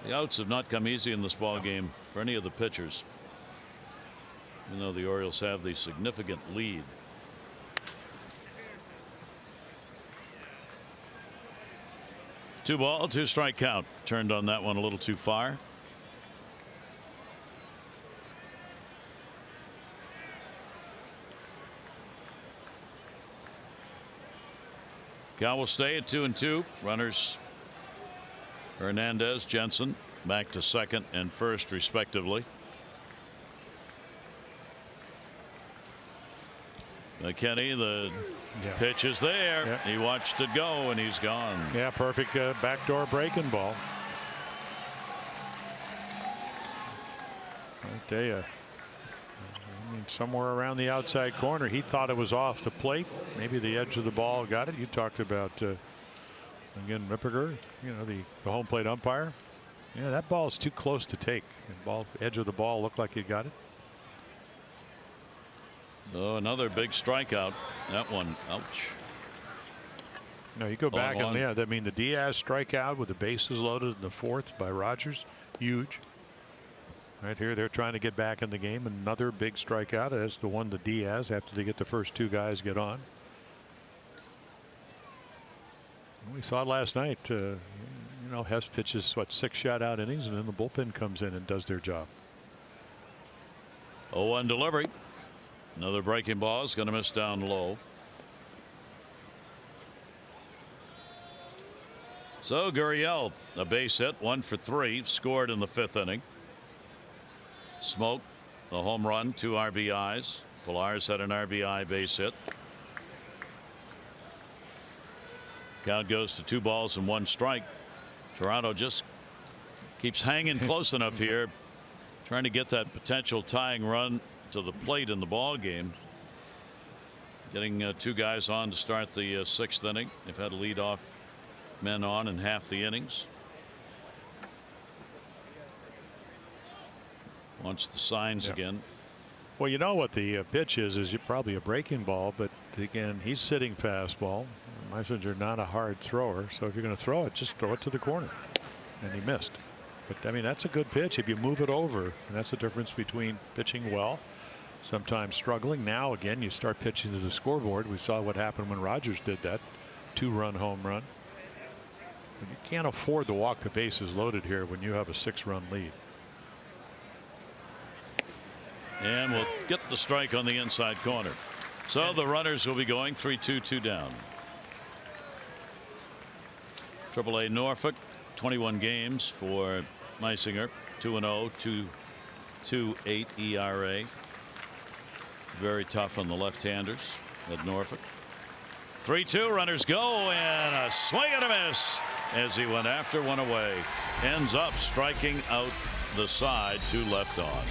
The outs have not come easy in this ball game for any of the pitchers, even though the Orioles have the significant lead. Two ball, 2-strike count. Turned on that one a little too far. Count will stay at 2-2. Runners Hernandez, Jensen back to second and first respectively. McKinney, the pitch is there. Yeah. He watched it go and he's gone. Yeah, perfect backdoor breaking ball. I tell you, I mean, somewhere around the outside corner, he thought it was off the plate. Maybe the edge of the ball got it. You talked about again Ripperger, you know, the home plate umpire. Yeah, that ball is too close to take. The edge of the ball looked like he got it. Oh, another big strikeout. That one, ouch. No, you go back and yeah, I mean the Diaz strikeout with the bases loaded in the fourth by Rogers, huge. Right here, they're trying to get back in the game. Another big strikeout. That's the one to Diaz after they get the first two guys get on. We saw it last night. You know, Hess pitches what 6 shutout innings, and then the bullpen comes in and does their job. 0-1 delivery. Another breaking ball is going to miss down low. So Gurriel, a base hit, 1 for 3, scored in the 5th inning. Smoke, a home run, 2 RBIs. Pilar's had an RBI base hit. Count goes to 2 balls and 1 strike. Toronto just keeps hanging close enough here, trying to get that potential tying run to the plate in the ball game. Getting 2 guys on to start the 6th inning. They've had leadoff men on in half the innings. Wants the signs again. Well, you know what the pitch is probably a breaking ball, but again, he's sitting fastball. Meisinger not a hard thrower, so if you're going to throw it, just throw it to the corner. And he missed. But I mean, that's a good pitch if you move it over, and that's the difference between pitching well, sometimes struggling. Now again, you start pitching to the scoreboard. We saw what happened when Rogers did that 2-run home run. But you can't afford to walk the bases loaded here when you have a 6-run lead. And we'll get the strike on the inside corner. So the runners will be going 3-2, 2 down. AAA Norfolk, 21 games for Meisinger, 2-0, 2.28 ERA. Very tough on the left-handers at Norfolk. 3-2, runners go, and a swing and a miss as he went after one away. Ends up striking out the side, 2 left on.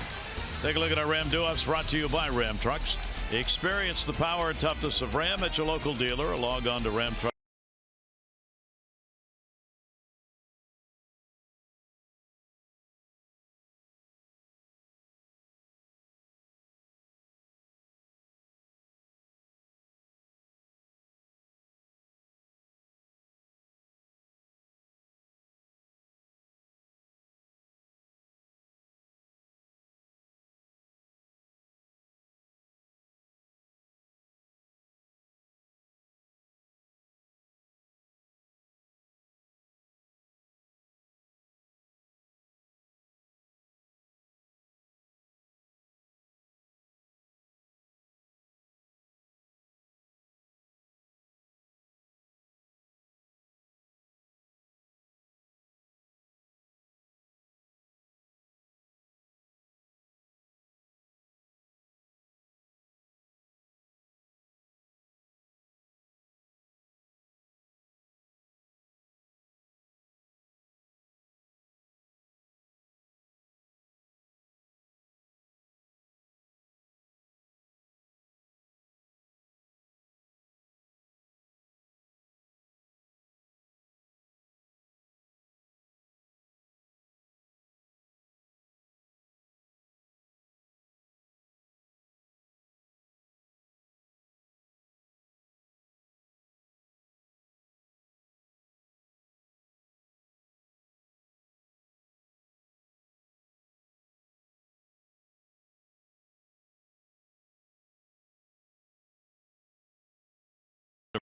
Take a look at our Ram Do-Offs, brought to you by Ram Trucks. Experience the power and toughness of Ram at your local dealer, or log on to Ram Trucks.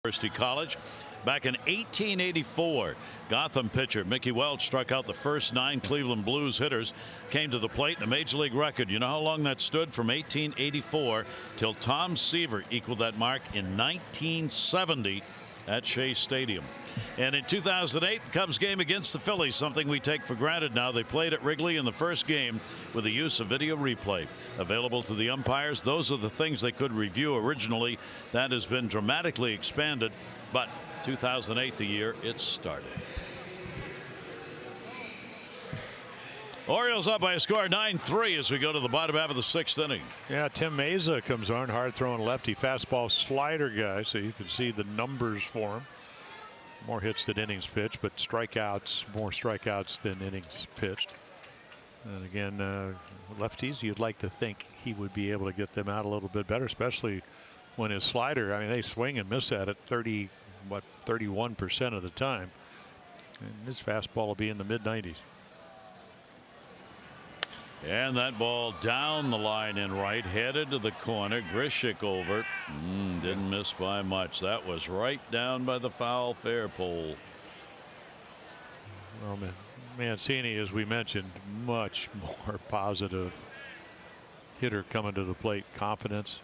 University College. Back in 1884, Gotham pitcher Mickey Welch struck out the first 9 Cleveland Blues hitters, came to the plate in a major league record. You know how long that stood? From 1884 till Tom Seaver equaled that mark in 1970 at Shea Stadium. And in 2008, the Cubs game against the Phillies, something we take for granted now. They played at Wrigley in the first game with the use of video replay available to the umpires. Those are the things they could review originally. That has been dramatically expanded, but 2008, the year it started. Orioles up by a score 9-3 as we go to the bottom half of the 6th inning. Yeah, Tim Meza comes on, hard throwing lefty fastball slider guy, so you can see the numbers for him. More hits than innings pitched, but strikeouts, more strikeouts than innings pitched. And again, lefties, you'd like to think he would be able to get them out a little bit better, especially when his slider, I mean, they swing and miss at it 31% of the time. And his fastball will be in the mid-90s. And that ball down the line in right, headed to the corner. Grishik over. Didn't miss by much. That was right down by the foul fair pole. Well, Mancini, as we mentioned, much more positive hitter coming to the plate. Confidence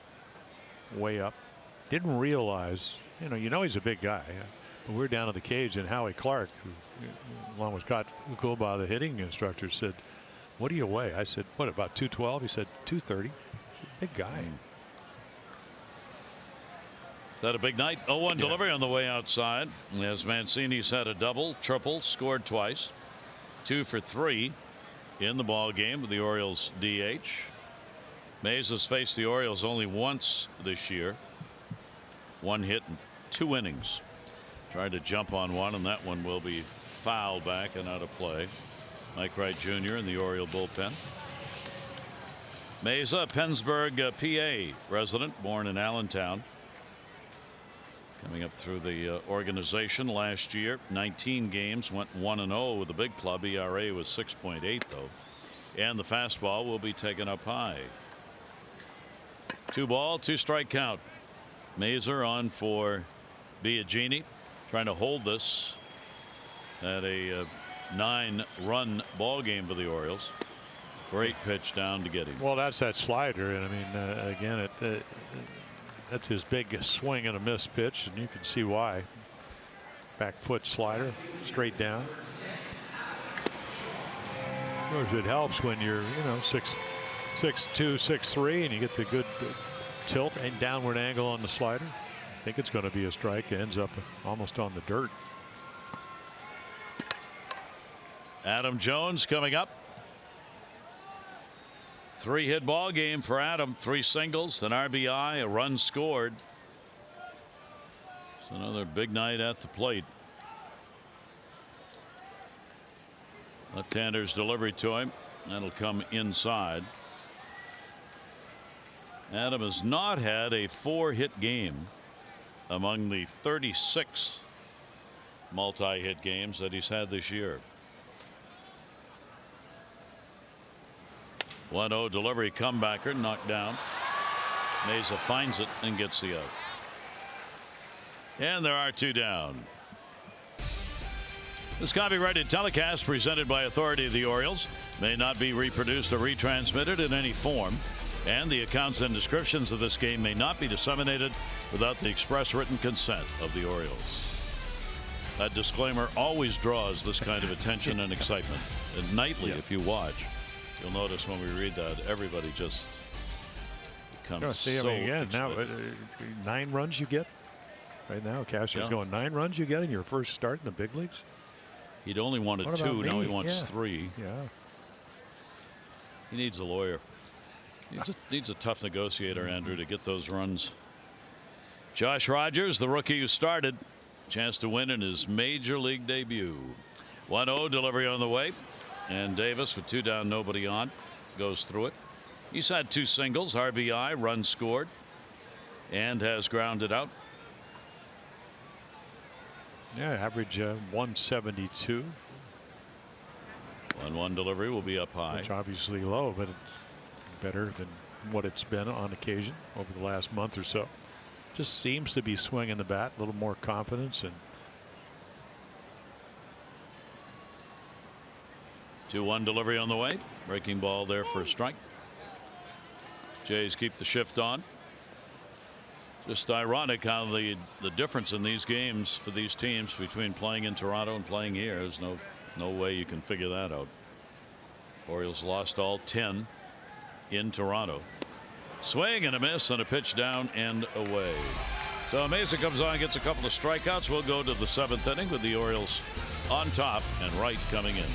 way up. Didn't realize, you know he's a big guy. But we're down to the cage, and Howie Clark, who along with Scott Ukulba, the hitting instructor, said, "What do you weigh?" I said, "What, about 212?" He said, 230. He's a big guy. Is that a big night? 0-1 delivery on the way outside. As Mancini's had a double, triple, scored twice. 2 for 3 in the ball game with the Orioles DH. Mays has faced the Orioles only once this year. 1 hit in 2 innings. Tried to jump on one, and that one will be fouled back and out of play. Mike Wright Jr. in the Oriole bullpen. Meza, Pennsburg, PA resident, born in Allentown. Coming up through the organization last year, 19 games, went 1-0 with the big club. ERA was 6.8 though. And the fastball will be taken up high. 2 ball, 2 strike count. Mazer on for Biagini, trying to hold this at a 9-run ball game for the Orioles. Great pitch down to get him. Well, that's that slider, and I mean, again, that's his big swing and a miss pitch, and you can see why. Back foot slider, straight down. Of course, it helps when you're 6'2", 6'3", and you get the good tilt and downward angle on the slider. I think it's going to be a strike. It ends up almost on the dirt. Adam Jones coming up. 3-hit ball game for Adam. 3 singles, an RBI, a run scored. It's another big night at the plate. Left-hander's delivery to him. That'll come inside. Adam has not had a 4-hit game among the 36 multi-hit games that he's had this year. 1-0 delivery, comebacker, knocked down. Meza finds it and gets the out. And there are 2 down. This copyrighted telecast presented by authority of the Orioles may not be reproduced or retransmitted in any form, and the accounts and descriptions of this game may not be disseminated without the express written consent of the Orioles. That disclaimer always draws this kind of attention and excitement. And nightly, if you watch, you'll notice when we read that, everybody just becomes so again, now 9 runs you get right now. Castro's going 9 runs you get in your first start in the big leagues. He'd only wanted 2. Now he wants 3. Yeah. He needs a lawyer. Needs a tough negotiator, Andrew, to get those runs. Josh Rogers, the rookie who started, chance to win in his major league debut. 1-0 delivery on the way. And Davis with 2 down, nobody on, goes through it. He's had 2 singles, RBI, run scored, and has grounded out. Yeah, average 172. 1-1 delivery will be up high. Which obviously low, but it's better than what it's been on occasion over the last month or so. Just seems to be swinging the bat, a little more confidence. And 2-1 delivery on the way. Breaking ball there for a strike. Jays keep the shift on. Just ironic how the difference in these games for these teams between playing in Toronto and playing here. There's no way you can figure that out. Orioles lost all 10 in Toronto. Swing and a miss and a pitch down and away. So Mesa comes on, gets a couple of strikeouts. We'll go to the 7th inning with the Orioles on top and Wright coming in.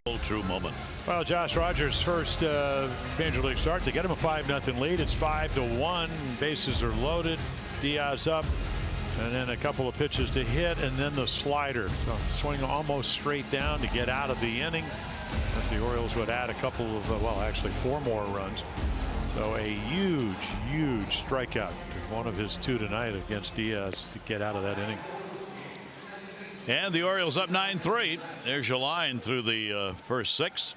Full true moment. Well, Josh Rogers' first Major League start to get him a 5-0 lead. It's 5-1. Bases are loaded. Diaz up, and then a couple of pitches to hit, and then the slider. So swing almost straight down to get out of the inning. As the Orioles would add a couple of, well, actually 4 more runs. So a huge strikeout. One of his 2 tonight against Diaz to get out of that inning. And the Orioles up 9-3. There's your line through the first 6.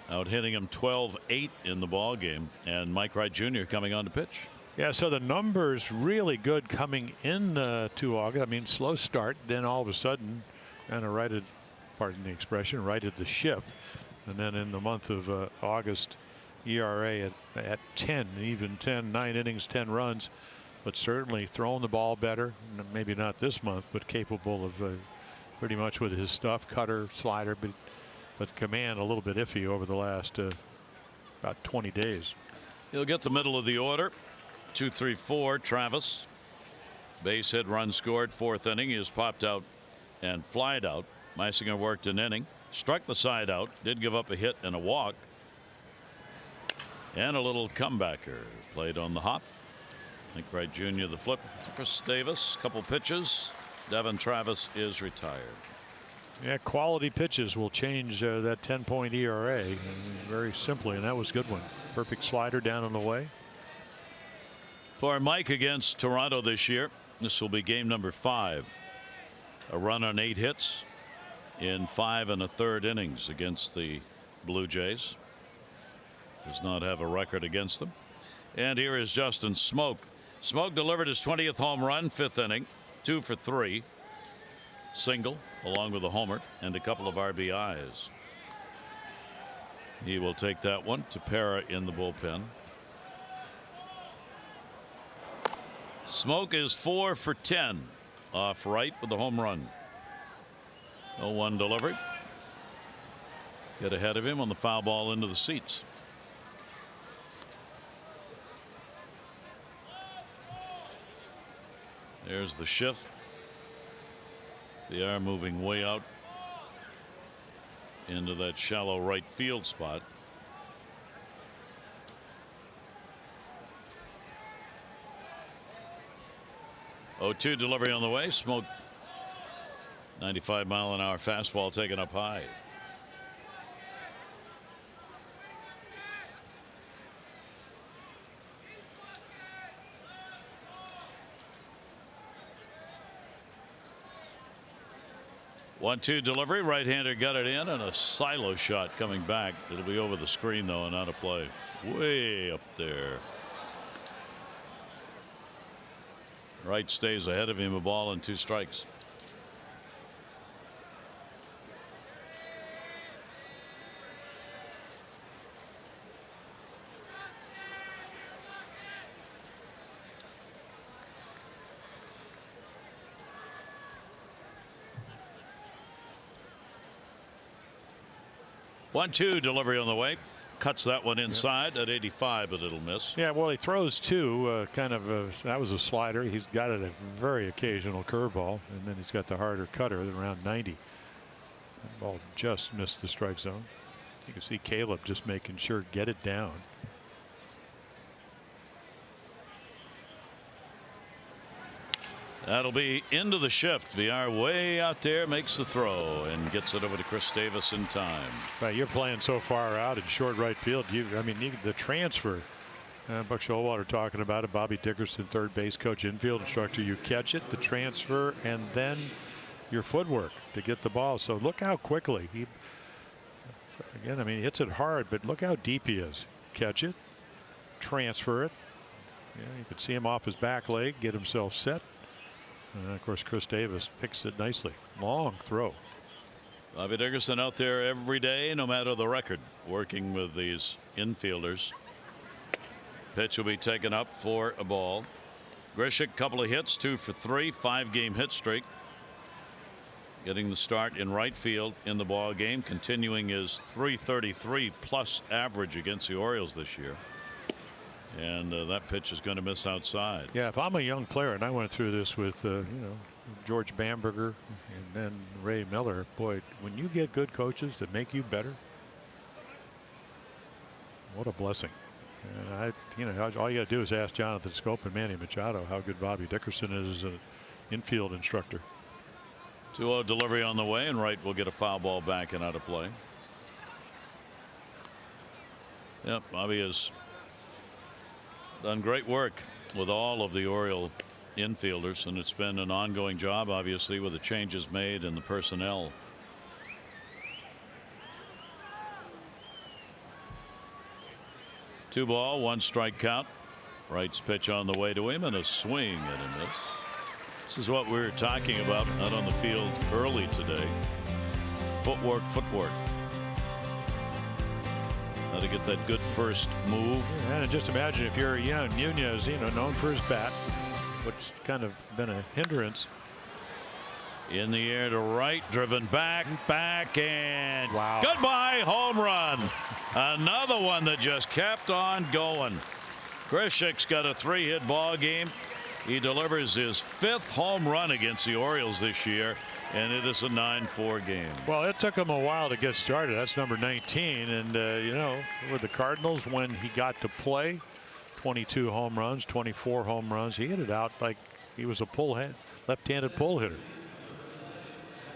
Out hitting him 12-8 in the ball game, and Mike Wright Jr. coming on to pitch. Yeah, so the numbers really good coming in to August. I mean, slow start, then all of a sudden kind of righted, pardon the expression, righted the ship. And then in the month of August, ERA at 10, even 10, 9 innings, 10 runs. But certainly throwing the ball better. Maybe not this month, but capable of pretty much with his stuff, cutter, slider, but command a little bit iffy over the last about 20 days. He'll get the middle of the order. 2, 3, 4. Travis. Base hit, run scored. 4th inning. He is popped out and flied out. Meisinger worked an inning, struck the side out, did give up a hit and a walk, and a little comebacker played on the hop. Mike Wright Jr. the flip to Chris Davis. Couple pitches. Devin Travis is retired. Yeah, quality pitches will change that 10-point ERA very simply, and that was a good one. Perfect slider down and away. For Mike against Toronto this year, this will be game number 5. A run on 8 hits in 5 1/3 innings against the Blue Jays. Does not have a record against them. And here is Justin Smoak. Smoak delivered his 20th home run, 5th inning, 2 for 3. Single along with a homer and a couple of RBIs. He will take that one to Para in the bullpen. Smoak is 4 for 10 off Wright with a home run. 0-1 delivery. Get ahead of him on the foul ball into the seats. There's the shift. They are moving way out into that shallow right field spot. Oh, 2 delivery on the way. Smoke 95-mile-an-hour fastball taken up high. 1-2 delivery. Right-hander got it in, and a silo shot coming back. It'll be over the screen though and out of play. Way up there. Right stays ahead of him. A ball and 2 strikes. One-two delivery on the way. Cuts that one inside at 85, but it'll miss. Yeah, well, he throws 2. That was a slider. He's got a very occasional curveball, and then he's got the harder cutter at around 90. That ball just missed the strike zone. You can see Caleb just making sure get it down. That'll be into the shift. VR way out there makes the throw and gets it over to Chris Davis in time. Right, you're playing so far out in short right field. The transfer. Buck Showalter talking about it. Bobby Dickerson, third base coach, infield instructor. You catch it, the transfer, and then your footwork to get the ball. So look how quickly he. Again, he hits it hard, but look how deep he is. Catch it, transfer it. Yeah, you could see him off his back leg, get himself set. And of course, Chris Davis picks it nicely. Long throw. Bobby Dickerson out there every day, no matter the record, working with these infielders. Pitch will be taken up for a ball. Grichuk, couple of hits, 2 for 3, 5-game hit streak. Getting the start in right field in the ball game, continuing his .333 plus average against the Orioles this year. And that pitch is going to miss outside. Yeah, if I'm a young player and I went through this with George Bamberger and then Ray Miller, boy, when you get good coaches that make you better, what a blessing. And all you got to do is ask Jonathan Scope and Manny Machado how good Bobby Dickerson is as an infield instructor. 2-0 delivery on the way, and Wright will get a foul ball back and out of play. Yep, Bobby has done great work with all of the Oriole infielders, and it's been an ongoing job, obviously, with the changes made and the personnel. Two ball, 1 strike count. Wright's pitch on the way to him, and a swing and a miss. This is what we were talking about out on the field early today. Footwork. How to get that good first move. And just imagine if you're Nunez, known for his bat, which kind of been a hindrance. In the air to right, driven back, and wow. Goodbye, home run. Another one that just kept on going. Grichuk's got a 3-hit ball game. He delivers his 5th home run against the Orioles this year, and it is a 9-4 game. Well, it took him a while to get started. That's number 19. And, with the Cardinals, when he got to play, 22 home runs, 24 home runs. He hit it out like he was a left-handed pull hitter.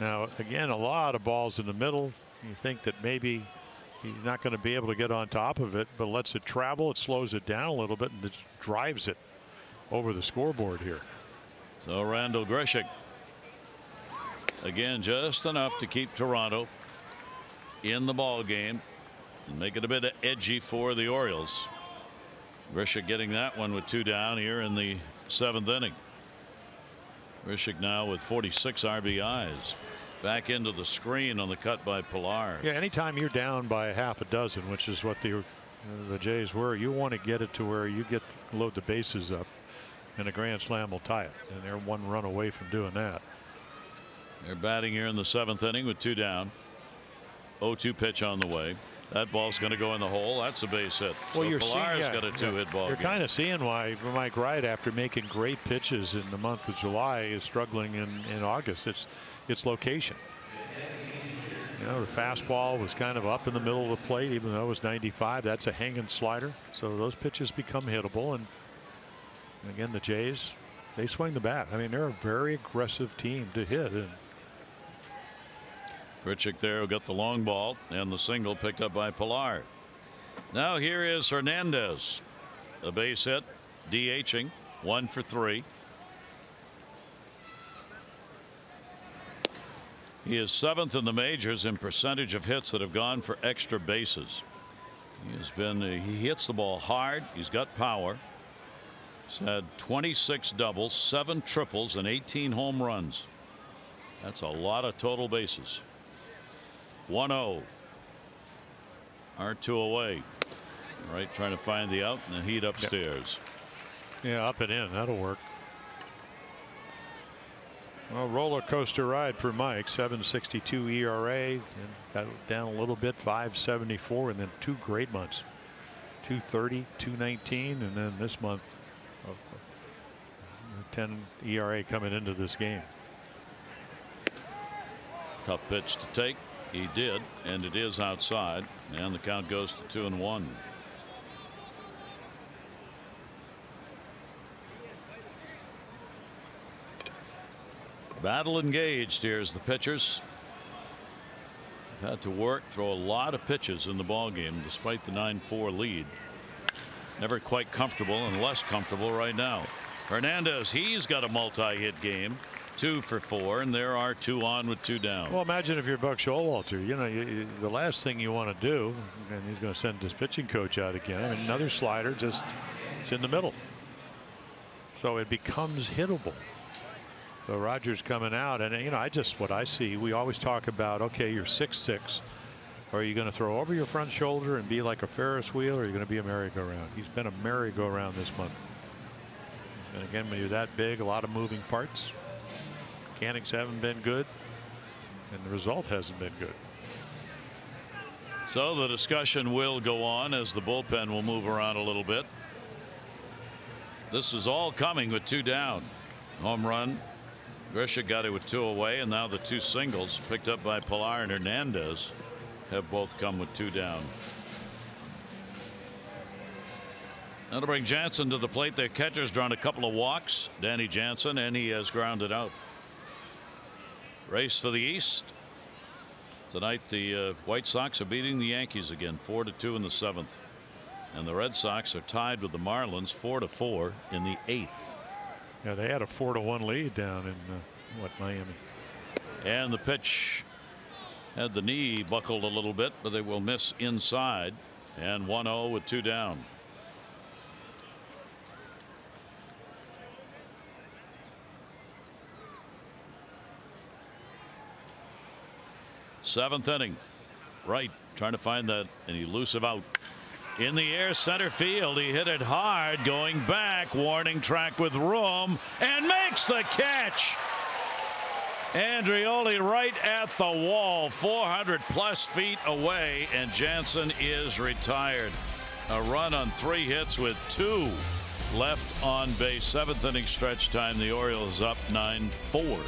Now, again, a lot of balls in the middle. You think that maybe he's not going to be able to get on top of it, but lets it travel. It slows it down a little bit, and it drives it over the scoreboard here. So Randall Grichuk, again, just enough to keep Toronto in the ball game and make it a bit edgy for the Orioles. Grichuk getting that one with 2 down here in the 7th inning. Grichuk now with 46 RBIs. Back into the screen on the cut by Pilar. Yeah, anytime you're down by a half a dozen, which is what the Jays were, you want to get it to where you load the bases up, and a grand slam will tie it. And they're 1 run away from doing that. They're batting here in the 7th inning with 2 down. 0-2 pitch on the way. That ball's going to go in the hole. That's a base hit. Well, so you're Pilar's got a 2-hit ball. You're kind of seeing why Mike Wright, after making great pitches in the month of July, is struggling in August. It's location. The fastball was kind of up in the middle of the plate, even though it was 95. That's a hanging slider. So those pitches become hittable. And again, the Jays, they swing the bat. They're a very aggressive team to hit. And Grichuk there who got the long ball and the single picked up by Pilar. Now here is Hernandez. A base hit, DHing, 1 for 3. He is 7th in the majors in percentage of hits that have gone for extra bases. He hits the ball hard. He's got power. He's had 26 doubles, 7 triples, and 18 home runs. That's a lot of total bases. 1-0. R2 away. Right, trying to find the out and the heat upstairs. Yeah, up and in. That'll work. Well, roller coaster ride for Mike. 7.62 ERA, and got down a little bit, 5.74, and then 2 great months, 2.30, 2.19, and then this month, 10 ERA coming into this game. Tough pitch to take. He did, and it is outside, and the count goes to 2-1. Battle engaged. Here's the pitchers. They've had to work, throw a lot of pitches in the ball game despite the 9-4 lead. Never quite comfortable, and less comfortable right now. Hernandez, he's got a multi-hit game. 2 for 4, and there are 2 on with 2 down. Well, imagine if you're Buck Showalter. You know, the last thing you want to do, and he's going to send his pitching coach out again. I mean, another slider, just it's in the middle, so it becomes hittable. So Rogers coming out, and you know, what I see, we always talk about, okay, you're 6'6". Are you going to throw over your front shoulder and be like a Ferris wheel, or are you going to be a merry-go-round? He's been a merry-go-round this month. And again, when you're that big, a lot of moving parts. Mechanics haven't been good, and the result hasn't been good. So the discussion will go on as the bullpen will move around a little bit. This is all coming with 2 down. Home run. Grisha got it with 2 away, and now the 2 singles picked up by Pilar and Hernandez have both come with 2 down. That'll bring Jansen to the plate. Their catcher's drawn a couple of walks, Danny Jansen, and he has grounded out. Race for the East. Tonight the White Sox are beating the Yankees again, 4-2 in the 7th. And the Red Sox are tied with the Marlins 4-4 in the 8th. Yeah, they had a 4-1 lead down in Miami. And the pitch had the knee buckled a little bit, but they will miss inside. And 1-0 with 2 down. Seventh inning. Right, trying to find that an elusive out. In the air, center field. He hit it hard, going back, warning track with room, and makes the catch. Andreoli right at the wall, 400+ feet away, and Jansen is retired. A run on 3 hits with 2 left on base. 7th inning stretch time. The Orioles up 9-4.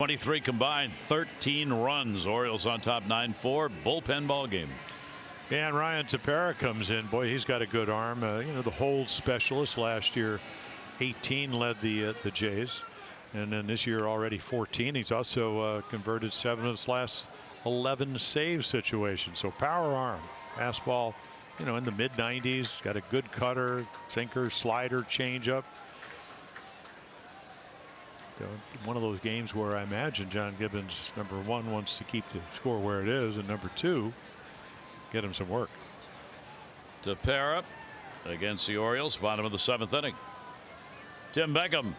23 combined, 13 runs. Orioles on top 9-4. Bullpen ball game. Yeah, and Ryan Tepera comes in. Boy, he's got a good arm. You know, the hold specialist last year, 18 led the Jays, and then this year already 14. He's also converted 7 of his last 11 save situations. So power arm, fastball, you know, in the mid 90s. Got a good cutter, sinker, slider, changeup. One of those games where I imagine John Gibbons, number 1, wants to keep the score where it is, and number 2, get him some work. Tepera against the Orioles, bottom of the 7th inning. Tim Beckham.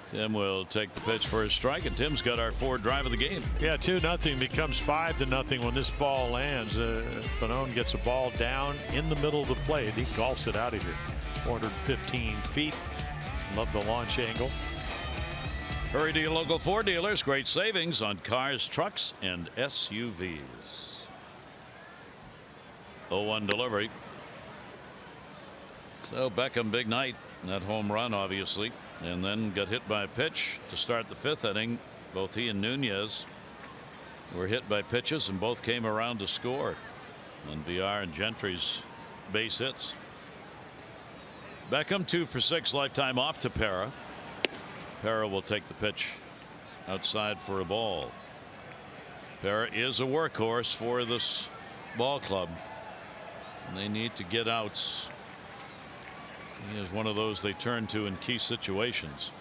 Tim will take the pitch for his strike, and Tim's got our 4th drive of the game. Yeah, 2-0 becomes 5-0 when this ball lands. Bonone gets a ball down in the middle of the plate. He golfs it out of here. 415 feet. Love the launch angle. Hurry to your local Ford dealers. Great savings on cars, trucks, and SUVs. 0-1 delivery. So Beckham, big night. That home run, obviously, and then got hit by a pitch to start the 5th inning. Both he and Nunez were hit by pitches, and both came around to score on VR and Gentry's base hits. Beckham 2 for 6, lifetime off to Tepera. Tepera will take the pitch outside for a ball. Tepera is a workhorse for this ball club. And they need to get outs. He is one of those they turn to in key situations.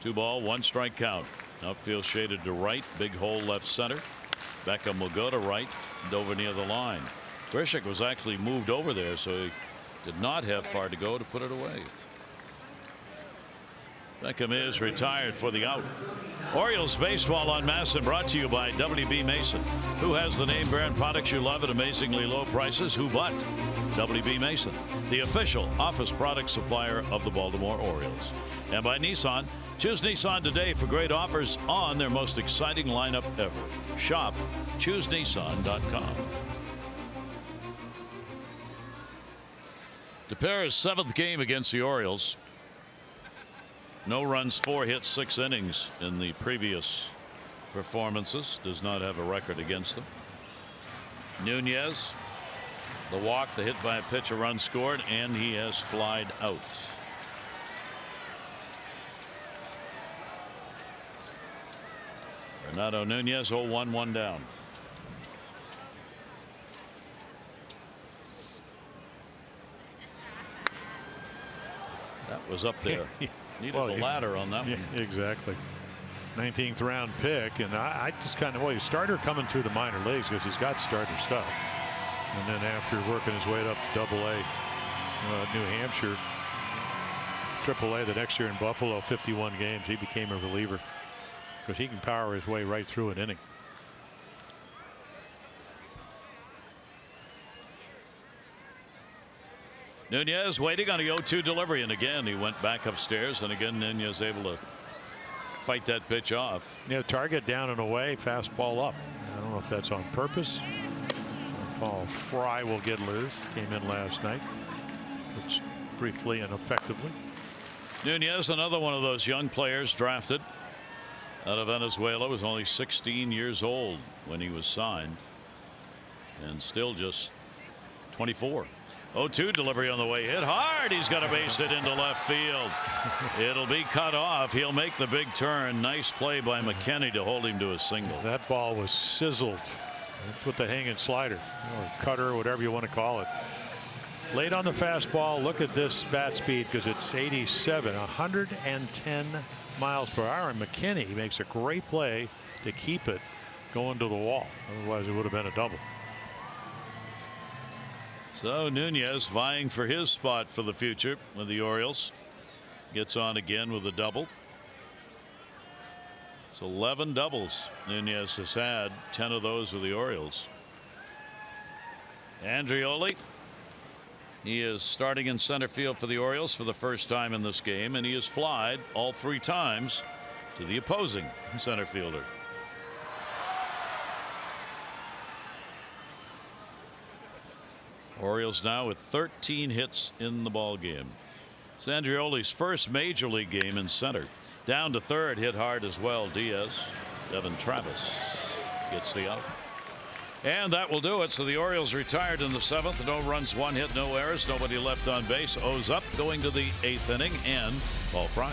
2 ball, 1 strike count. Outfield shaded to right, big hole left center. Beckham will go to right, over near the line. Grishik was actually moved over there, so he did not have far to go to put it away. Beckham is retired for the out. Orioles baseball on MASN brought to you by WB Mason. Who has the name brand products you love at amazingly low prices? Who but WB Mason, the official office product supplier of the Baltimore Orioles. And by Nissan. Choose Nissan today for great offers on their most exciting lineup ever. Shop ChooseNissan.com. Tepera's 7th game against the Orioles. No runs, 4 hits, 6 innings in the previous performances. Does not have a record against them. Nunez, the walk, the hit by a pitch, a run scored, and he has flied out. Renato Nunez 0-1, 1 down. That was up there. Needed a ladder on that one. Exactly. 19th round pick, and I just kind of, well, he's starter coming through the minor leagues because he's got starter stuff. And then after working his way up to AA, New Hampshire, AAA the next year in Buffalo, 51 games, he became a reliever because he can power his way right through an inning. Nunez waiting on a 0-2 delivery, and again he went back upstairs, and again Nunez able to fight that pitch off. Yeah, target down and away, fastball up. I don't know if that's on purpose. Paul Fry will get loose. Came in last night, pitched briefly and effectively. Nunez, another one of those young players drafted out of Venezuela, was only 16 years old when he was signed, and still just 24. 0-2 delivery on the way, hit hard. He's got a base hit into left field. It'll be cut off. He'll make the big turn. Nice play by McKinney to hold him to a single. That ball was sizzled. That's what the hanging slider or cutter or whatever you want to call it. Late on the fastball. Look at this bat speed because it's 87, 110 miles per hour. And McKinney makes a great play to keep it going to the wall. Otherwise, it would have been a double. So Nunez vying for his spot for the future with the Orioles. Gets on again with a double. It's 11 doubles Nunez has had, 10 of those with the Orioles. Andrioli, he is starting in center field for the Orioles for the first time in this game, and he has flied all 3 times to the opposing center fielder. Orioles now with 13 hits in the ball game. It's Andrioli's first major league game in center. Down to third, hit hard as well. Diaz. Devin Travis gets the out. And that will do it. So the Orioles retired in the 7th. No runs, 1 hit, no errors, nobody left on base. O's up going to the 8th inning, and Paul Fry.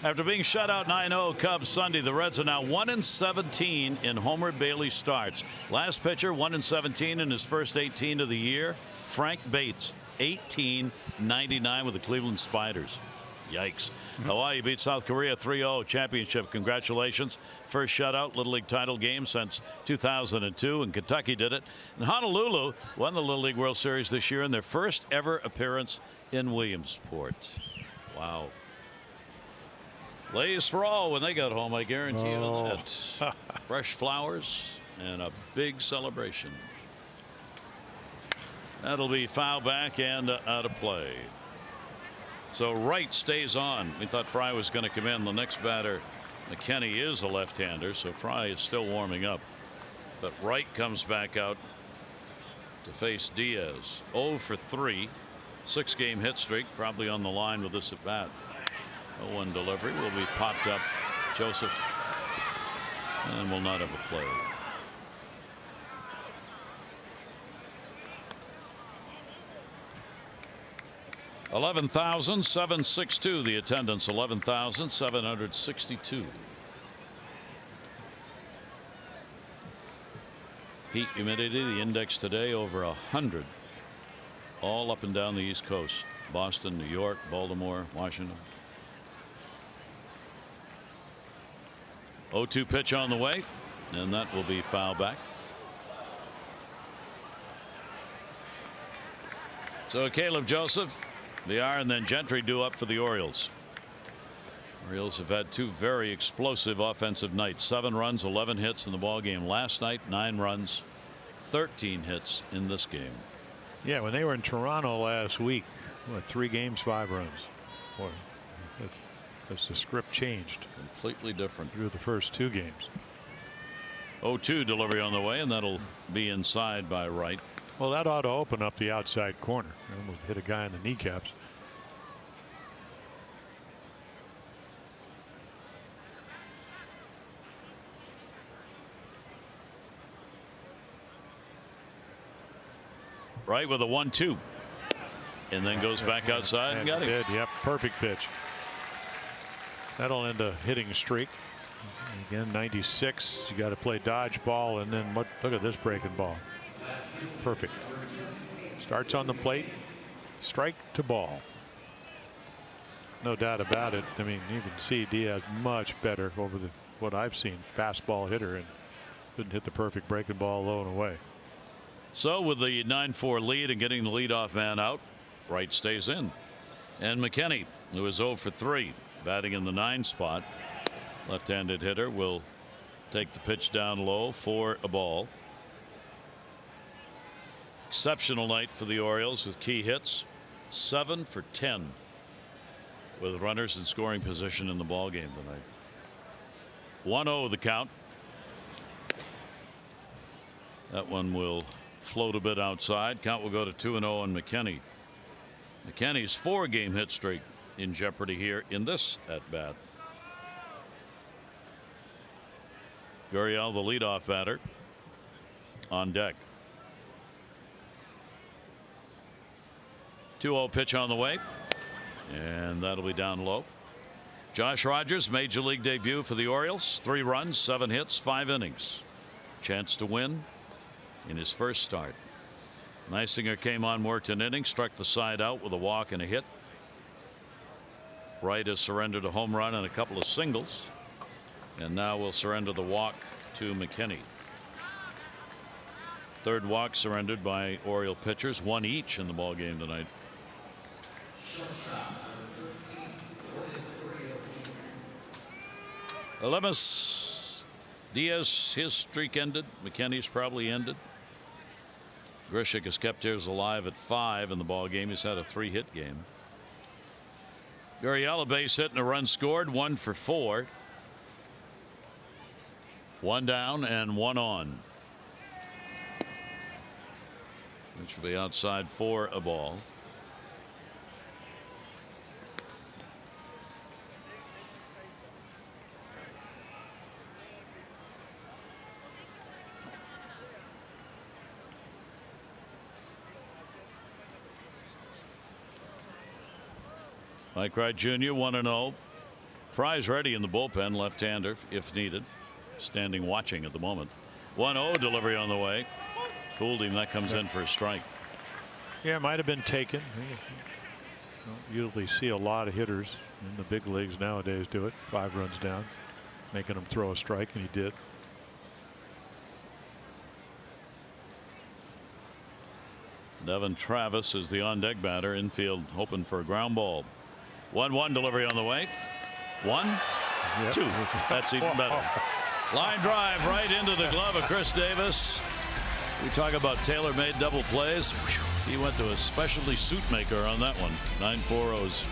After being shut out 9-0 Cubs Sunday, the Reds are now 1-17 in Homer Bailey starts. Last pitcher 1-17 in his first 18 of the year. Frank Bates, 18-99 with the Cleveland Spiders. Yikes. Hawaii beat South Korea 3-0 championship. Congratulations. First shutout Little League title game since 2002, and Kentucky did it. And Honolulu won the Little League World Series this year in their first ever appearance in Williamsport. Wow. Lays for all when they got home, I guarantee you that. Fresh flowers and a big celebration. That'll be foul back and out of play. So Wright stays on. We thought Fry was going to come in. The next batter, McKinney, is a left-hander, so Fry is still warming up. But Wright comes back out to face Diaz. 0 for 3. 6-game hit streak, probably on the line with this at bat. 0-1 delivery will be popped up. Joseph, and will not have a play. $11,762 the attendance. 11,762. Heat humidity, the index today over 100. All up and down the East Coast. Boston, New York, Baltimore, Washington. 0-2 pitch on the way, and that will be foul back. So Caleb Joseph, VR, and then Gentry due up for the Orioles. Orioles have had 2 very explosive offensive nights. 7 runs, 11 hits in the ball game last night. 9 runs, 13 hits in this game. Yeah, when they were in Toronto last week, what, 3 games, 5 runs. Boy, that's the script changed. Completely different. Through the first 2 games. 0-2 delivery on the way, and that'll be inside by Wright. Well, that ought to open up the outside corner. Almost hit a guy in the kneecaps. Right with a 1-2, and then goes back outside and got him. Yep, perfect pitch. That'll end a hitting streak. Again, 96. You got to play dodgeball, and then look at this breaking ball. Perfect. Starts on the plate, strike to ball. No doubt about it. I mean, you can see Diaz much better over what I've seen. Fastball hitter, and couldn't hit the perfect breaking ball low and away. So with the 9-4 lead and getting the leadoff man out, Wright stays in. And McKinney, who is 0 for 3, batting in the 9 spot. Left-handed hitter will take the pitch down low for a ball. Exceptional night for the Orioles with key hits. 7 for 10 with runners in scoring position in the ball game tonight. 1-0 the count. That one will float a bit outside. Count will go to 2-0 on McKenny. McKenny's 4-game hit streak in jeopardy here in this at bat. Gurriel, the leadoff batter, on deck. 2-0 pitch on the way, and that'll be down low. Josh Rogers, major league debut for the Orioles. 3 runs, 7 hits, 5 innings. Chance to win in his first start. Neisinger came on, worked an inning, struck the side out with a walk and a hit. Wright has surrendered a home run and a couple of singles, and now will surrender the walk to McKenny. 3rd walk surrendered by Oriole pitchers, 1 each in the ball game tonight. Lemus, Diaz, his streak ended. McKenny's probably ended. Grichuk has kept his alive at 5 in the ball game. He's had a 3-hit game. Gurriel, a base hit and a run scored. 1 for 4. 1 down and 1 on. Which will be outside for a ball. Mike Wright Jr. 1-0. Fry's ready in the bullpen, left-hander if needed. Standing watching at the moment. 1-0 delivery on the way. Fooled him. That comes in for a strike. Yeah, it might have been taken. You don't usually see a lot of hitters in the big leagues nowadays do it. 5 runs down, making him throw a strike, and he did. Devin Travis is the on deck batter. Infield hoping for a ground ball. 1-1 delivery on the way. 1, Yep. 2. That's even better. Line drive right into the glove of Chris Davis. We talk about tailor-made double plays. He went to a specialty suit maker on that one. 9-4-0s.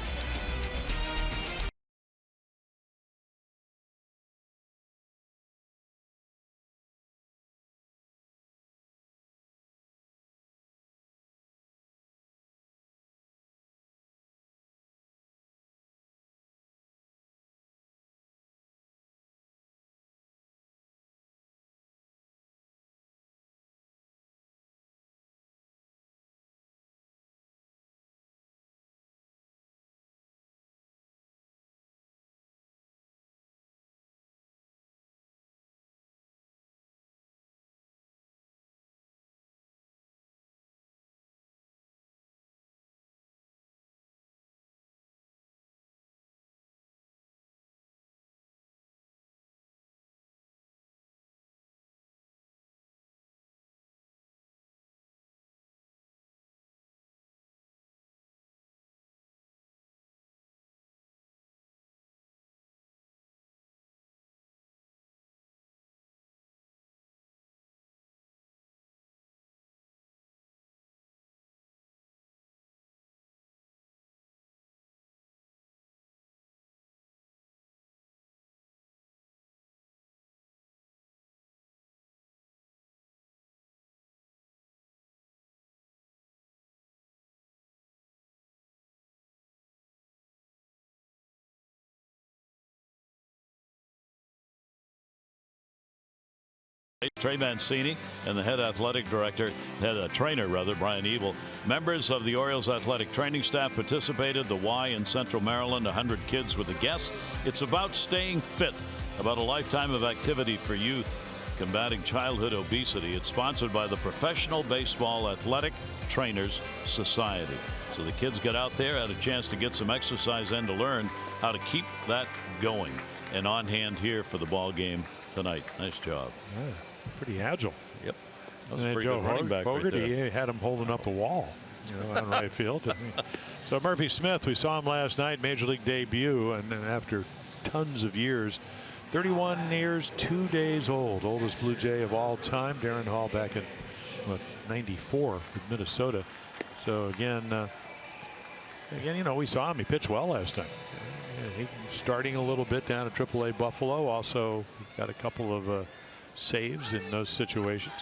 Trey Mancini and the head athletic director, trainer rather, Brian Ebel. Members of the Orioles athletic training staff participated. The Y in Central Maryland, 100 kids with a guest. It's about staying fit, about a lifetime of activity for youth, combating childhood obesity. It's sponsored by the Professional Baseball Athletic Trainers Society. So the kids got out there, had a chance to get some exercise and to learn how to keep that going. And on hand here for the ball game tonight. Nice job. Yeah, pretty agile. Yep. That was And a pretty Joe good running back right there. He had him holding up a wall, on right field. So Murphy Smith, we saw him last night, major league debut, and after tons of years, 31 years, 2 days old, oldest Blue Jay of all time. Darren Hall back in what, 94 with Minnesota. So again, you know, we saw him. He pitched well last night. He starting a little bit down at AAA Buffalo. Also got a couple of saves in those situations.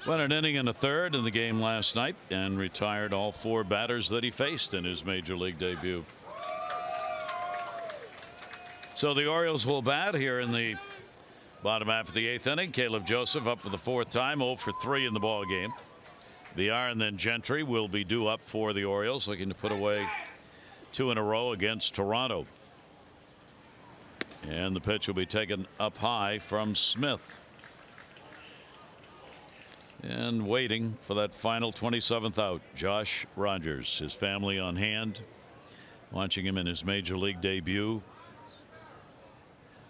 Went an inning and a third in the game last night and retired all 4 batters that he faced in his major league debut. So the Orioles will bat here in the bottom half of the 8th inning. Caleb Joseph up for the 4th time, 0 for 3 in the ball game. VR and then Gentry will be due up for the Orioles, looking to put away 2 in a row against Toronto. And the pitch will be taken up high from Smith. And waiting for that final 27th out, Josh Rogers, his family on hand, watching him in his major league debut.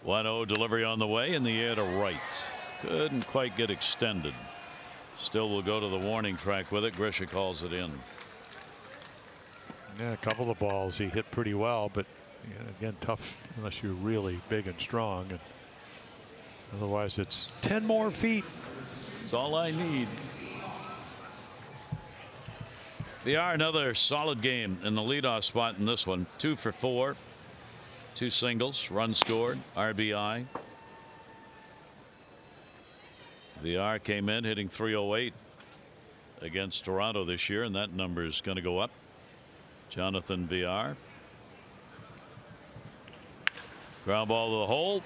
1-0 delivery on the way, in the air to right. Couldn't quite get extended. Still will go to the warning track with it. Grisha calls it in. Yeah, a couple of balls he hit pretty well, but again, tough unless you're really big and strong. And otherwise, it's 10 more feet. That's all I need. VR, another solid game in the leadoff spot in this one. 2 for 4. 2 singles, run scored, RBI. VR came in hitting .308 against Toronto this year, and that number is going to go up. Jonathan VR. Ground ball to the hole.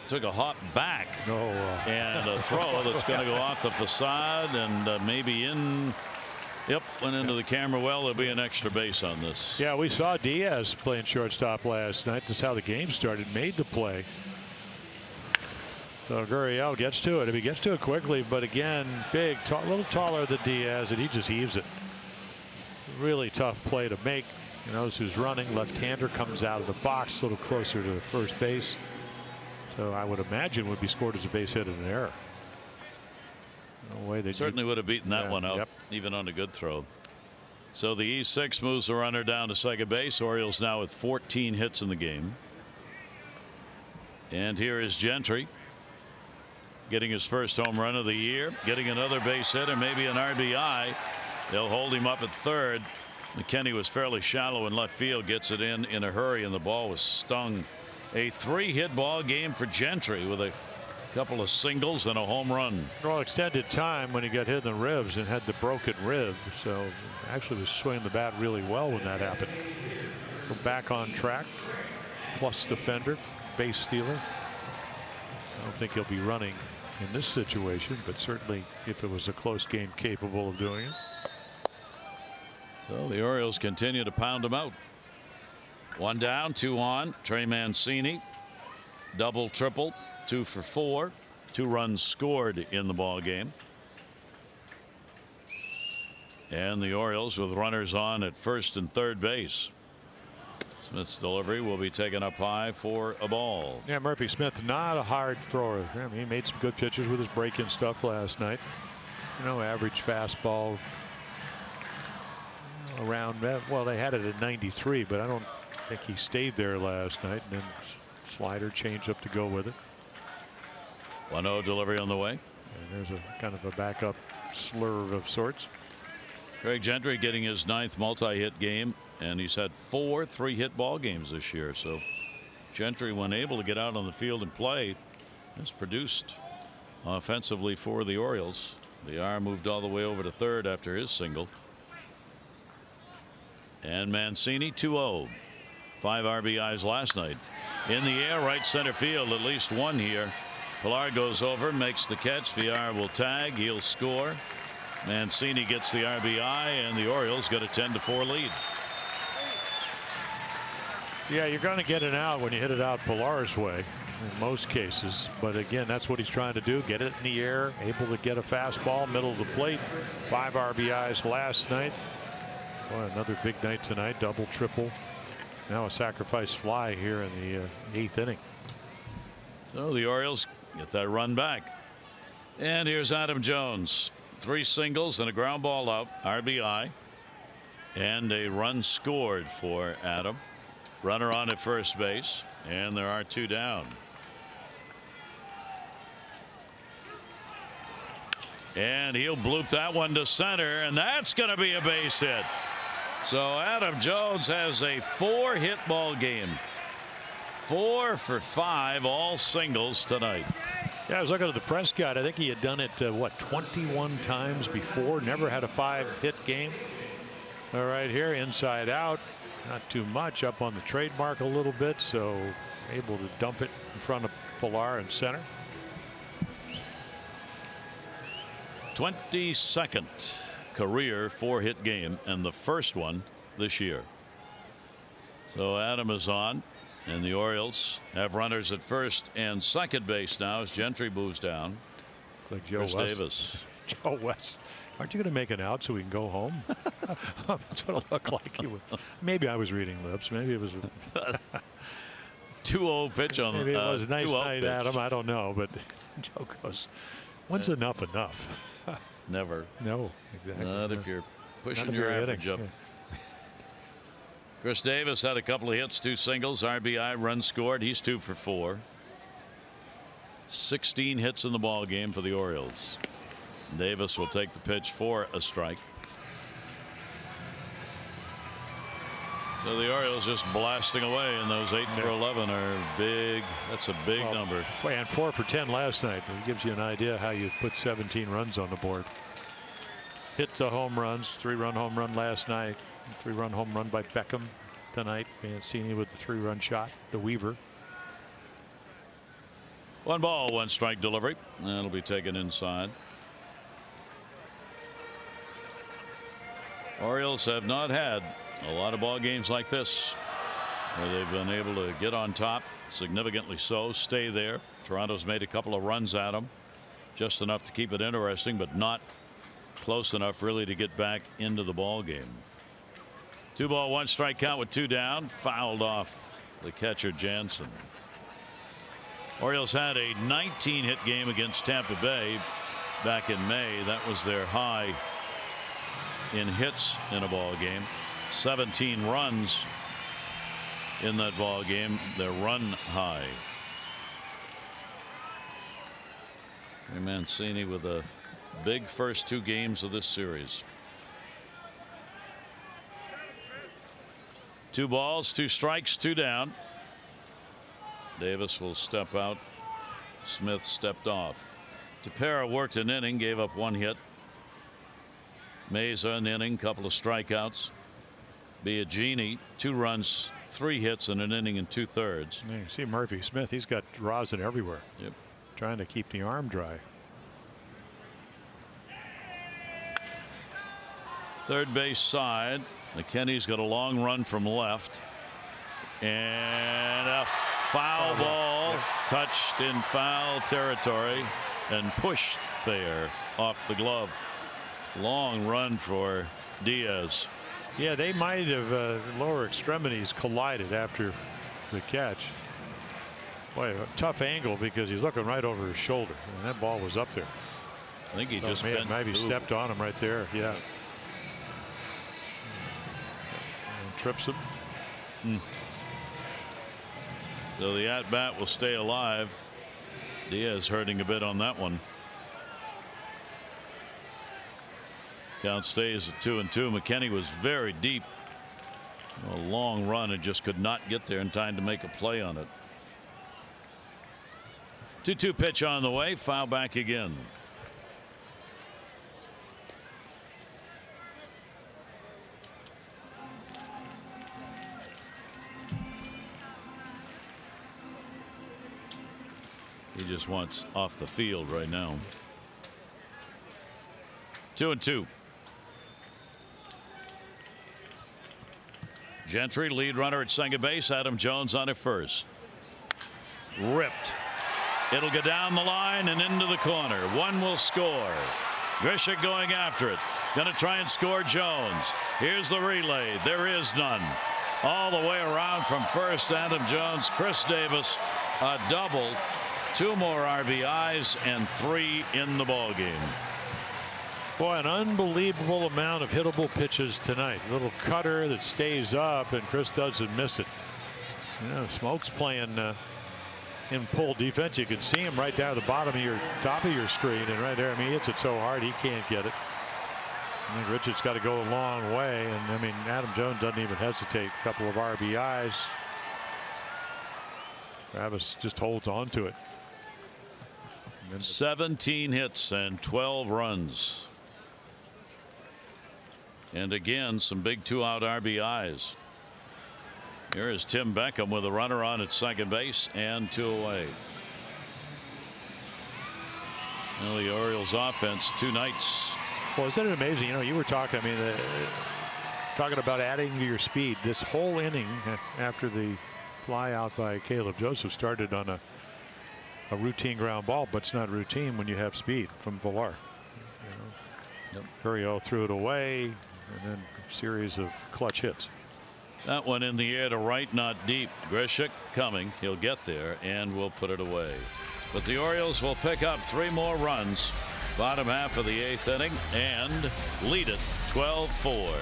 Took a hop back. And a throw that's going to go off the facade and maybe in. Yep, went into the camera well. There'll be an extra base on this. Yeah, we saw Diaz playing shortstop last night. That's how the game started. Made the play. So Gurriel gets to it. If he gets to it quickly, but again, big, a little taller than Diaz, and he just heaves it. Really tough play to make. You knows who's running. Left-hander comes out of the box, a little closer to the first base. So I would imagine would be scored as a base hit and an error. No way they certainly would have beaten that one up, even on a good throw. So the E6 moves the runner down to second base. Orioles now with 14 hits in the game. And here is Gentry getting his first home run of the year, getting another base hit and maybe an RBI. They'll hold him up at third. McKinney was fairly shallow in left field, gets it in a hurry, and the ball was stung. A 3-hit ball game for Gentry with a couple of singles and a home run. Well, extended time when he got hit in the ribs and had the broken rib. So actually was swinging the bat really well when that happened. We're back on track. Plus defender, base stealer. I don't think he'll be running in this situation, but certainly if it was a close game, capable of doing it. So the Orioles continue to pound him out. 1 down, 2 on. Trey Mancini, double, triple, 2 for 4. 2 runs scored in the ball game. And the Orioles with runners on at first and third base. Smith's delivery will be taken up high for a ball. Yeah, Murphy Smith, not a hard thrower. I mean, he made some good pitches with his break-in stuff last night. You know, average fastball around, well, they had it at 93, but I don't think he stayed there last night. And then slider change up to go with it. 1-0 delivery on the way. And there's a kind of a backup slurve of sorts. Craig Gentry getting his 9th multi-hit game, and he's had 4 3-hit ball games this year. So Gentry, when able to get out on the field and play, has produced offensively for the Orioles. The R moved all the way over to third after his single. And Mancini 2-0. 5 RBIs last night. In the air, right center field, at least one here. Pilar goes over, makes the catch. VR will tag. He'll score. Mancini gets the RBI, and the Orioles got a 10-4 lead. Yeah, you're going to get it out when you hit it out Pilar's way in most cases. But again, that's what he's trying to do. Get it in the air, able to get a fastball, middle of the plate. 5 RBIs last night. Boy, another big night tonight. Double, triple. Now a sacrifice fly here in the 8th inning. So the Orioles get that run back. And here's Adam Jones. 3 singles and a ground ball out, RBI, and a run scored for Adam. Runner on at first base, and there are 2 down. And he'll bloop that one to center, and that's going to be a base hit. So Adam Jones has a 4-hit ball game. 4 for 5, all singles tonight. Yeah, I was looking at the Prescott. I think he had done it, 21 times before. Never had a 5-hit game. All right, here, inside out. Not too much, up on the trademark a little bit, so able to dump it in front of Pilar in center. 22nd career 4-hit game, and the first one this year. So Adam is on, and the Orioles have runners at first and second base now as Gentry moves down. Like Joe Chris West. Davis. Joe West. Aren't you going to make it out so we can go home? That's what it looked like. Maybe I was reading lips. Maybe it was a 2-0 pitch on the maybe it was a nice night, pitch. Adam. I don't know, but Joe goes, when's enough? Never. No, exactly. Not if you're pushing Not if your you're average hitting. up. Chris Davis had a couple of hits, 2 singles, RBI, runs scored. He's 2 for 4. 16 hits in the ball game for the Orioles. Davis will take the pitch for a strike. So the Orioles just blasting away, and those 8 for 11 are big. That's a big number. And 4 for 10 last night. It gives you an idea how you put 17 runs on the board. Hit the home runs, 3-run home run last night, 3-run home run by Beckham tonight. Mancini with the 3-run shot, the Weaver. 1 ball, 1 strike delivery. That'll be taken inside. Orioles have not had a lot of ball games like this where they've been able to get on top, significantly so, stay there. Toronto's made a couple of runs at them, just enough to keep it interesting, but not close enough really to get back into the ball game. 2 ball, 1 strike count with 2 down. Fouled off the catcher Jansen. Orioles had a 19-hit game against Tampa Bay back in May. That was their high in hits in a ball game. 17 runs in that ball game, their run high. Mancini with a big first 2 games of this series. 2 balls, 2 strikes, 2 down. Davis will step out. Smith stepped off. Tepera worked an inning, gave up 1 hit. Meza an inning, couple of strikeouts. Biagini 2 runs, 3 hits in an inning and 2/3. Yeah, you see Murphy Smith, he's got rosin everywhere. Yep. Trying to keep the arm dry. Third base side. McKinney's got a long run from left. And a foul ball touched in foul territory and pushed there off the glove. Long run for Diaz. Yeah, they might have lower extremities collided after the catch. Boy, a tough angle because he's looking right over his shoulder, and that ball was up there. I think he just maybe stepped on him right there. Yeah. And trips him. So the at bat will stay alive. Diaz hurting a bit on that one. Count stays at 2-2. McKinney was very deep. A long run and just could not get there in time to make a play on it. 2-2 pitch on the way. Foul back again. He just wants off the field right now. 2-2. Gentry, lead runner at second base. Adam Jones on at first. Ripped. It'll go down the line and into the corner. 1 will score. Grisham going after it. Going to try and score Jones. Here's the relay. There is none. All the way around from first. Adam Jones, Chris Davis, a double. 2 more RBIs and 3 in the ball game. Boy, an unbelievable amount of hittable pitches tonight. A little cutter that stays up, and Chris doesn't miss it. You know, Smoke's playing in pull defense, you can see him right down at the bottom of your top of your screen, and right there, I mean, he hits it so hard he can't get it. I think Richard's got to go a long way, and I mean, Adam Jones doesn't even hesitate. A couple of RBIs. Travis just holds on to it. 17 hits and 12 runs. And again, some big 2-out RBIs. Here is Tim Beckham with a runner on at second base and 2 away. Well, the Orioles offense 2 nights. Well, isn't it amazing? You know, you were talking, I mean, talking about adding to your speed. This whole inning after the fly out by Caleb Joseph started on a routine ground ball, but it's not routine when you have speed from Villar. You know, Gurriel threw it away, and then a series of clutch hits. That one in the air to right, not deep. Grishik coming. He'll get there, and will put it away. But the Orioles will pick up 3 more runs. Bottom half of the 8th inning and lead it 12-4.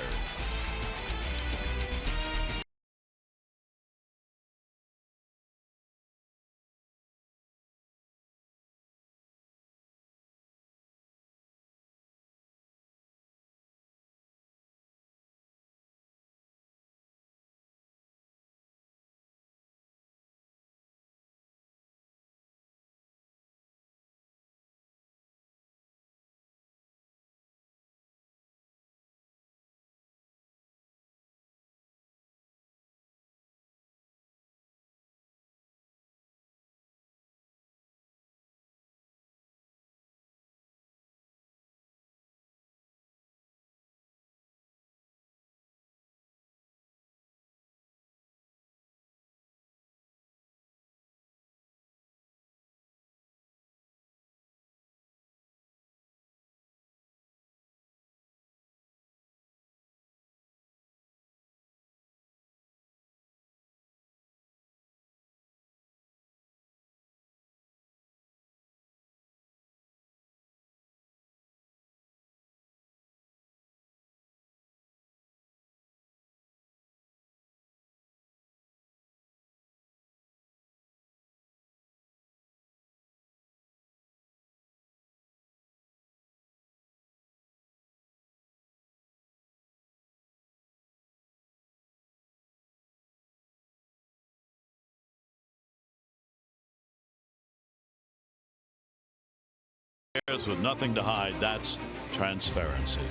With nothing to hide, that's transparency.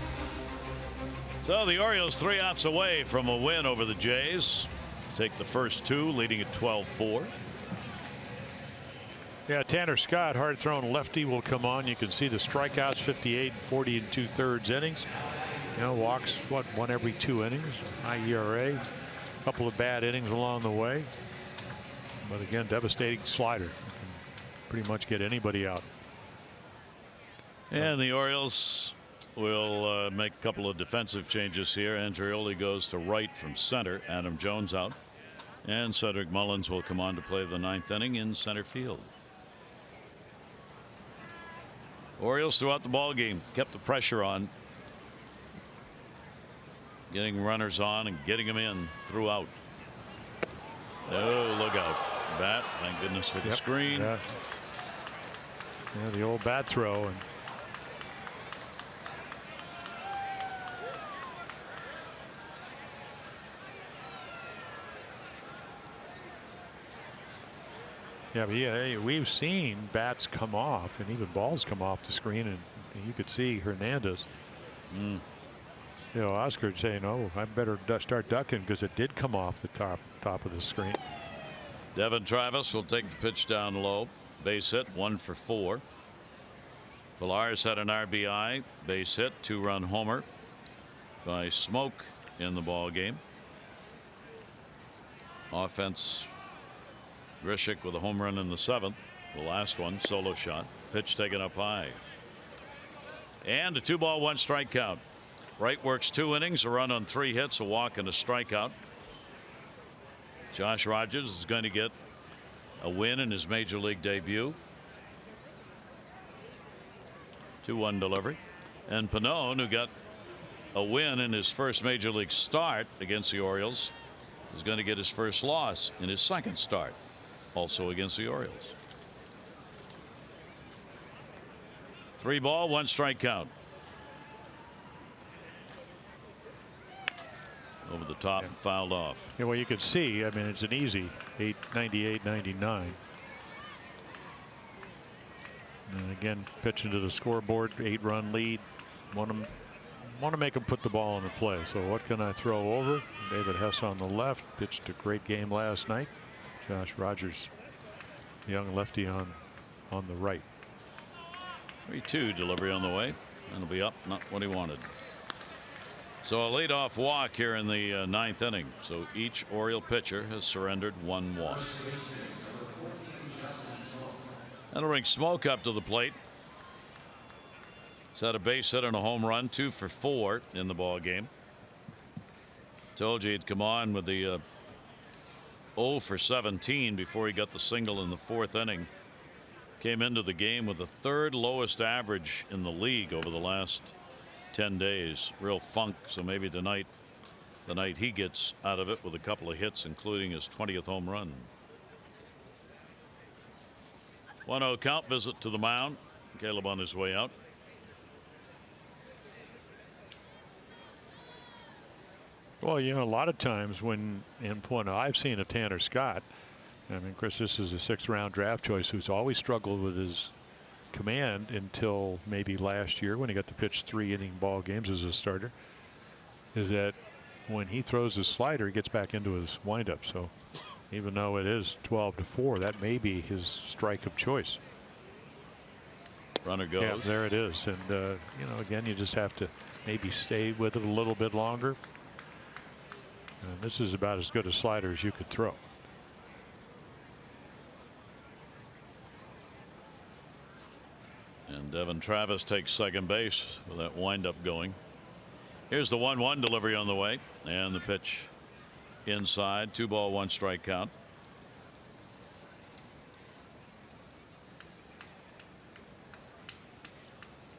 So the Orioles 3 outs away from a win over the Jays. Take the first 2, leading at 12-4. Yeah, Tanner Scott, hard thrown lefty, will come on. You can see the strikeouts, 58, 40 and 2/3 innings. You know, walks one every 2 innings. High ERA. A couple of bad innings along the way, but again, devastating slider. Can pretty much get anybody out. And the Orioles will make a couple of defensive changes here. Andreoli goes to right from center. Adam Jones out. And Cedric Mullins will come on to play the 9th inning in center field. Orioles throughout the ball game kept the pressure on. Getting runners on and getting them in throughout. Oh, look out. Bat, thank goodness for the screen. Yeah, the old bat throw. And yeah, but yeah, we've seen bats come off and even balls come off the screen, and you could see Hernandez. You know, Oscar saying, "Oh, I better start ducking," because it did come off the top of the screen. Devin Travis will take the pitch down low. Base hit, 1 for 4. Villar's had an RBI, base hit, 2-run homer by Smoke in the ball game. Offense. Grishik with a home run in the 7th. The last one, solo shot. Pitch taken up high. And a 2-ball, 1-strike count. Wright works 2 innings, a run on 3 hits, a walk and a strikeout. Josh Rogers is going to get a win in his major league debut. 2-1 delivery. And Pannone, who got a win in his first major league start against the Orioles, is going to get his first loss in his 2nd start. also against the Orioles. 3 ball, 1 strike count. Over the top, and fouled off. Yeah, well, you could see, I mean, it's an easy 898, 99. And again, pitching to the scoreboard, 8-run lead. Want to make him put the ball in the play. So what can I throw over? David Hess on the left, pitched a great game last night. Josh Rogers, young lefty on the right. 3-2 delivery on the way. That'll be up, not what he wanted. So a leadoff walk here in the 9th inning. So each Oriole pitcher has surrendered 1 walk. That'll bring Smoke up to the plate. He's had a base hit and a home run, 2 for 4 in the ball game. Told you he'd come on with the 0 for 17 before he got the single in the 4th inning. Came into the game with the 3rd lowest average in the league over the last 10 days. Real funk. So maybe tonight, the night he gets out of it with a couple of hits, including his 20th home run. 1-0 count. Visit to the mound. Caleb on his way out. Well, you know, a lot of times when I've seen a Tanner Scott, I mean, Chris, this is a 6th-round draft choice who's always struggled with his command until maybe last year when he got to pitch 3-inning ball games as a starter, is that when he throws his slider, he gets back into his windup. So even though it is 12-4, that may be his strike of choice. Runner goes. Yeah, there it is. And, you know, again, you just have to maybe stay with it a little bit longer. And this is about as good a slider as you could throw. And Devin Travis takes second base with that windup going. Here's the 1-1 delivery on the way, and the pitch inside. 2 ball, 1 strike count.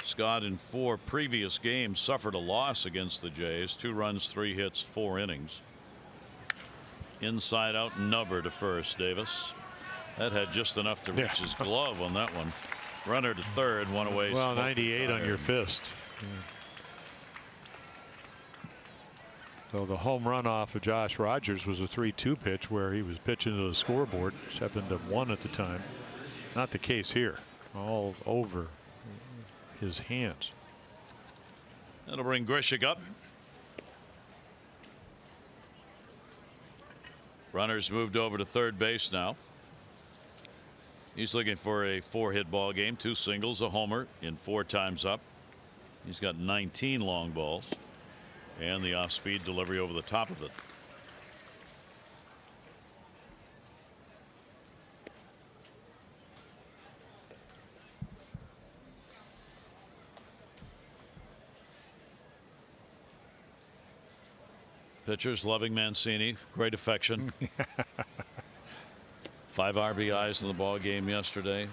Scott in 4 previous games suffered a loss against the Jays. 2 runs, 3 hits, 4 innings. Inside out nubber to first. Davis. That had just enough to reach his glove on that one. Runner to third, 1 away. Well, 98 on your fist. Yeah. So the home run off of Josh Rogers was a 3-2 pitch where he was pitching to the scoreboard. 7-1 at the time. Not the case here. All over his hands. That'll bring Grishik up. Runners moved over to third base now. He's looking for a 4-hit ball game. 2 singles, a homer in 4 times up. He's got 19 long balls and the off-speed delivery over the top of it. Pitchers loving Mancini. Great affection. 5 RBIs in the ball game yesterday.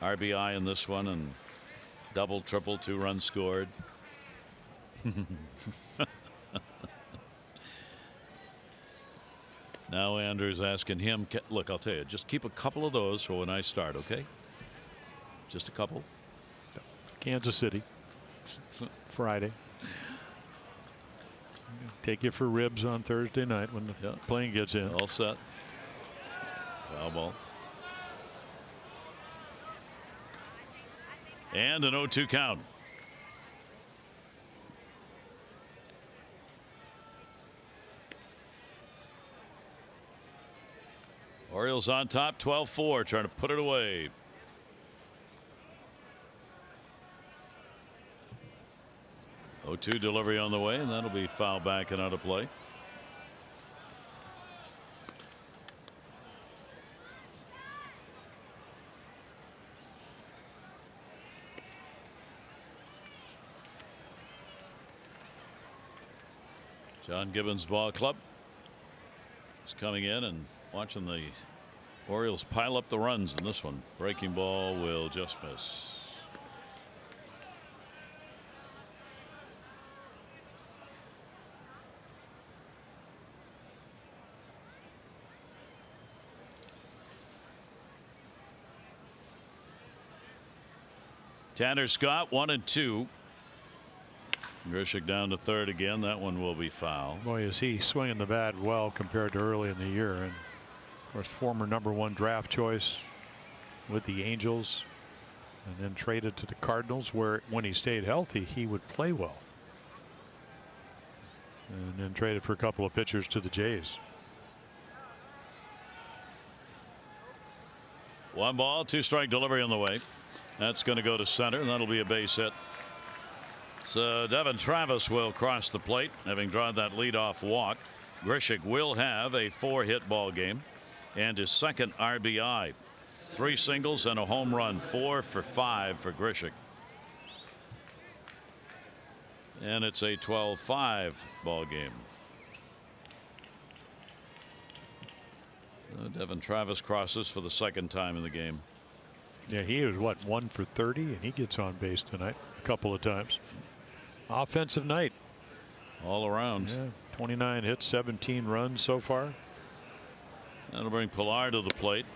RBI in this one, and double, triple, 2 runs scored. Now Andrews asking him, look, I'll tell you, just keep a couple of those for when I start, okay? Just a couple. Kansas City. Friday. Take you for ribs on Thursday night when the plane gets in. All set. Foul ball. And an 0-2 count. Orioles on top, 12-4, trying to put it away. Oh-2 delivery on the way, and that'll be foul back and out of play. John Gibbons Ball Club is coming in and watching the Orioles pile up the runs in this one. Breaking ball will just miss. Tanner Scott 1 and 2. Grichuk down to third again. That one will be foul. Boy, is he swinging the bat well compared to early in the year. And of course, former #1 draft choice with the Angels, and then traded to the Cardinals, where when he stayed healthy, he would play well. And then traded for a couple of pitchers to the Jays. 1 ball, 2 strike delivery on the way. That's going to go to center, and that'll be a base hit. So Devin Travis will cross the plate, having drawn that leadoff walk. Grichuk will have a 4-hit ball game and his second RBI. 3 singles and a home run. 4 for 5 for Grichuk. And it's a 12-5 ball game. Devin Travis crosses for the second time in the game. Yeah, he was what, 1 for 30, and he gets on base tonight a couple of times. Offensive night all around. Yeah, 29 hits, 17 runs so far. That'll bring Pilar to the plate,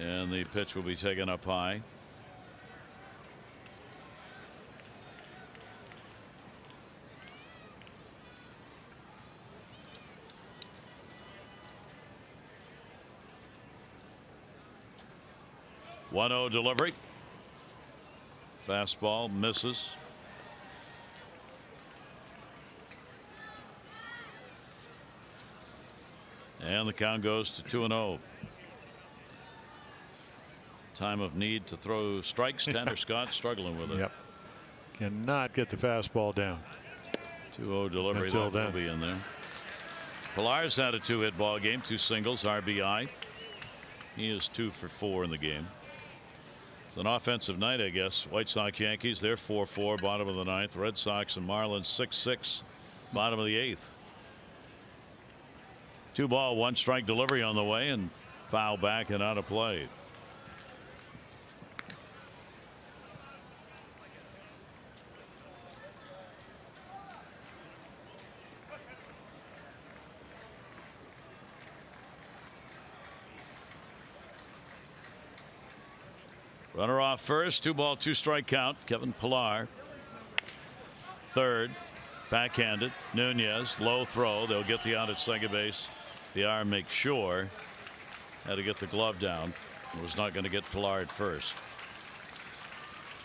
and the pitch will be taken up high. One-0 delivery. Fastball misses. And the count goes to 2-0. Time of need to throw strikes. Tanner Scott struggling with it. Yep. Cannot get the fastball down. 2-0 delivery. Until That will then. be in there. Pilar's had a 2-hit ball game, 2 singles, RBI. He is 2 for 4 in the game. It's an offensive night, I guess. White Sox Yankees, they're 4-4, bottom of the 9th. Red Sox and Marlins 6-6, bottom of the 8th. 2 ball, 1 strike delivery on the way, and foul back and out of play. Runner off first, 2 ball, 2 strike count. Kevin Pilar. Third, backhanded. Nunez, low throw. They'll get the out at second base. The arm makes sure. Had to get the glove down. Was not going to get Pilar at first.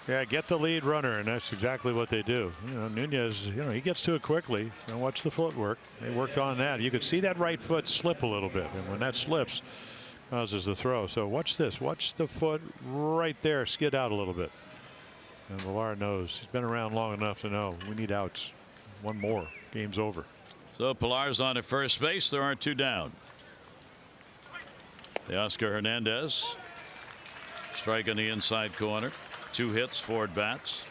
Yeah, get the lead runner, and that's exactly what they do. You know, Nunez, he gets to it quickly. And watch the footwork. They worked on that. You could see that right foot slip a little bit, and when that slips, causes the throw. So watch this. Watch the foot right there skid out a little bit. And Pilar knows. He's been around long enough to know we need outs. 1 more. Game's over. So Pilar's on at first base. There are 2 down. The Oscar Hernandez strike on the inside corner. 2 hits, 4 at bats.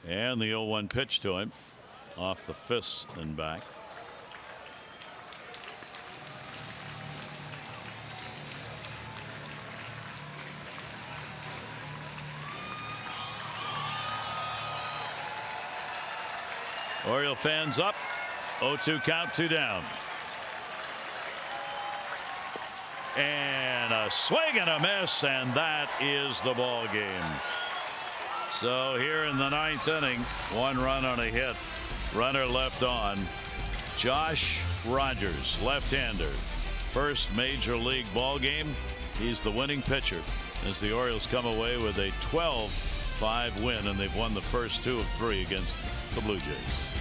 And the 0-1 pitch to him off the fist and back. Oriole fans up. 0-2 count, 2 down. And a swing and a miss, and that is the ball game. So here in the 9th inning, 1 run on a hit. Runner left on. Josh Rogers, left-hander. First major league ball game. He's the winning pitcher as the Orioles come away with a 12-5 win, and they've won the first 2 of 3 against the Blue Jays.